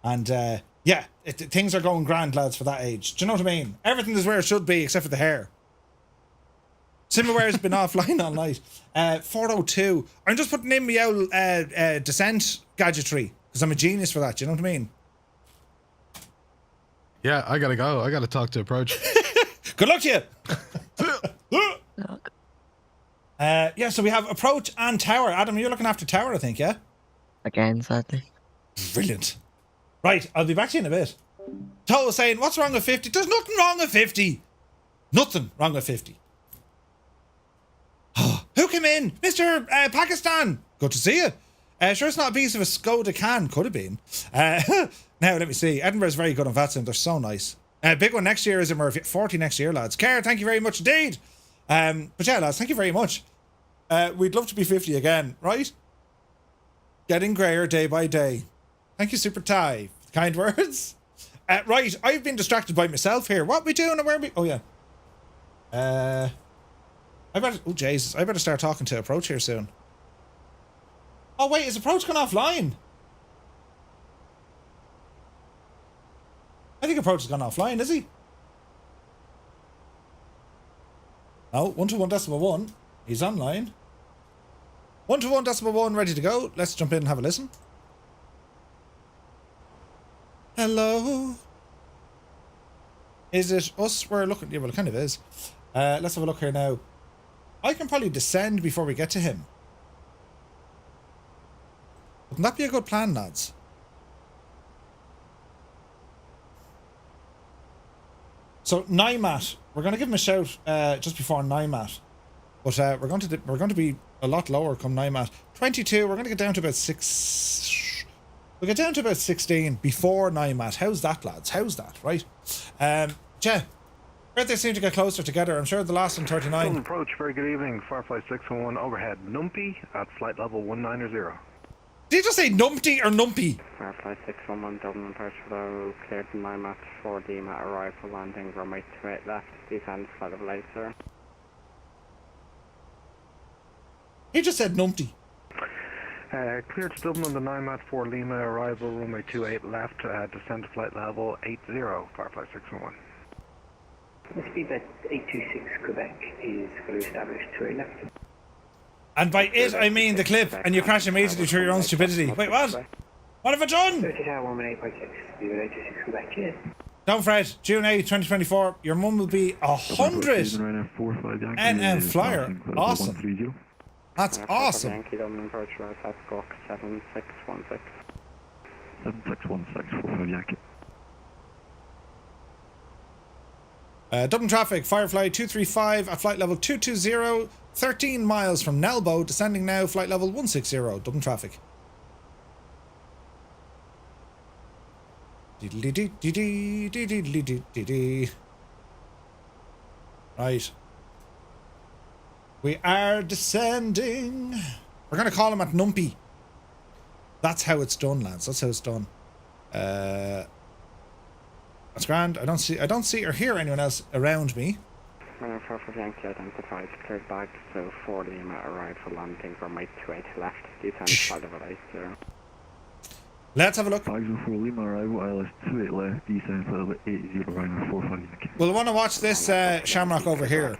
And, yeah, things are going grand, lads, for that age. Do you know what I mean? Everything is where it should be, except for the hair. Simmerware's been offline all night. 402. I'm just putting in my old descent gadgetry, because I'm a genius for that. Do you know what I mean? Yeah, I gotta go. I gotta talk to Approach. Good luck to you. Yeah, so we have Approach and Tower. Adam, you're looking after Tower, I think, yeah? Again, sadly. Brilliant. Right, I'll be back to you in a bit. Toll was saying, what's wrong with 50? There's nothing wrong with 50. Nothing wrong with 50. Who came in? Mr. Pakistan. Good to see you. Sure, it's not a piece of a Skoda can. Could have been. Now, let me see. Edinburgh's very good on VATSIM. They're so nice. Big one next year, is it, Murphy? 40 next year, lads. Care, thank you very much indeed. But yeah, lads, thank you very much. We'd love to be 50 again, right? Getting greyer day by day. Thank you, Super Ty. Kind words. Right, I've been distracted by myself here. What we doing and where we... Oh, yeah. I better start talking to Approach here soon. Oh, wait, is Approach gone offline? I think Approach has gone offline, is he? No, 121.1. He's online. 121.1 ready to go. Let's jump in and have a listen. Hello? Is it us we're looking? Yeah, well, it kind of is. Let's have a look here now. I can probably descend before we get to him. Wouldn't that be a good plan, lads? So NIMAT, we're going to give him a shout just before NIMAT, but we're going to be a lot lower come NIMAT. 22. We're going to get down to about 6. We'll get down to about 16 before NIMAT. How's that, lads? How's that? Right? Yeah. They seem to get closer together. I'm sure the last one 39. Approach. Very good evening. FireFly 601 overhead. Numpy at flight level 190. Did you just say numpty or numpy? FireFly 611 Dublin Pushback cleared from NIMAT 4D mat arrival for landing runway 28 left. Descend flight level 8, sir. He just said numpty. Cleared to Dublin, the NIMAT 4 Lima arrival runway 28 left. Descend to flight level 80. FireFly 601. Speedbed 826 Quebec is fully established to a left. And by it, I mean the clip, and you crash immediately through your own stupidity. Wait, what? What have I done? 30 Tower 118.6, Speedbed 826 Quebec, yes. Don't fret, June 8, 2024, your mum will be 100 NM flyer. Awesome. That's awesome. Yankee Dublin approach route at Gok 7616. 7616, 45 Yankee. Dublin traffic, Firefly 235 at flight level 220, 13 miles from Nelbo, descending now, flight level 160, Dublin traffic. Right. We are descending. We're going to call him at Numpy. That's how it's done, lads. That's how it's done. That's grand. I don't see or hear anyone else around me. Maneuver for Yankee identified, cleared back, so 40 might arrive for landing, runway 28 left, descend flight level 80. Let's have a look. 504 Lima arrival, ILS 28 left, descend flight level 80, runway 45 Yankee. We'll want to watch this Shamrock over here.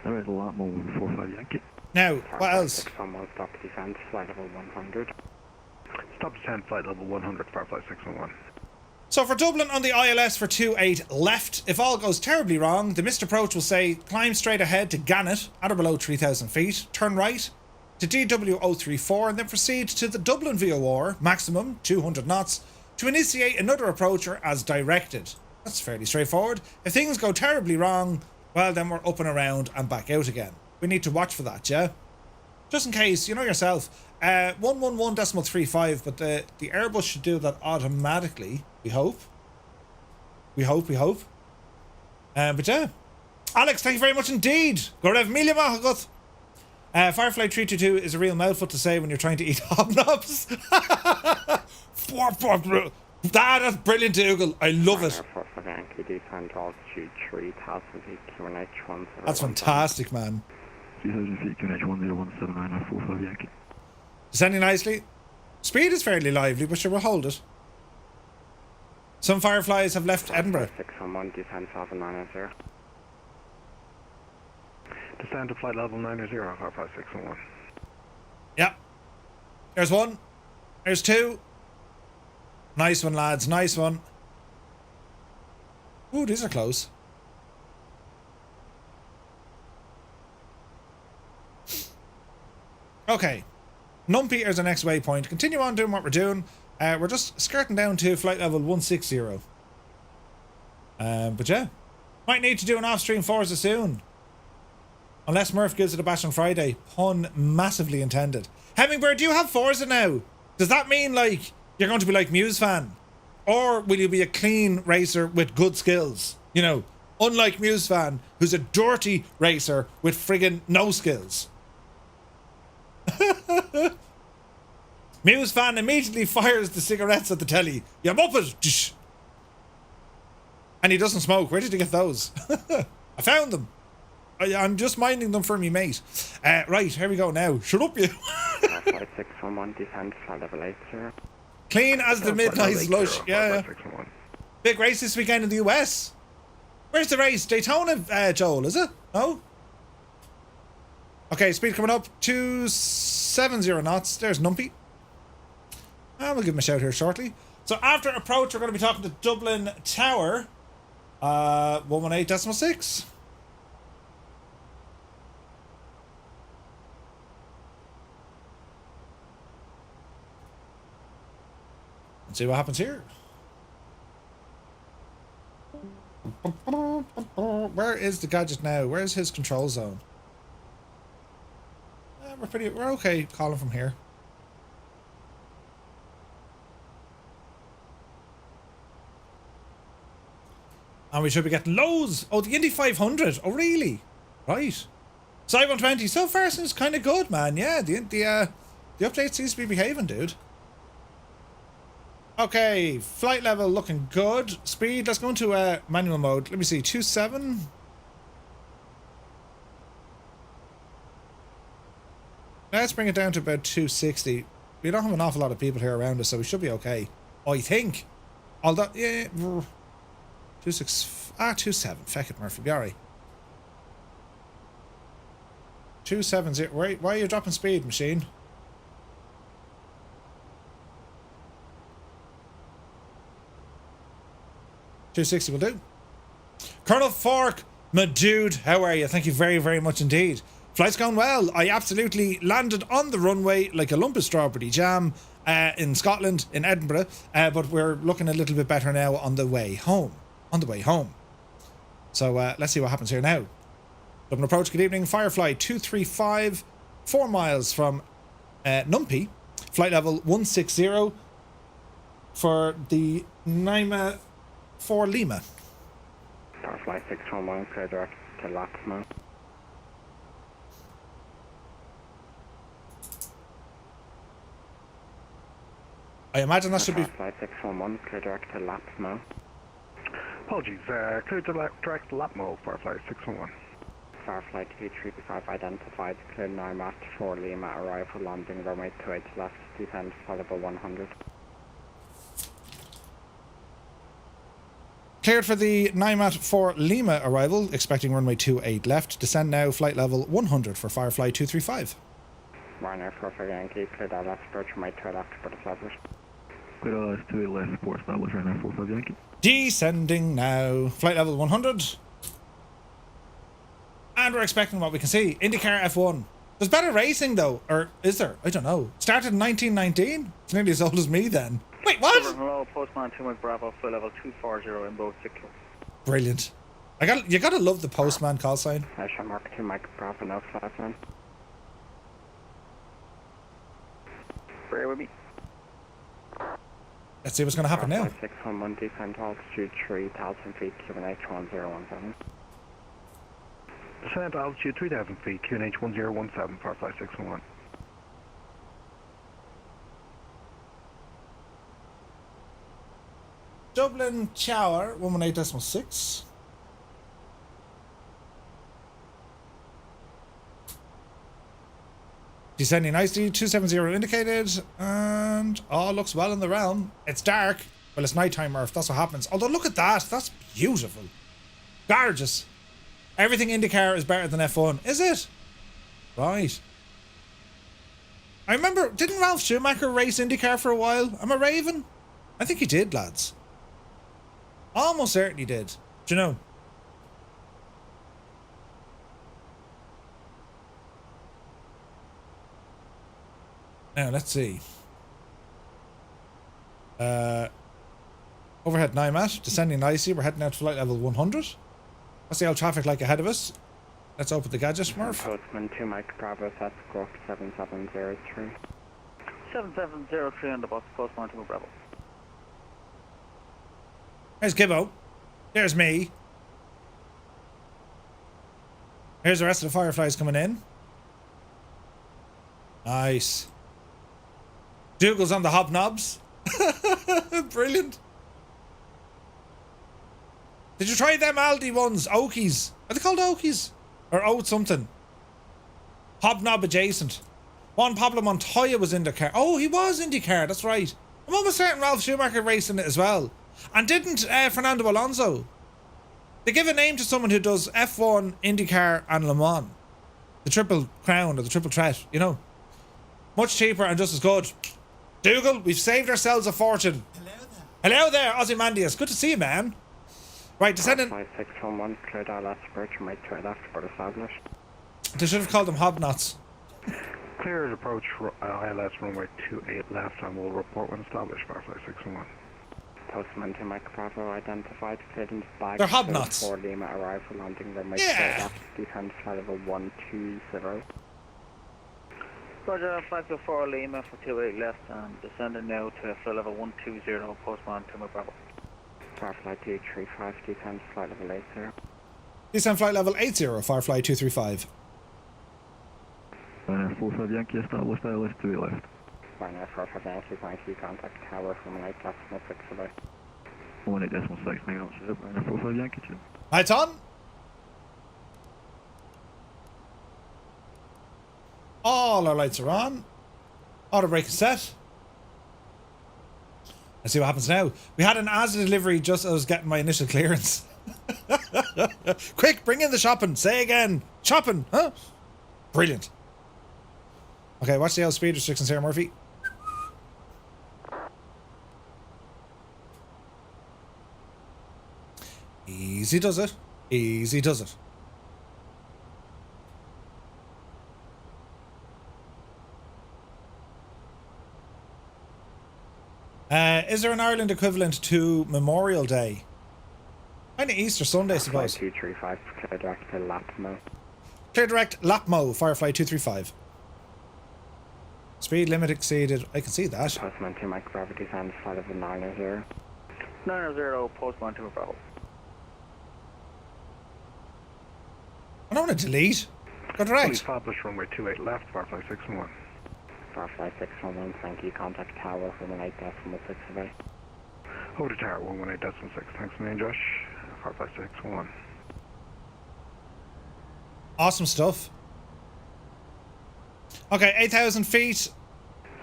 Alright, lap mode 45 Yankee. Now, what else? Someone stop descent, flight level 100. Stop descent, flight level 100, FireFly 601. So for Dublin on the ILS for 28 left, if all goes terribly wrong, the missed approach will say climb straight ahead to Gannet at or below 3,000 feet, turn right to DW 034 and then proceed to the Dublin VOR, maximum 200 knots, to initiate another approacher as directed. That's fairly straightforward. If things go terribly wrong, well then we're up and around and back out again. We need to watch for that, yeah? Just in case, you know yourself, 111.35, but the Airbus should do that automatically. We hope. We hope. But yeah. Alex, thank you very much indeed. Gorev Milia Mahagut. Firefly 322 is a real mouthful to say when you're trying to eat hobnobs. That's brilliant, Dougal. I love it. That's fantastic, man. 3,000 feet, QNH 10179 45 Yankee. Descending nicely. Speed is fairly lively, but sure, we'll hold it. Some Fireflies have left Edinburgh. 611, descend 790. Descend to flight level 90, FireFly 601. Yep. There's one. There's two. Nice one, lads. Nice one. Ooh, these are close. Okay. Numpy is the next waypoint. Continue on doing what we're doing. We're just skirting down to flight level 160. But yeah. Might need to do an off-stream Forza soon. Unless Murph gives it a bash on Friday. Pun massively intended. Hemmingbird, do you have Forza now? Does that mean, like, you're going to be like Muse fan? Or will you be a clean racer with good skills? You know, unlike Muse fan, who's a dirty racer with friggin' no skills. Muse fan immediately fires the cigarettes at the telly. You muppet! And he doesn't smoke. Where did you get those? I found them. I'm just minding them for me, mate. Right, here we go now. Shut up, you. 611, descend flight level 80. Clean as the midnight slush. Yeah. Big race this weekend in the US. Where's the race? Daytona, Joel, is it? No? Okay, speed coming up. 270 knots. There's Numpy. And we'll give him a shout here shortly. So after approach, we're going to be talking to Dublin Tower. 118.6. Let's see what happens here. Where is the gadget now? Where's his control zone? We're okay calling from here. And we should be getting loads. Oh, the Indy 500. Oh, really? Right. Side 120. So far seems kind of good, man. Yeah, the update seems to be behaving, dude. Okay, flight level looking good. Speed, let's go into manual mode. Let me see, 27. Let's bring it down to about 260. We don't have an awful lot of people here around us, so we should be okay. I think. Although, yeah, 27. Feck it, Murphy, be alright. 270. Why are you dropping speed, machine? $260 will do. Colonel Fork, my dude, how are you? Thank you very, very much indeed. Flight's going well. I absolutely landed on the runway like a lump of strawberry jam in Scotland, in Edinburgh, but we're looking a little bit better now on the way home. So let's see what happens here now. Dublin approach, good evening. FireFly 235, 4 miles from Numpy. Flight level 160 for the Naima 4 Lima. FireFly 611, clear direct to laps now. I imagine that should be... FireFly 611, clear direct to laps now. Apologies, clear direct to lap mode, FireFly 611. FireFly 235 identified, clear Naima 4 Lima, arrival landing runway 28 left, descend flight level 100. Cleared for the Naima 4 Lima arrival, expecting runway 28 left, descend now flight level 100 for FireFly 235. Ryanair 45 Yankee, cleared out left, approach runway 2 left, port established. Clear out left, 2 left, port established, Ryanair 45 Yankee. Descending now, flight level 100. And we're expecting what we can see. IndyCar F1. There's better racing though, or is there? I don't know. Started in 1919? It's nearly as old as me then. Wait, what? Hello, Postman 2 Mike Bravo, flight level 240 in both sector. Brilliant. You gotta love the postman call sign. Asia Mark 2 Mike Bravo, no flat line. Bear with me. Let's see what's gonna happen now. 611 descent altitude 3,000 feet, QNH 1017. Descent altitude 3,000 feet, QNH 1017, FireFly 611. Dublin Tower 118.6. Descending nicely, 270 indicated, and all looks well in the realm. It's dark. Well, it's nighttime, Murph. That's what happens. Although, look at that. That's beautiful. Gorgeous. Everything IndyCar is better than F1. Is it? Right. I remember, didn't Ralph Schumacher race IndyCar for a while? Am I raving? I think he did, lads. Almost certain he did. Do you know? Now, let's see. Overhead NIMAT, descending nicely. We're heading out to flight level 100. What's the old traffic like ahead of us? Let's open the gadget, Murph. Postman 2 Mike Bravo, that's Grok 7703. 7703 on the bus, Postman 2 Bravo. There's Gibbo. There's me. Here's the rest of the Fireflies coming in. Nice. Dougal's on the hobnobs. Brilliant. Did you try them Aldi ones? Okies. Are they called Okies? Or oat something? Hobnob adjacent. Juan Pablo Montoya was IndyCar. Oh, he was IndyCar. That's right. I'm almost certain Ralph Schumacher racing it as well. And didn't Fernando Alonso? They give a name to someone who does F1, IndyCar and Le Mans. The Triple Crown or the Triple Threat, you know. Much cheaper and just as good. Dougal, we've saved ourselves a fortune. Hello there, Ozymandias. Good to see you, man. Right, descendant. 5611, cleared out left, approach runway 2 left, port established. They should have called them hobnots. Clear as approach, ILS runway 28 left, and we'll report when established, FireFly 611. Postman 2 Mike Bravo identified, cleared into bag. They're hobnots. 4 Lima arrival landing runway 2 left, descend flight level 120. Roger, 524 Lima for 28 left, and descending now to flight level 120, Postman 2 Mike Bravo. FireFly 235, descend flight level 80. Descend flight level 80, Firefly 235. Ryanair 45 Yankee established ILS 2 left. Ryanair 45 Yankee, thank you, contact tower from 18.6 away. 18.6, main on ship, Ryanair 45 Yankee 2. Lights on. All our lights are on. Auto brake is set. Let's see what happens now. We had an ASA delivery just as I was getting my initial clearance. Quick, bring in the shopping. Say again. Shopping, huh? Brilliant. Okay, watch the speed restrictions here, Murphy. Easy does it. Easy does it. Is there an Ireland equivalent to Memorial Day? Kind of Easter Sunday, I suppose. 235, clear direct to Lapmo. Clear direct, Lapmo, Firefly 235. Speed limit exceeded. I can see that. Postman 2 microgravity sound flight of 900. 900, postman 2 Bravo. I don't want to delete. Go direct. Established runway 28 left, Firefly 61. Firefly 611, thank you. Contact tower 118.6 away. Over to tower 118.6. Thanks, man, Josh. Firefly 61. Awesome stuff. Okay, 8,000 feet.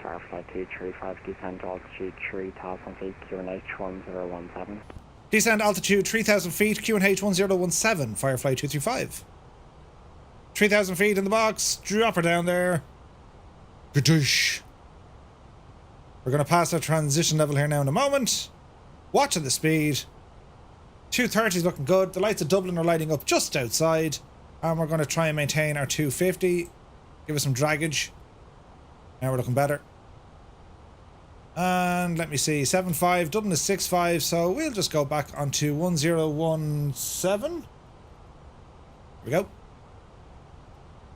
Firefly 235, descent altitude 3,000 feet, QNH 1017. Descent altitude 3,000 feet, QNH 1017, Firefly 235. 3,000 feet in the box. Drop her down there. Gadoosh. We're going to pass our transition level here now in a moment. Watching the speed. 230 is looking good. The lights of Dublin are lighting up just outside. And we're going to try and maintain our 250. Give us some dragage. Now we're looking better. And let me see. 7.5. Dublin is 6.5. So we'll just go back onto 1017. Here we go.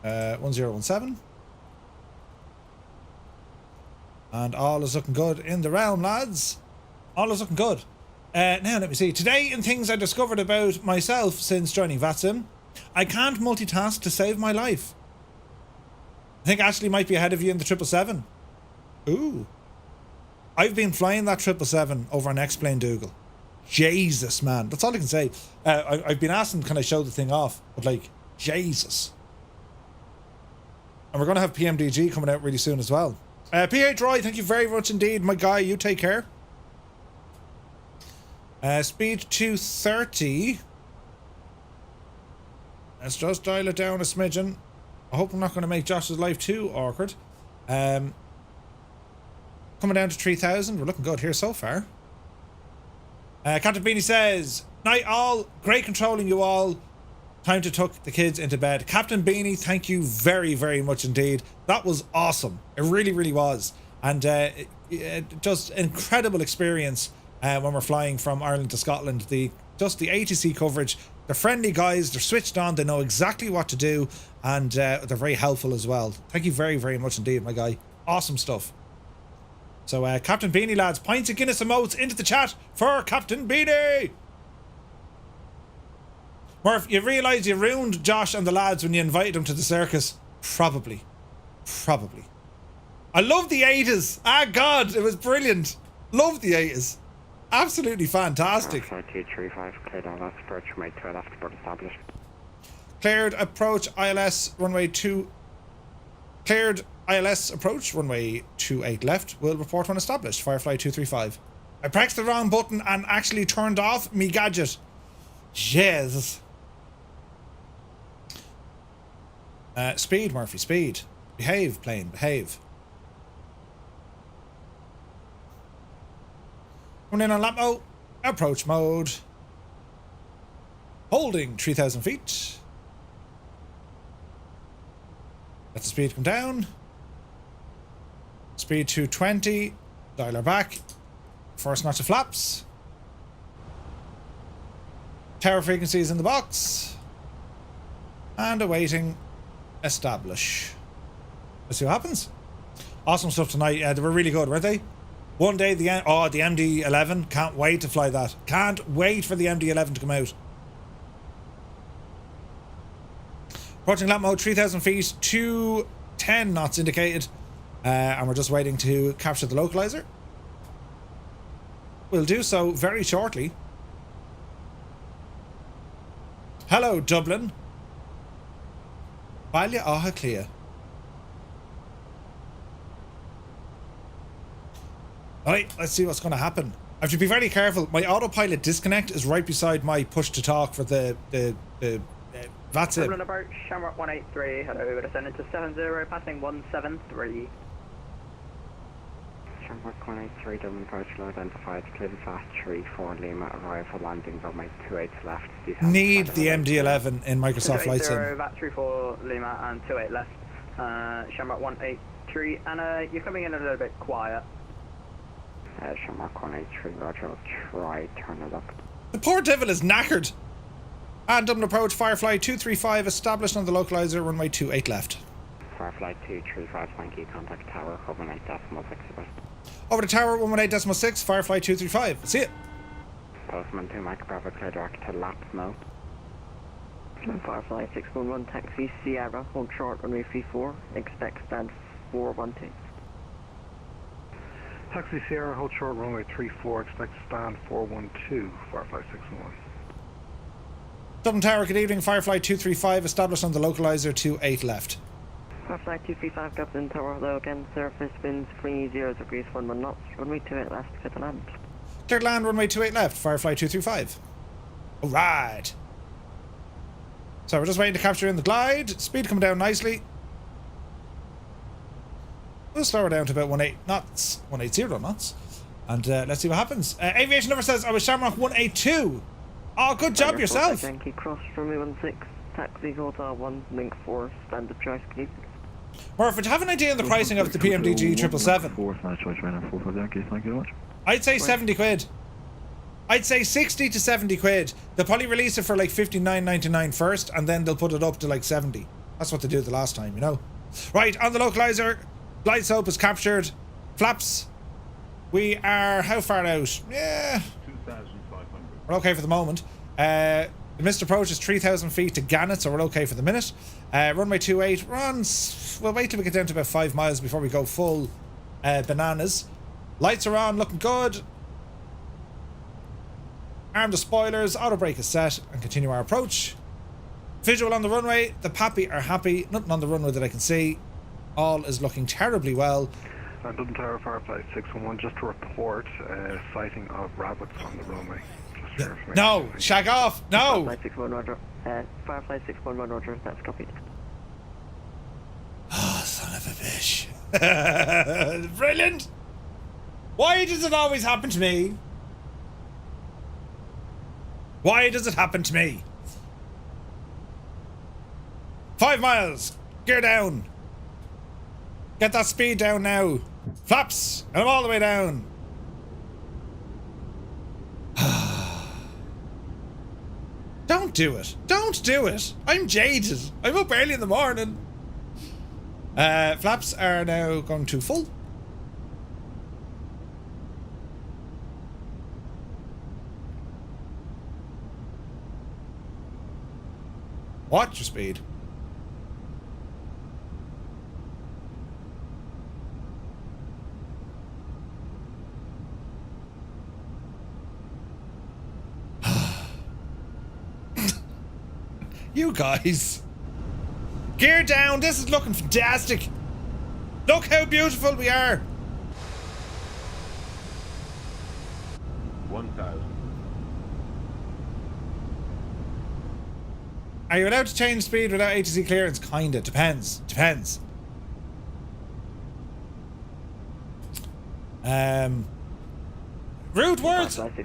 1017. And all is looking good in the realm, lads. All is looking good. Now, let me see. Today, in things I discovered about myself since joining VATSIM, I can't multitask to save my life. I think Ashley might be ahead of you in the 777. Ooh. I've been flying that 777 over an X-Plane Dougal. Jesus, man. That's all I can say. I've been asking, can I show the thing off? But, like, Jesus. And we're going to have PMDG coming out really soon as well. PH Roy, thank you very much indeed. My guy, you take care. Speed 230. Let's just dial it down a smidgen. I hope I'm not going to make Josh's life too awkward. Coming down to 3,000. We're looking good here so far. Captain Beanie says, night all. Great controlling you all. Time to tuck the kids into bed. Captain Beanie, thank you very, very much indeed. That was awesome. It really, really was. And just incredible experience when we're flying from Ireland to Scotland. Just the ATC coverage. They're friendly guys. They're switched on. They know exactly what to do. And they're very helpful as well. Thank you very, very much indeed, my guy. Awesome stuff. So Captain Beanie, lads. Pints of Guinness emotes into the chat for Captain Beanie. Murph, you realise you ruined Josh and the lads when you invited them to the circus? Probably. Probably. I love the 80s. Ah, God, it was brilliant. Love the 80s. Absolutely fantastic. 235, cleared ILS, approach runway 2 left, port established. Cleared approach ILS, runway 2. Cleared ILS approach, runway 28 left. Will report when established. Firefly 235. I pressed the wrong button and actually turned off me gadget. Jesus. Speed, Murphy, speed. Behave, plane, behave. Coming in on lap mode. Approach mode. Holding 3,000 feet. Let the speed come down. Speed 220. Dial her back. First notch of flaps. Tower frequencies in the box. And awaiting establish. Let's see what happens. Awesome stuff tonight. They were really good, weren't they? One day, the MD-11. Can't wait to fly that. Can't wait for the MD-11 to come out. Approaching lap mode, 3,000 feet, 210 knots indicated. And we're just waiting to capture the localizer. We'll do so very shortly. Hello, Dublin. Baile Aha clear. Alright, let's see what's going to happen. I have to be very careful. My autopilot disconnect is right beside my push to talk for the VATSIM. Dublin approach, Shamrock 183, hello, we're descending to 70, passing 173. Shamrock 183, Dublin approach, low identified, clear the fast 34 Lima, arrival landing, runway 28 left. Need the MD-11 in Microsoft Flight Sim. VAT 34 Lima and 28 left. Shamrock 183, and you're coming in a little bit quiet. Shamrock 183, roger, I'll try turn it up. The poor devil is knackered. And Dublin approach, Firefly 235 established on the localizer, runway 28 left. Firefly 235, thank you, contact tower, 118.6. Over the tower, 118.6, Firefly 235. See it. Postman 2 Mike Bravo, clear direct to laps now. Firefly 611, taxi Sierra, hold short runway 34, expect stand 412. Taxi Sierra, hold short runway 34, expect stand 412, Firefly 611. Dublin Tower, good evening, Firefly 235 established on the localizer, 28 left. Firefly 235, Dublin Tower, low again, surface winds 30 degrees 11 knots, runway 28 left, clear to land. Clear to land, runway 28 left, Firefly 235. Alright. So we're just waiting to capture in the glide. Speed coming down nicely. We'll slow her down to about 180 knots. And let's see what happens. Aviation number says I was Shamrock 182. Oh, good job yourself. Yankee cross runway 16, taxi hotel 1, link 4, standard choice, please. Murph, would you have an idea on the pricing of the PMDG 777? Thank you very much. I'd say 70 quid. I'd say 60 to 70 quid. They'll probably release it for like 59.99 first, and then they'll put it up to like 70. That's what they did the last time, you know. Right, on the localizer, glide slope is captured. Flaps. We are how far out? Yeah. 2,500. We're okay for the moment. The missed approach is 3,000 feet to Gannett, so we're okay for the minute. Runway 28 runs. We'll wait till we get down to about 5 miles before we go full bananas. Lights are on, looking good. Arm the spoilers, auto brake is set, and continue our approach. Visual on the runway, the Pappy are happy. Nothing on the runway that I can see. All is looking terribly well. Dublin Tower, Firefly 611, just to report sighting of rabbits on the runway. No, shag off, no! Firefly 611, roger. Firefly 611, roger, that's copied. Oh, son of a bitch. Brilliant! Why does it always happen to me? Why does it happen to me? 5 miles. Gear down. Get that speed down now. Flaps. And I'm all the way down. Don't do it. Don't do it. I'm jaded. I'm up early in the morning. Flaps are now going to full. Watch your speed. You guys. Gear down. This is looking fantastic. Look how beautiful we are. 1,000. Are you allowed to change speed without ATC clearance? Kinda. Depends. Depends. Route words. Looks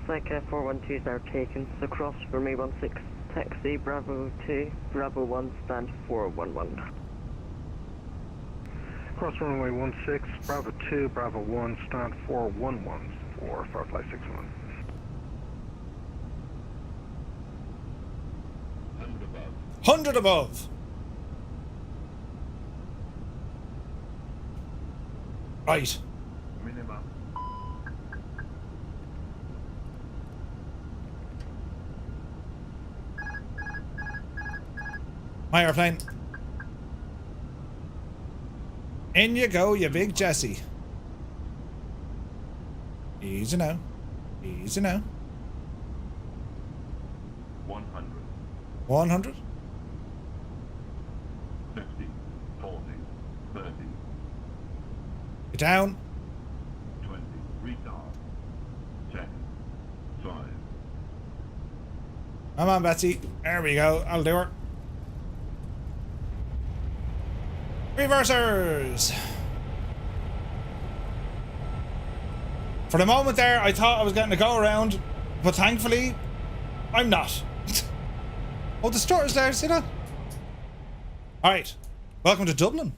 like 412 is now taken. So cross for me 16. Taxi Bravo 2, Bravo 1, stand 411. Cross runway 16, Bravo 2, Bravo 1, stand 411 for Firefly 611. 100 above. Right. Minimum. My airplane. In you go, you big Jesse. Easy now. Easy now. 100. 100. 50. 40. 30. Get down. 20. Retard. 10. 5. Come on, Betsy. There we go. I'll do her. Reversers. For the moment there, I thought I was getting a go around, but thankfully, I'm not. Oh, the store is there, see that? Alright. Welcome to Dublin.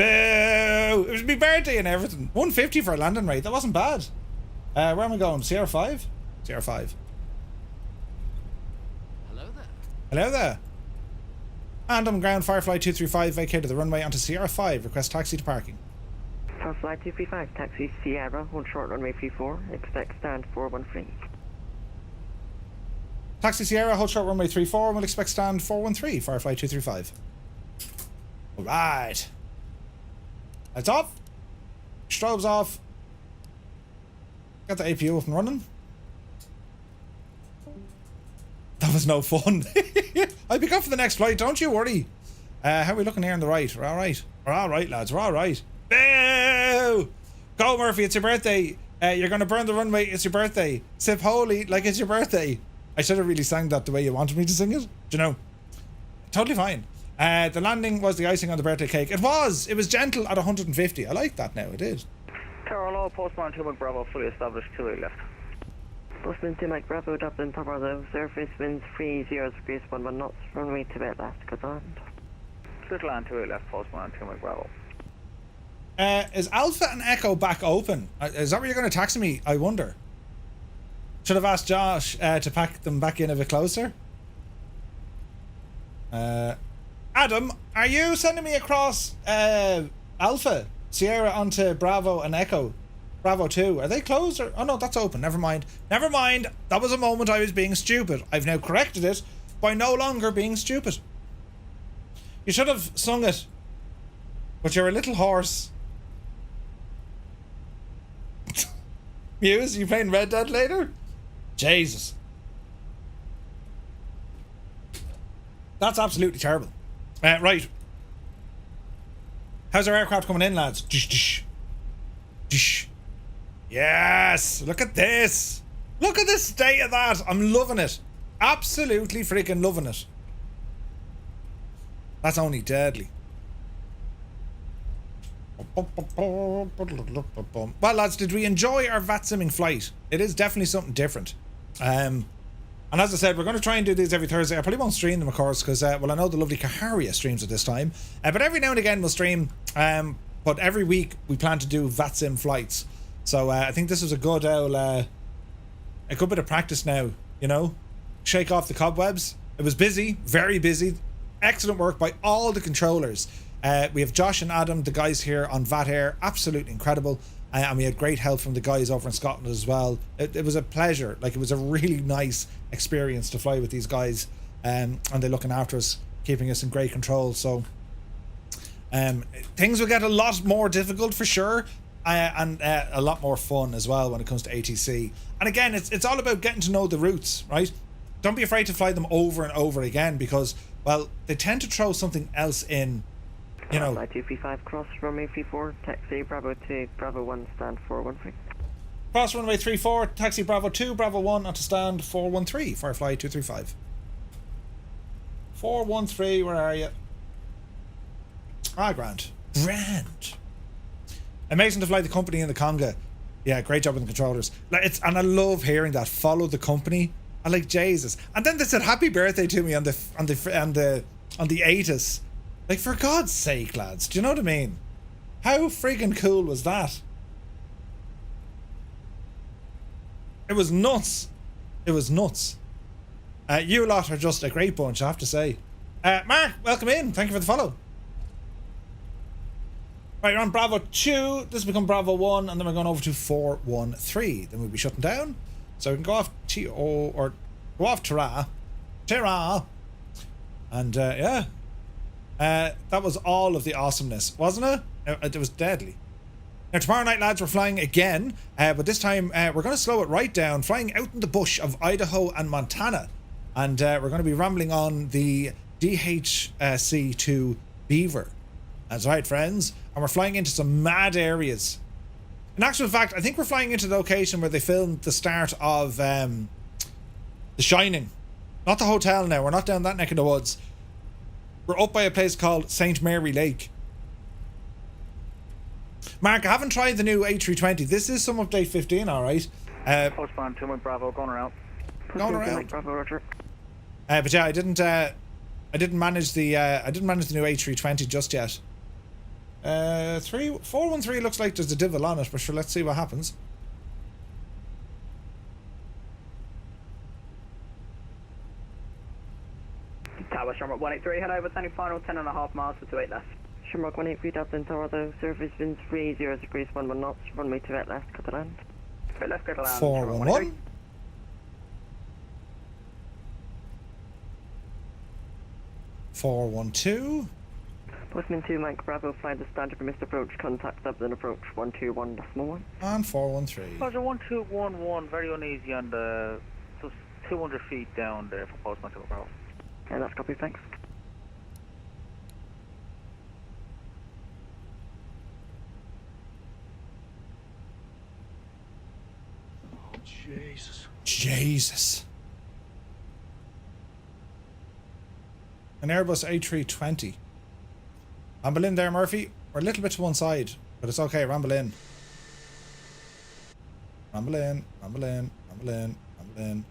Boo! It was my birthday and everything. 150 for a landing rate. That wasn't bad. Where am I going? Sierra 5? Sierra 5. Hello there. Hello there. And on ground, FireFly 235 vacated the runway onto Sierra 5. Request taxi to parking. FireFly 235, taxi Sierra, hold short runway 34, expect stand 413. Taxi Sierra, hold short runway 34, and we'll expect stand 413, FireFly 235. Alright. Lights off. Strobes off. Got the APU up and running. That was no fun. I'll be good for the next flight, don't you worry. How are we looking here on the right? We're alright. We're alright, lads. We're alright. Boo! Go, Murphy, it's your birthday. You're going to burn the runway. It's your birthday. Sip holy like it's your birthday. I should have really sang that the way you wanted me to sing it. Do you know? Totally fine. The landing was the icing on the birthday cake. It was. It was gentle at 150. I like that now. It is. Tower postman 2 Bravo, fully established 28 left. Postman 2 Mike Bravo, Dublin, Tower the surface winds 30 degrees 11 knots, runway to bed last, command. Little land 28 left, postman 2 Mike Bravo. Is Alpha and Echo back open? Is that where you're going to taxi me? I wonder. Should have asked Josh to pack them back in a bit closer. Adam, are you sending me across Alpha, Sierra onto Bravo and Echo? Bravo 2. Are they closed? Or, oh no, that's open. Never mind. Never mind. That was a moment I was being stupid. I've now corrected it by no longer being stupid. You should have sung it. But you're a little hoarse. Muse, you playing Red Dead later? Jesus. That's absolutely terrible. Right. How's our aircraft coming in, lads? Dish, dish. Dish. Yes! Look at this! Look at the state of that! I'm loving it. Absolutely freaking loving it. That's only deadly. Well, lads, did we enjoy our VATSimming flight? It is definitely something different. And as I said, we're going to try and do these every Thursday. I probably won't stream them, of course, because, well, I know the lovely Kaharia streams at this time. But every now and again we'll stream. But every week we plan to do VATSIM flights. So I think this was a good bit of practice now, you know? Shake off the cobwebs. It was busy, very busy. Excellent work by all the controllers. We have Josh and Adam, the guys here on VAT Air, absolutely incredible. And we had great help from the guys over in Scotland as well. It was a pleasure. Like, it was a really nice experience to fly with these guys. And they're looking after us, keeping us in great control. So things will get a lot more difficult for sure. And a lot more fun as well when it comes to ATC. And again, it's all about getting to know the routes, right? Don't be afraid to fly them over and over again, because, well, they tend to throw something else in, you know. Flight 235 cross runway 34, taxi Bravo 2, Bravo 1, stand 413. Cross runway 34, taxi Bravo 2, Bravo 1 onto stand 413, FireFly 235. 413, where are you? Ah, grand. Grand. Amazing to fly the company in the Conga. Yeah, great job with the controllers. And I love hearing that. Follow the company. I like Jesus. And then they said happy birthday to me on the 8th. Like, for God's sake, lads. Do you know what I mean? How freaking cool was that? It was nuts. It was nuts. You lot are just a great bunch, I have to say. Mark, welcome in. Thank you for the follow. Right, you're on Bravo 2. This will become Bravo 1, and then we're going over to 413. Then we'll be shutting down. So we can go off TO, or go off Tara. And yeah. That was all of the awesomeness, wasn't it? It was deadly. Now, tomorrow night, lads, we're flying again. But this time, we're going to slow it right down, flying out in the bush of Idaho and Montana. And we're going to be rambling on the DHC-2 Beaver. That's right, friends. And we're flying into some mad areas. In actual fact, I think we're flying into the location where they filmed the start of The Shining. Not the hotel now. We're not down that neck of the woods. We're up by a place called St. Mary Lake. Mark, I haven't tried the new A320. This is some update 15, alright. Postman 2 Bravo, going around. Going around. Bravo, Roger. But yeah, I didn't manage the new A320 just yet. 413 looks like there's a divil on it, but sure, let's see what happens. Tower Shamrock 183, head over, turning final 10.5 miles for 28 left. Shamrock 183 Dublin Tower, though, surface winds 30 degrees 11 knots, runway 28 left, cut the land. Straight left, go to land. 411. 412. Postman 2 Mike Bravo, fly the standard for missed approach, contact Dublin approach 121.1. And 413. Roger 1211, very uneasy on the just 200 feet down there for Postman 2 Bravo. And that's copy, thanks. Oh, Jesus. Jesus. An Airbus A320. Ramble in there, Murphy. We're a little bit to one side, but it's okay. Ramble in. Ramble in. Ramble in. Ramble in. Ramble in.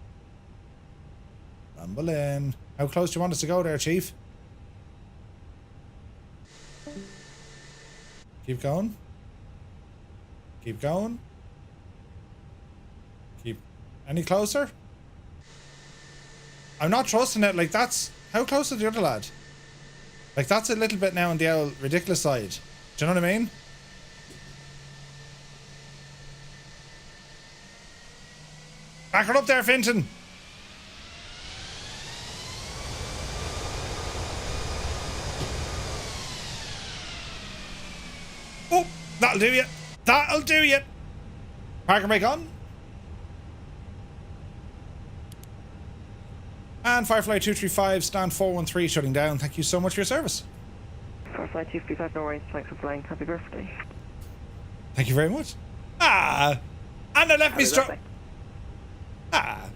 Ramble in. How close do you want us to go there, Chief? Keep going. Keep going. Keep... Any closer? I'm not trusting it. Like, that's... How close is the other lad? Like, that's a little bit now on the old ridiculous side. Do you know what I mean? Back her up there, Finton. Oh, that'll do you. That'll do you. Park and brake on. And FireFly 235, stand 413, shutting down. Thank you so much for your service. FireFly 235, no worries, thanks for flying. Happy birthday. Thank you very much. Ah! And I left me strobe... Ah!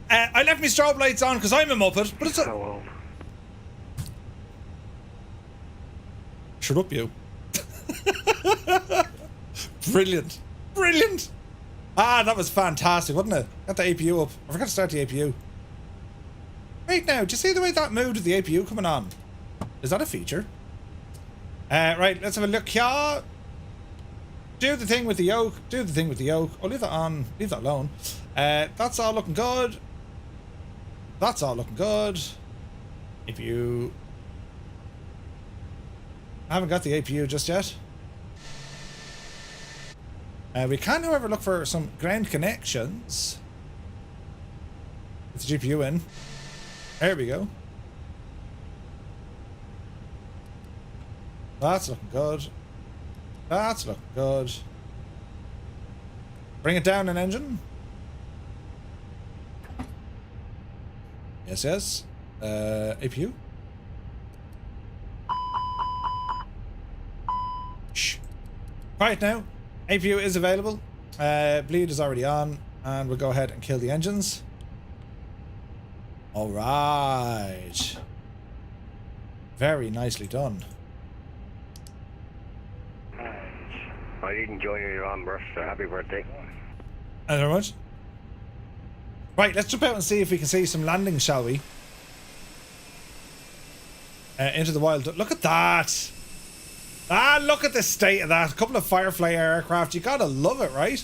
I left me strobe lights on because I'm a muppet, but it's a... So old. Shut up, you. Brilliant. Brilliant. Ah, that was fantastic, wasn't it? Got the APU up. I forgot to start the APU. Right now, do you see the way that moved with the APU coming on? Is that a feature? Right, let's have a look here. Do the thing with the yoke. Do the thing with the yoke. Oh, leave that on. Leave that alone. That's all looking good. That's all looking good. APU. I haven't got the APU just yet. We can, however, look for some ground connections. With the GPU in. There we go. That's looking good. That's looking good. Bring it down an engine. Yes, yes. APU. Shh. Quiet now. APU is available. Bleed is already on. And we'll go ahead and kill the engines. Alright. Very nicely done. I didn't join you on birth, so happy birthday. Thank you very much. Right, let's jump out and see if we can see some landings, shall we? Into the wild. Look at that! Ah, look at the state of that. A couple of FireFly Air aircraft. You gotta love it, right?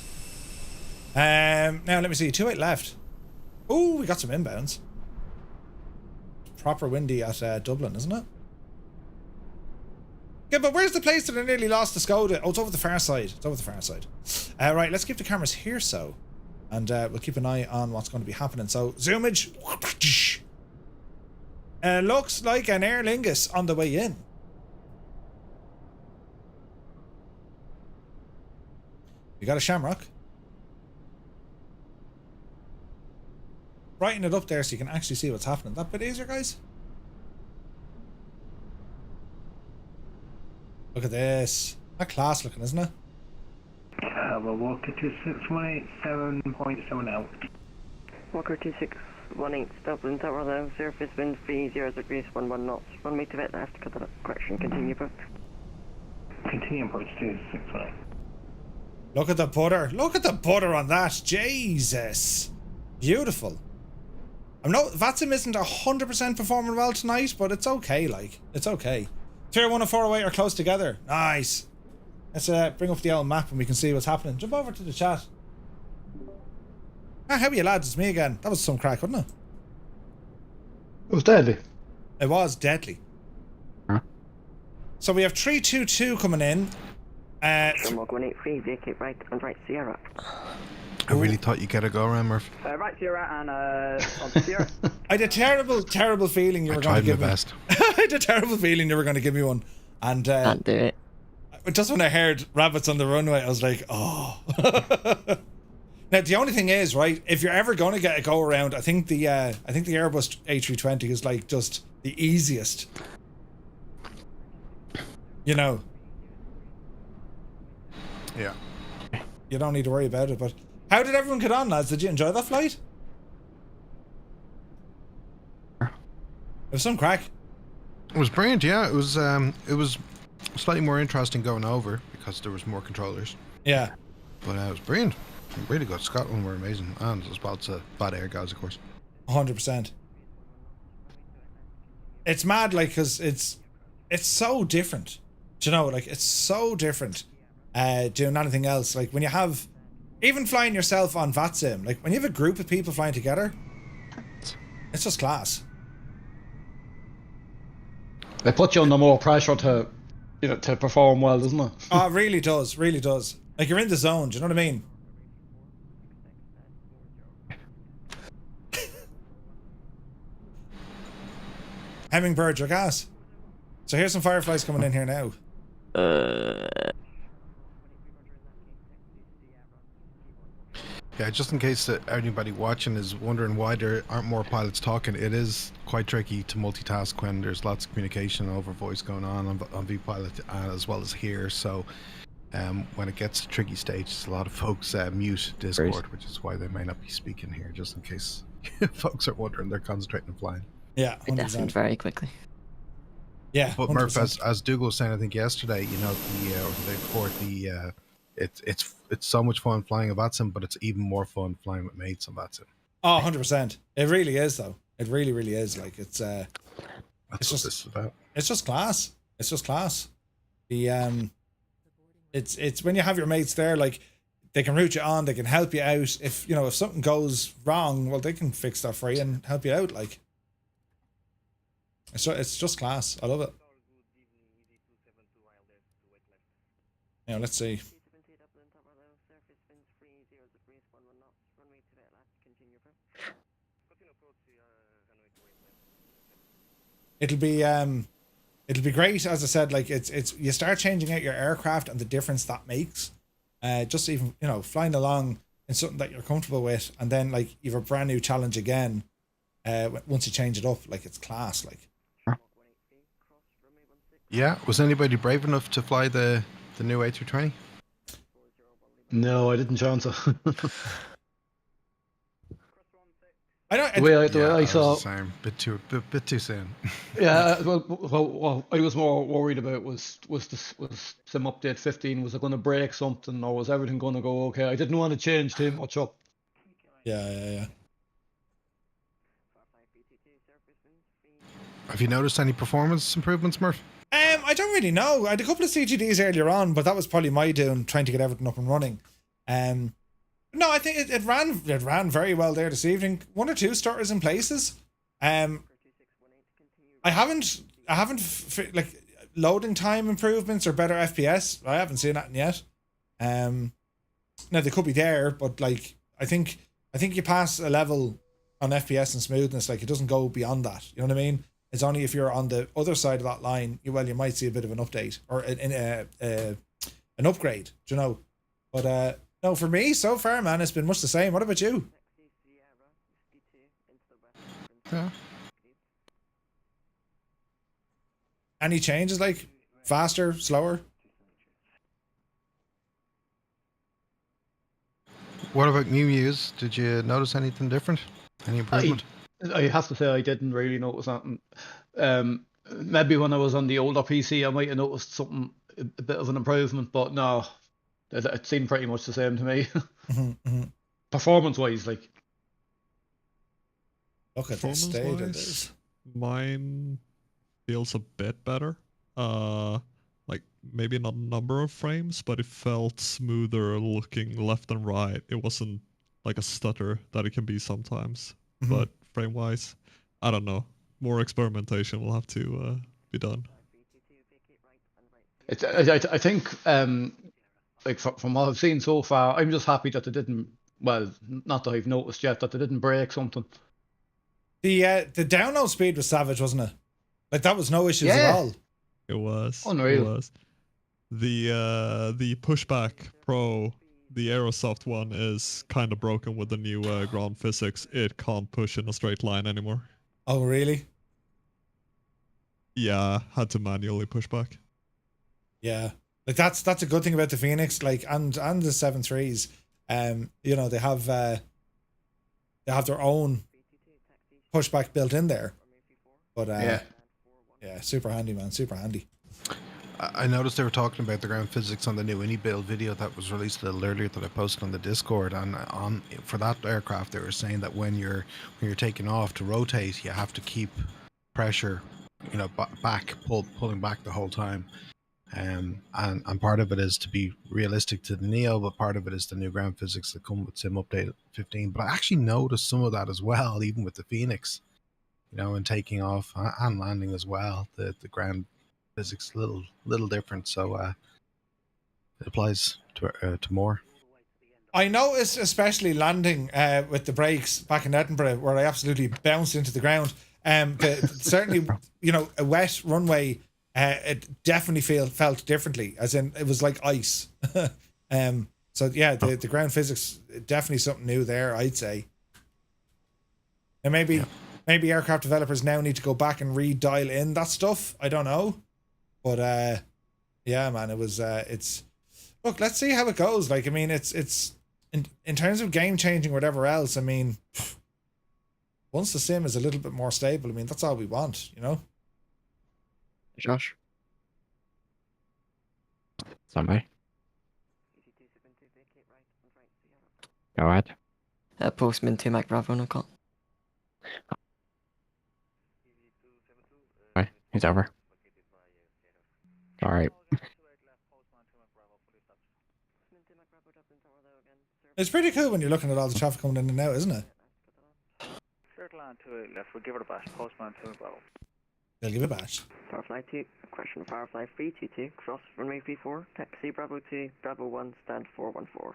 Now, let me see. 28 left. Ooh, we got some inbounds. Proper windy at Dublin, isn't it? Yeah, but where's the place that I nearly lost the Skoda? Oh, it's over the far side. It's over the far side. Right, let's keep the cameras here, so. And we'll keep an eye on what's going to be happening. So, zoomage. Looks like an Aer Lingus on the way in. We got a Shamrock. Brighten it up there so you can actually see what's happening. That bit easier, guys. Look at this. That class looking, isn't it? We'll walk to 2618.7 out. Walker 2618 Dublin Tower, though. Surface wind 30 degrees 11 knots. 1 meter vet left. Cut that correction. Continue approach. Continue approach 2618. Look at the butter. Look at the butter on that. Jesus. Beautiful. I'm not... VATSIM isn't 100% performing well tonight, but it's okay, like. It's okay. Tier 1 and 408 are close together. Nice. Let's bring up the old map and we can see what's happening. Jump over to the chat. Ah, how are you lads? It's me again. That was some crack, wasn't it? It was deadly. It was deadly. Huh? So we have 322 coming in. Shamrock 183, vacate right and right Sierra. I really thought you'd get a go around, Murph. Right Sierra and on Sierra. I had a terrible feeling you were going to give me. I tried my best. I had a terrible feeling you were going to give me one. And Can't do it. just when I heard rabbits on the runway, I was like, oh. Now the only thing is, right, if you're ever going to get a go around, I think the Airbus A320 is like just the easiest. You know. Yeah. You don't need to worry about it, but how did everyone get on, lads? Did you enjoy that flight? It was some crack. It was brilliant, yeah. It was slightly more interesting going over because there was more controllers. Yeah. But it was brilliant. Really good. Scotland were amazing. And as well as bad air guys, of course. 100%. It's mad, like, because it's so different. Do you know, like, it's so different doing anything else. Like, when you have, even flying yourself on VATSIM, like, when you have a group of people flying together, it's just class. They put you under more pressure to, to perform well, doesn't it? Oh, it really does, really does. Like, you're in the zone, do you know what I mean? Hummingbird, your gas. So here's some fireflies coming in here now. Yeah, just in case that anybody watching is wondering why there aren't more pilots talking, it is quite tricky to multitask when there's lots of communication over voice going on VPilot as well as here. So when it gets to tricky stages, a lot of folks mute Discord, which is why they may not be speaking here, just in case folks are wondering they're concentrating on flying. Yeah, it deafened very quickly. Yeah, but Murph, as Dougal was saying, I think yesterday, or the day before, it's so much fun flying a VATSIM, but it's even more fun flying with mates on VATSIM. Oh, 100%. It really is, though. It really, really is. Like, it's that's what this is about. It's just class. It's just class. The it's when you have your mates there, like, they can route you on, they can help you out. If if something goes wrong, well, they can fix that for you and help you out. Like, it's just class. I love it. Let's see. It'll be great, as I said. Like, it's you start changing out your aircraft and the difference that makes. Just even flying along in something that you're comfortable with, and then like you have a brand new challenge again. Once you change it up, like, it's class. Like. Yeah, was anybody brave enough to fly the new A320? No, I didn't chance it. I don't. The way I saw. Same. Bit too soon. Yeah, well, I was more worried about was Sim Update 15. Was it going to break something, or was everything going to go okay? I didn't want to change too much up. Yeah. Have you noticed any performance improvements, Murph? I don't really know. I had a couple of CGDs earlier on, but that was probably my doing, trying to get everything up and running. No, I think it ran very well there this evening. 1 or 2 starters in places. I haven't like loading time improvements or better FPS. I haven't seen that yet. Now they could be there, but like I think you pass a level on FPS and smoothness, like it doesn't go beyond that. You know what I mean? It's only if you're on the other side of that line, you might see a bit of an update or an upgrade. Do you know? But no, for me so far, man, it's been much the same. What about you? Yeah. Any changes, like faster, slower? What about Mew? Did you notice anything different? Any improvement? I have to say I didn't really notice that. Maybe when I was on the older PC, I might have noticed something, a bit of an improvement, but no, it seemed pretty much the same to me. Performance-wise, like. Look at the state of this. Mine feels a bit better. like maybe not a number of frames, but it felt smoother looking left and right. It wasn't like a stutter that it can be sometimes, but frame wise, I don't know. More experimentation will have to be done. I think like from what I've seen so far, I'm just happy that they didn't. Well, not that I've noticed yet that they didn't break something. The download speed was savage, wasn't it? Like that was no issues at all. It was. Unreal. It was. The Pushback Pro, the Aerosoft one, is kind of broken with the new ground physics. It can't push in a straight line anymore. Oh really? Yeah, had to manually push back. Yeah, like that's a good thing about the Phoenix, like and the 7.3s. You know, they have their own pushback built in there. But yeah, super handy, man, super handy. I noticed they were talking about the ground physics on the new Innie build video that was released a little earlier that I posted on the Discord, and for that aircraft they were saying that when you're taking off to rotate, you have to keep pressure, you know, pulling back the whole time. And part of it is to be realistic to the Neo, but part of it is the new ground physics that come with Sim Update 15. But I actually noticed some of that as well, even with the Phoenix, you know, and taking off and landing as well. The ground physics a little different, so it applies to more. I noticed, especially landing with the brakes back in Edinburgh, where I absolutely bounced into the ground. Certainly, you know, a wet runway. It definitely felt differently, as in it was like ice. So yeah, the ground physics, definitely something new there, I'd say. And maybe aircraft developers now need to go back and re-dial in that stuff. I don't know, but yeah, man, it was it's. Look, let's see how it goes. Like, I mean, it's in terms of game changing, whatever else. I mean, once the sim is a little bit more stable, I mean, that's all we want, you know. Josh? Somebody? Go ahead. Postman 2 Mike Bravo, no call. Alright, he's over. Alright. It's pretty cool when you're looking at all the traffic coming in and out, isn't it? Circle on to it left, we'll give it a bash. Postman 2 Bravo. They'll give it back. Firefly 2, question Firefly 322, cross runway 34, taxi Bravo 2, Bravo 1, stand 414.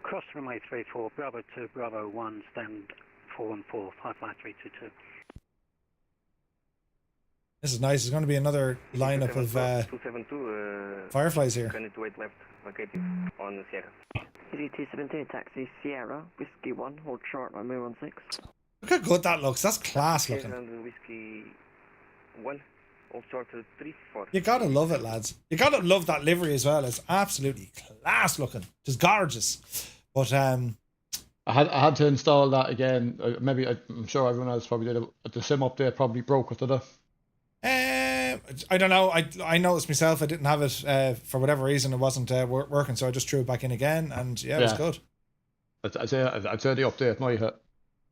Cross runway 34, Bravo 2, Bravo 1, stand 414, Firefly 322. This is nice. There's going to be another lineup of 272, Fireflies here. Can it wait left, located on the Sierra. Easy 272, taxi Sierra, Whiskey 1, hold short, runway 16. Look how good that looks. That's class looking. Whiskey 1, all short to 34. You gotta love it, lads. You gotta love that livery as well. It's absolutely class looking. Just gorgeous. But I had to install that again. Maybe I'm sure everyone else probably did it. The sim update probably broke it, did it? I don't know. I noticed myself. I didn't have it for whatever reason. It wasn't working, so I just threw it back in again, and yeah, it was good. I'd say the update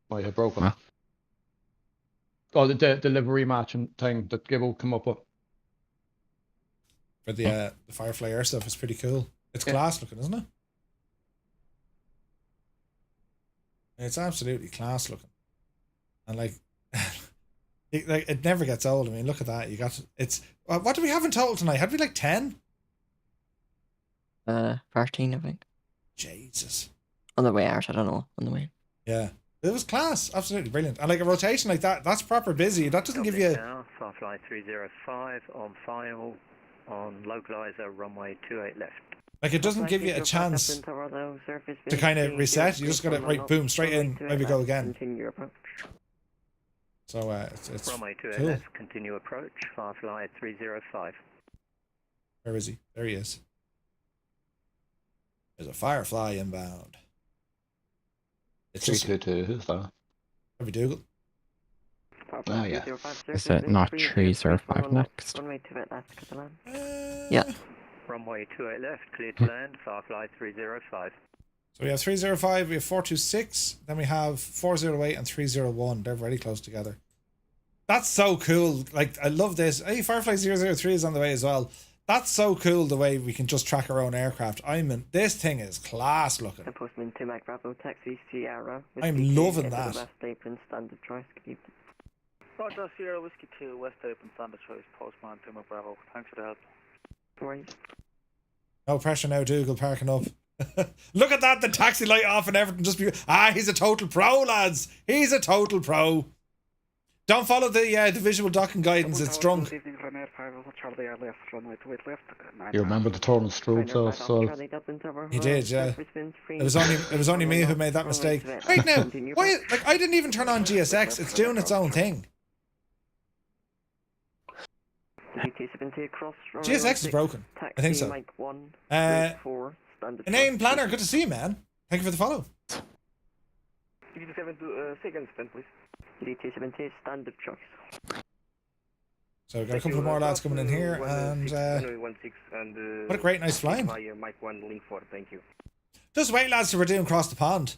might have broken. Huh? Oh, the delivery matching thing that Gibbo come up with. For the FireFly Air stuff is pretty cool. It's class looking, isn't it? It's absolutely class looking, and like, it never gets old. I mean, look at that. You got it's. What do we have in total tonight? Had we like 10? 13, I think. Jesus. On the way out, I don't know. On the way. Yeah. It was class, absolutely brilliant. And like a rotation like that, that's proper busy. That doesn't give you... Now, FireFly 305 on final, on localizer, runway 28 left. Like, it doesn't give you a chance to kind of reset. You just got to, right, boom, straight in, maybe go again. So, it's runway 28 cool. left, continue approach, FireFly 305. Where is he? There he is. There's a Firefly inbound. It's 322, who's that? Harvey Dougal. Oh, yeah. Is it not 305 next? Yeah. Runway 28 left, clear to land, FireFly 305. So we have 305, we have 426, then we have 408 and 301. They're very close together. That's so cool. Like, I love this. Hey, FireFly 003 is on the way as well. That's so cool the way we can just track our own aircraft. This thing is class looking. Postman 2 Mike Bravo, taxi Sierra. I'm loving that. West Apron, standard choice. Roger, Sierra Whiskey 2, West Open, standard choice, Postman 2 Mike Bravo. Thanks for the help. Right. No pressure now, Dougal parking up. Look at that, the taxi light off and everything. He's a total pro, lads. He's a total pro. Don't follow the visual docking guidance, it's drunk. You remember the total strobes though, so He did, yeah. It was only me who made that mistake. Right now, why? Like, I didn't even turn on GSX. It's doing its own thing. GSX is broken. I think so. Inane Planner, good to see you, man. Thank you for the follow. please. DT-70, standard choice. So we've got a couple of more lads coming in here, and what a great nice flying. Mike 1 link 4, thank you. Just wait, lads, till we're doing cross the pond.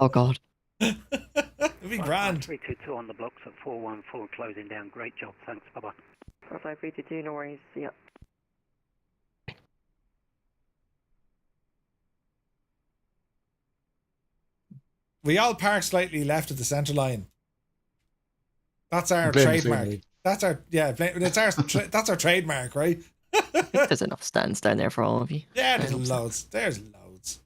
Oh God. It'd be grand. 322 on the blocks at 414, closing down. Great job, thanks. Bye bye. 5322, no worries. See ya. We all park slightly left of the centre line. That's our trademark. That's our that's our trademark, right? There's enough stands down there for all of you. Yeah, there's loads. There's loads.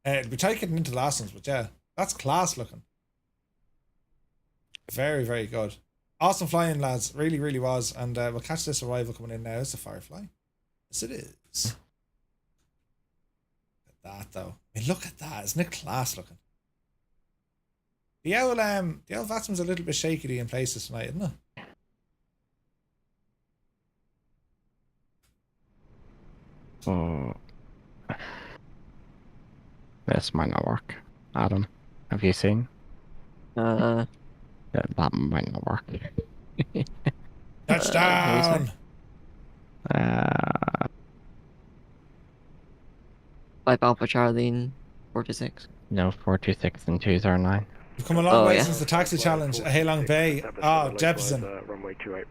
It'd be tight getting into the last ones, but yeah, that's class looking. Very, very good. Awesome flying, lads. Really, really was. And we'll catch this arrival coming in now. It's a FireFly. Yes, it is. Look at that, though. I mean, look at that. Isn't it class looking? The old VATSIM's a little bit shaky in places tonight, isn't it? Oh, this might not work. Adam, have you seen? Yeah, that might not work. Touchdown! 5 Alpha Charlie and 46. No, 426 and 209. You've come a long way since the taxi challenge at Haylong Bay. Jefferson. Runway 28.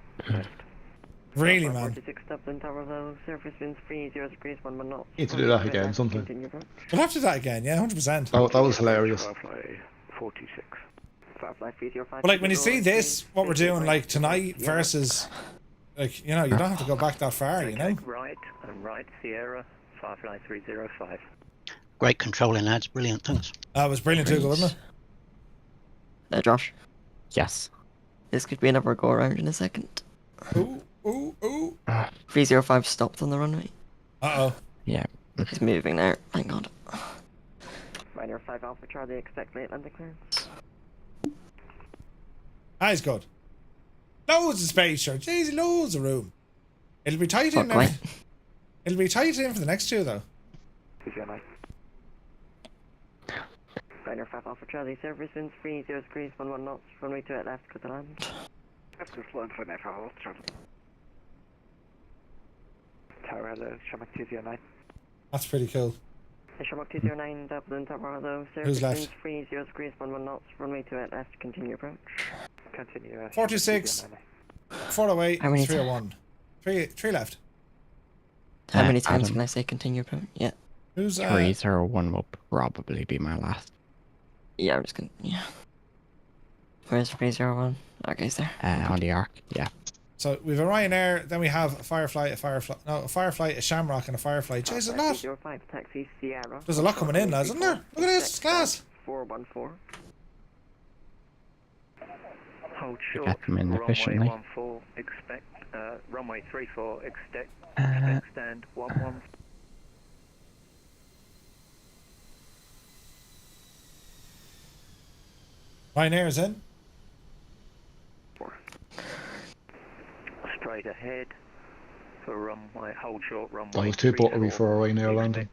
Really, man. 46 Dublin Tower low, surface winds 30 degrees 1 knot. Need to do that again, something. We'll have to do that again, yeah, 100%. That was hilarious. FireFly 426. FireFly 305. But like when you see this, what we're doing like tonight versus, like, you know, you don't have to go back that far, you know. Right and right, Sierra, FireFly 305. Great controlling, lads. Brilliant, thanks. That was brilliant too, wasn't it? Josh. Yes. This could be another go around in a second. Ooh. 305 stopped on the runway. Uh-oh. Yeah. He's moving there, thank God. Ryder 5 Alpha Charlie, expect late landing clearance. That's good. Loads of space, sure. Jeez, loads of room. It'll be tight in there. It'll be tight in for the next two, though. Ryder 5 Alpha Charlie, surface winds 30 degrees 11 knots, runway 28 left, clear to land. Tower hello, Shamrock 209. That's pretty cool. Shamrock 209, Dublin Tower hello, Who's surface left? winds 30 degrees 11 knots, runway 28 left, continue approach. Continue. 426, 408, How many 301. Three left. How many times Adam. can I say continue approach? Yeah. Who's 301 will probably be my last. Yeah, I'm just gonna, yeah. Where's 301? Okay, he's there. On the arc, yeah. So we've a Ryanair, then we have a FireFly, a Firefly, a Shamrock, and a FireFly. Jeez, a lot. 305, taxi Sierra. There's a lot coming in, lads, isn't there? Look at this, it's class. 414. Hold short, Get them in runway efficiently. 14, expect, runway 34, expect stand 11. Ryanair's in. Straight ahead for runway, hold short, runway. That was too buttery for a Ryanair landing.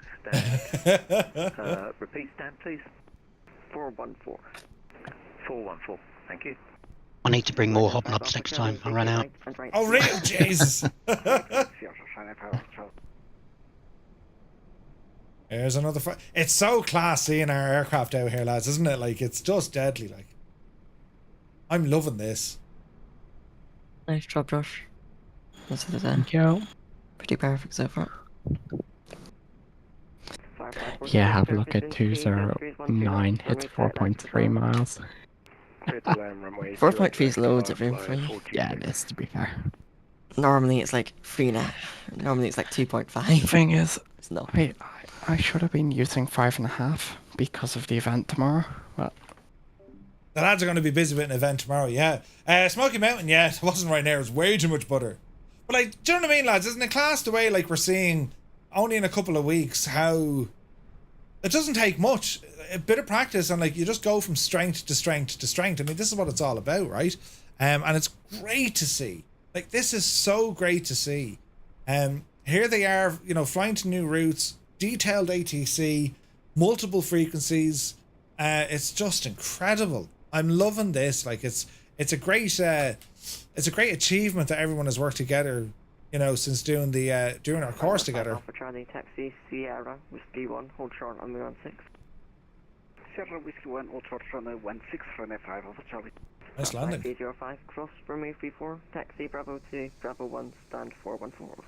Repeat stand, please. 414. 414, thank you. I need to bring more hobnobs next time. I ran out. Oh, really? Jesus. There's another it's so class seeing our aircraft out here, lads, isn't it? Like, it's just deadly, like. I'm loving this. Nice job, Josh. Most of the day. Thank you. Pretty perfect so far. Yeah, have a look at 209, hits 4.3 miles. 4.3 is loads of room for you. Yeah, it is, to be fair. Normally it's like 3.5. Normally it's like 2.5. Thing is, It's not. I should have been using 5.5 because of the event tomorrow. But The lads are going to be busy with an event tomorrow, yeah. Smoky Mountain, yeah, it wasn't right now. It was way too much butter. But, like, do you know what I mean, lads? Isn't it class the way, like, we're seeing only in a couple of weeks how it doesn't take much. A bit of practice and, like, you just go from strength to strength to strength. I mean, this is what it's all about, right? And it's great to see. Like, this is so great to see. Here they are, you know, flying to new routes, detailed ATC, multiple frequencies. It's just incredible. I'm loving this. Like, it's a great achievement that everyone has worked together, you know, since doing our course together. Alpha Charlie Taxi Sierra Whiskey 1, hold short on runway 16. Sierra Whiskey 1, hold short runway 16 for an F5 Alpha Charlie. Nice landing. 305, cross runway 34, taxi Bravo 2, Bravo 1, stand 414.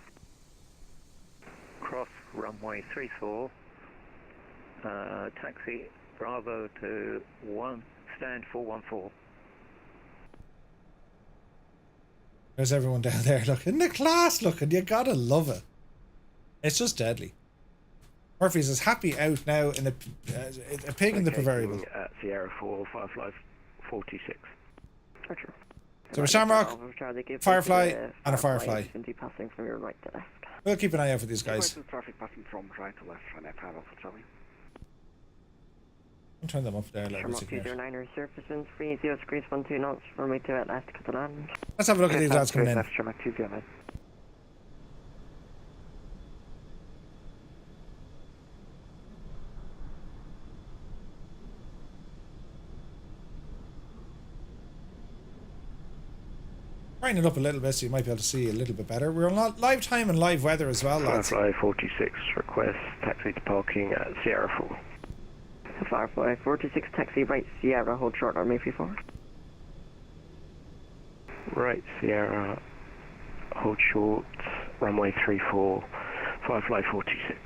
Cross runway 34, taxi Bravo to 1, stand 414. There's everyone down there looking. The class looking. You gotta love it. It's just deadly. Murphy's is happy out now in a pig in the proverbial. Sierra 4, FireFly 46. So a Shamrock, Firefly, and a Firefly. Passing from your right to left. We'll keep an eye out for these guys. Traffic passing from right to left for an F5 Alpha Charlie. I'll turn them up there. Shamrock 209er surface winds 30 degrees 12 knots from right to at left to land. Let's have a look at these lads coming in. Shamrock 209. Brighten it up a little bit so you might be able to see a little bit better. We're on live time and live weather as well, lads. Firefly 46, request taxi to parking at Sierra 4. Firefly 46, taxi right Sierra, hold short on Mayfield 4. Right Sierra, hold short, runway 34, Firefly 46.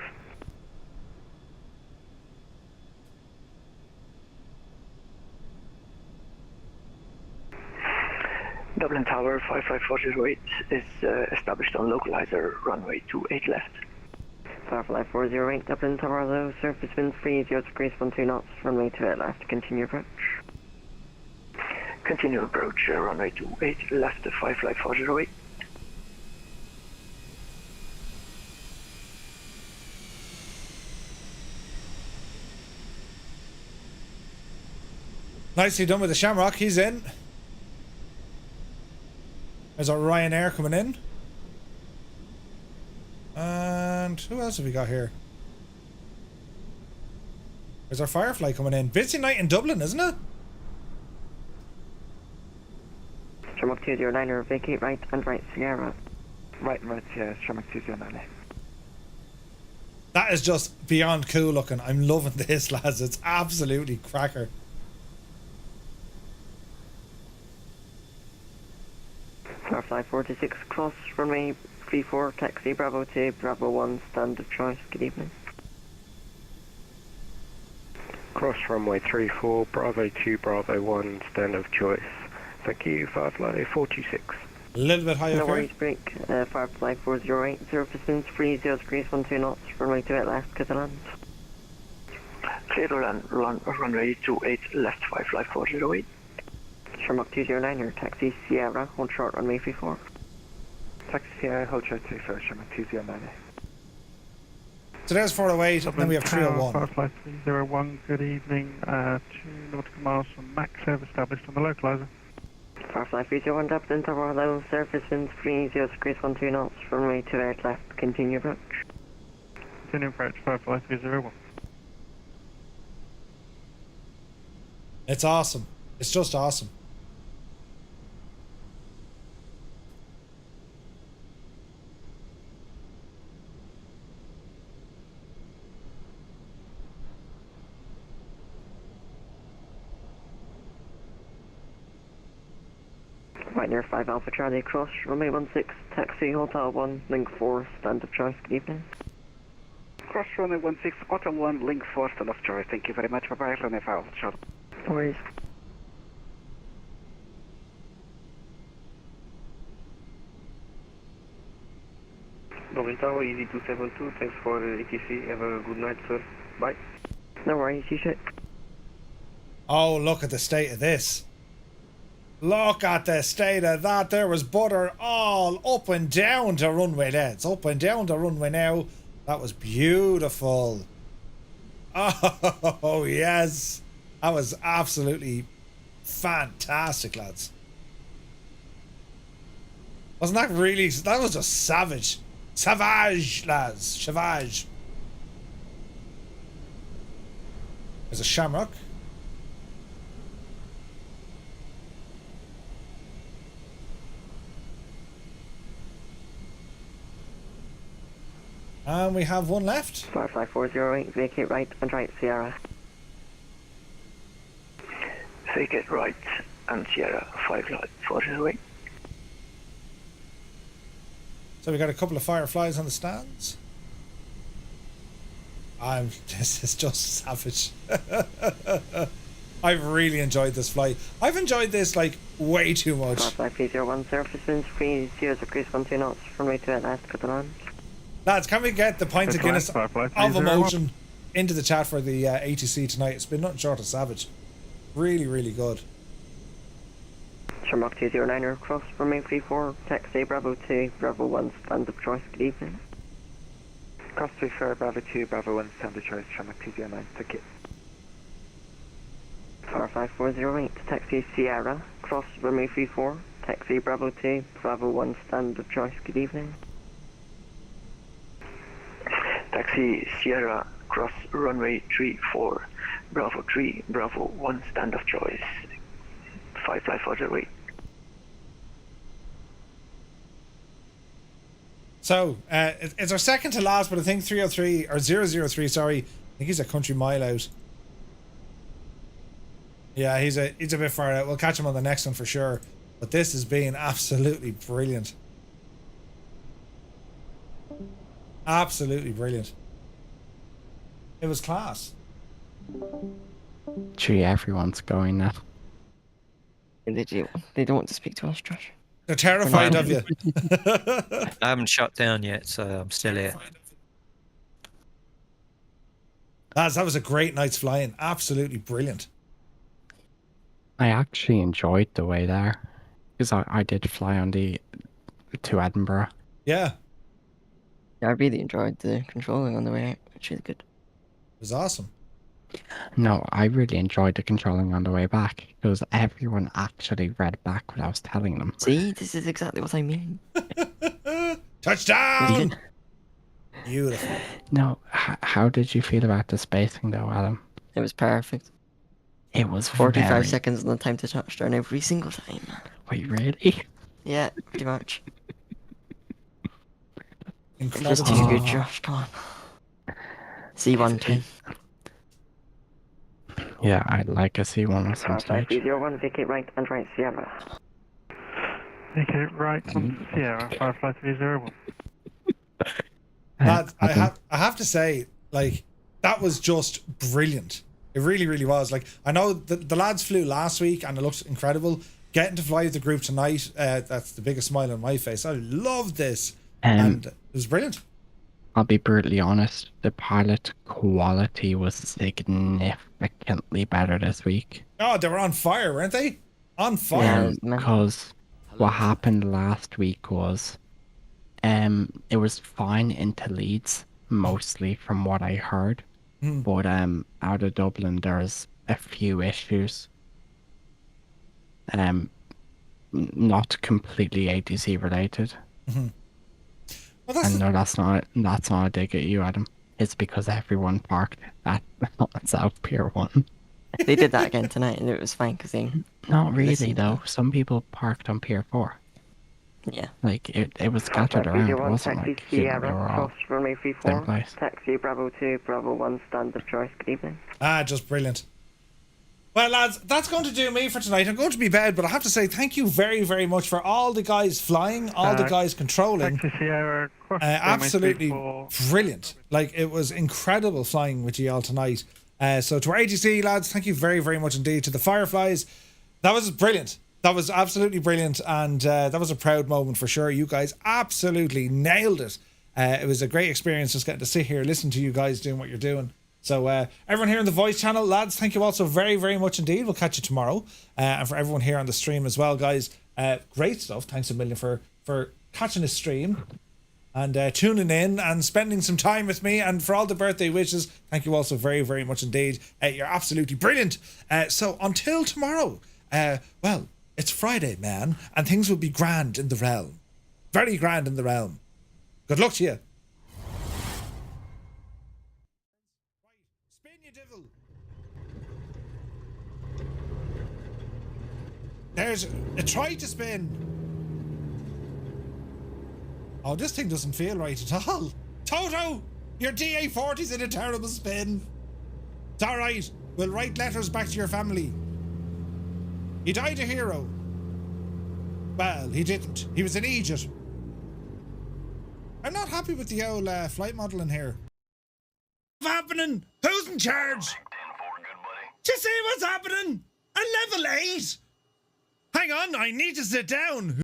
Dublin Tower 55408 is established on localizer runway 28 left. Firefly 408, Dublin Tower low, surface winds 30 degrees 12 knots, runway 28 left, continue approach. Continue approach, runway 28 left, Firefly 408. Nicely done with the Shamrock. He's in. There's our Ryanair coming in. And who else have we got here? There's our Firefly coming in. Busy night in Dublin, isn't it? Shamrock 209er, vacate right and right Sierra. Right and right Sierra, Shamrock 209. That is just beyond cool looking. I'm loving this, lads. It's absolutely cracker. Firefly 46, cross runway 34, taxi Bravo 2, Bravo 1, stand of choice, good evening. Cross runway 34, Bravo 2, Bravo 1, stand of choice. Thank you, Firefly 46. A little bit higher. No worries, break. Firefly 408, surface winds 30 degrees 12 knots, runway 28 left, clear to land. Clear to land, runway 28 left, Firefly 408. Shamrock 209er, taxi Sierra, hold short runway 34. Taxi Sierra, hold short 34, Shamrock 209. So there's 408, and then we have 301. Firefly 301, good evening. 2 nautical miles from Max, have established on the localizer. Firefly 301, Dublin Tower low, surface winds 30 degrees 12 knots, runway 28 left, continue approach. Continue approach, Firefly 301. It's awesome. It's just awesome. Right near 5 Alpha Charlie Cross, runway 16, taxi Hotel 1, link 4, stand of choice, good evening. Cross runway 16, Hotel 1, link 4, stand of choice. Thank you very much. Bye-bye, runway 5 Alpha Charlie. No worries. Dublin Tower, easy 272, thanks for ATC, have a good night, sir. Bye. No worries, you should. Oh, look at the state of this. Look at the state of that. There was butter all up and down the runway there. It's up and down the runway now. That was beautiful. Oh, yes. That was absolutely fantastic, lads. Wasn't that really... That was just savage. Savage, lads. Savage. There's a Shamrock. And we have one left. FireFly 408, vacate right and right Sierra. Vacate right and Sierra, 5-408. So we got a couple of Fireflies on the stands. This is just savage. I've really enjoyed this flight. I've enjoyed this like way too much. FireFly 301, surface winds, 30 degrees 12 knots, runway 28 left, cut the land. Lads, can we get the pint of Guinness of FireFly emotion into the chat for the ATC tonight? It's been nothing short of savage. Really, really good. Shamrock 209er, cross runway 34, taxi Bravo 2, Bravo 1, stand of choice, good evening. Cross 34, Bravo 2, Bravo 1, stand of choice, Shamrock 209, ticket. FireFly 408, taxi Sierra, cross runway 34, taxi Bravo 2, Bravo 1, stand of choice, good evening. Taxi Sierra, cross runway 34, Bravo 3, Bravo 1, stand of choice, 5-408. So, it's our second to last, but I think 303, or 003, sorry. I think he's a country mile out. Yeah, he's a bit far out. We'll catch him on the next one for sure. But this has been absolutely brilliant. Absolutely brilliant. It was class. Gee, everyone's going now. They don't want to speak to us, Josh. They're terrified of you. I haven't shut down yet, so I'm still here. Lads, that was a great night's flying. Absolutely brilliant. I actually enjoyed the way there. Because I did fly on to Edinburgh. Yeah. Yeah, I really enjoyed the controlling on the way out, which is good. It was awesome. No, I really enjoyed the controlling on the way back because everyone actually read back what I was telling them. See, this is exactly what I mean. Touchdown! Beautiful. No, how did you feel about the spacing though, Adam? It was perfect. It was 45 seconds on the time to touchdown every single time. Wait, really? Yeah, pretty much. Incredible. Just too good, Josh, come on. C110. Yeah, I'd like a C1 at some stage. 301, vacate right and right Sierra. Vacate right on Sierra, FireFly 301. Lads, I have to say, like, that was just brilliant. It really, really was. Like, I know the lads flew last week and it looked incredible. Getting to fly with the group tonight, that's the biggest smile on my face. I loved this. And it was brilliant. I'll be brutally honest, the pilot quality was significantly better this week. Oh, they were on fire, weren't they? On fire. Yeah, because what happened last week was it was fine into Leeds, mostly from what I heard. But out of Dublin there's a few issues. Not completely ATC related. Well, and no, that's not a dig at you, Adam. It's because everyone parked at South Pier 1. They did that again tonight and it was fine because they... Not really though. Some people parked on Pier 4. Yeah. Like, it was scattered around. It wasn't like they were all runway same 34, place. taxi Bravo 2, Bravo 1, stand of choice, good evening. Just brilliant. Well, lads, that's going to do me for tonight. I'm going to be bed, but I have to say thank you very, very much for all the guys flying, all the guys controlling. Absolutely brilliant. Like, it was incredible flying with you all tonight. So to our ATC lads, thank you very, very much indeed. To the Fireflies, that was brilliant. That was absolutely brilliant, and that was a proud moment for sure. You guys absolutely nailed it. It was a great experience just getting to sit here, listen to you guys doing what you're doing. So everyone here in the voice channel, lads, thank you all so very, very much indeed. We'll catch you tomorrow. And for everyone here on the stream as well, guys, great stuff. Thanks a million for catching the stream and tuning in and spending some time with me. And for all the birthday wishes, thank you all so very, very much indeed. You're absolutely brilliant. So until tomorrow, well, it's Friday, man, and things will be grand in the realm. Very grand in the realm. Good luck to you. There's a try to spin. Oh, this thing doesn't feel right at all. Toto, your DA-40's in a terrible spin. It's alright. We'll write letters back to your family. He died a hero. Well, he didn't. He was an idiot. I'm not happy with the old flight model in here. What's happening? Who's in charge? Do you see what's happening? A level 8? Hang on, I need to sit down.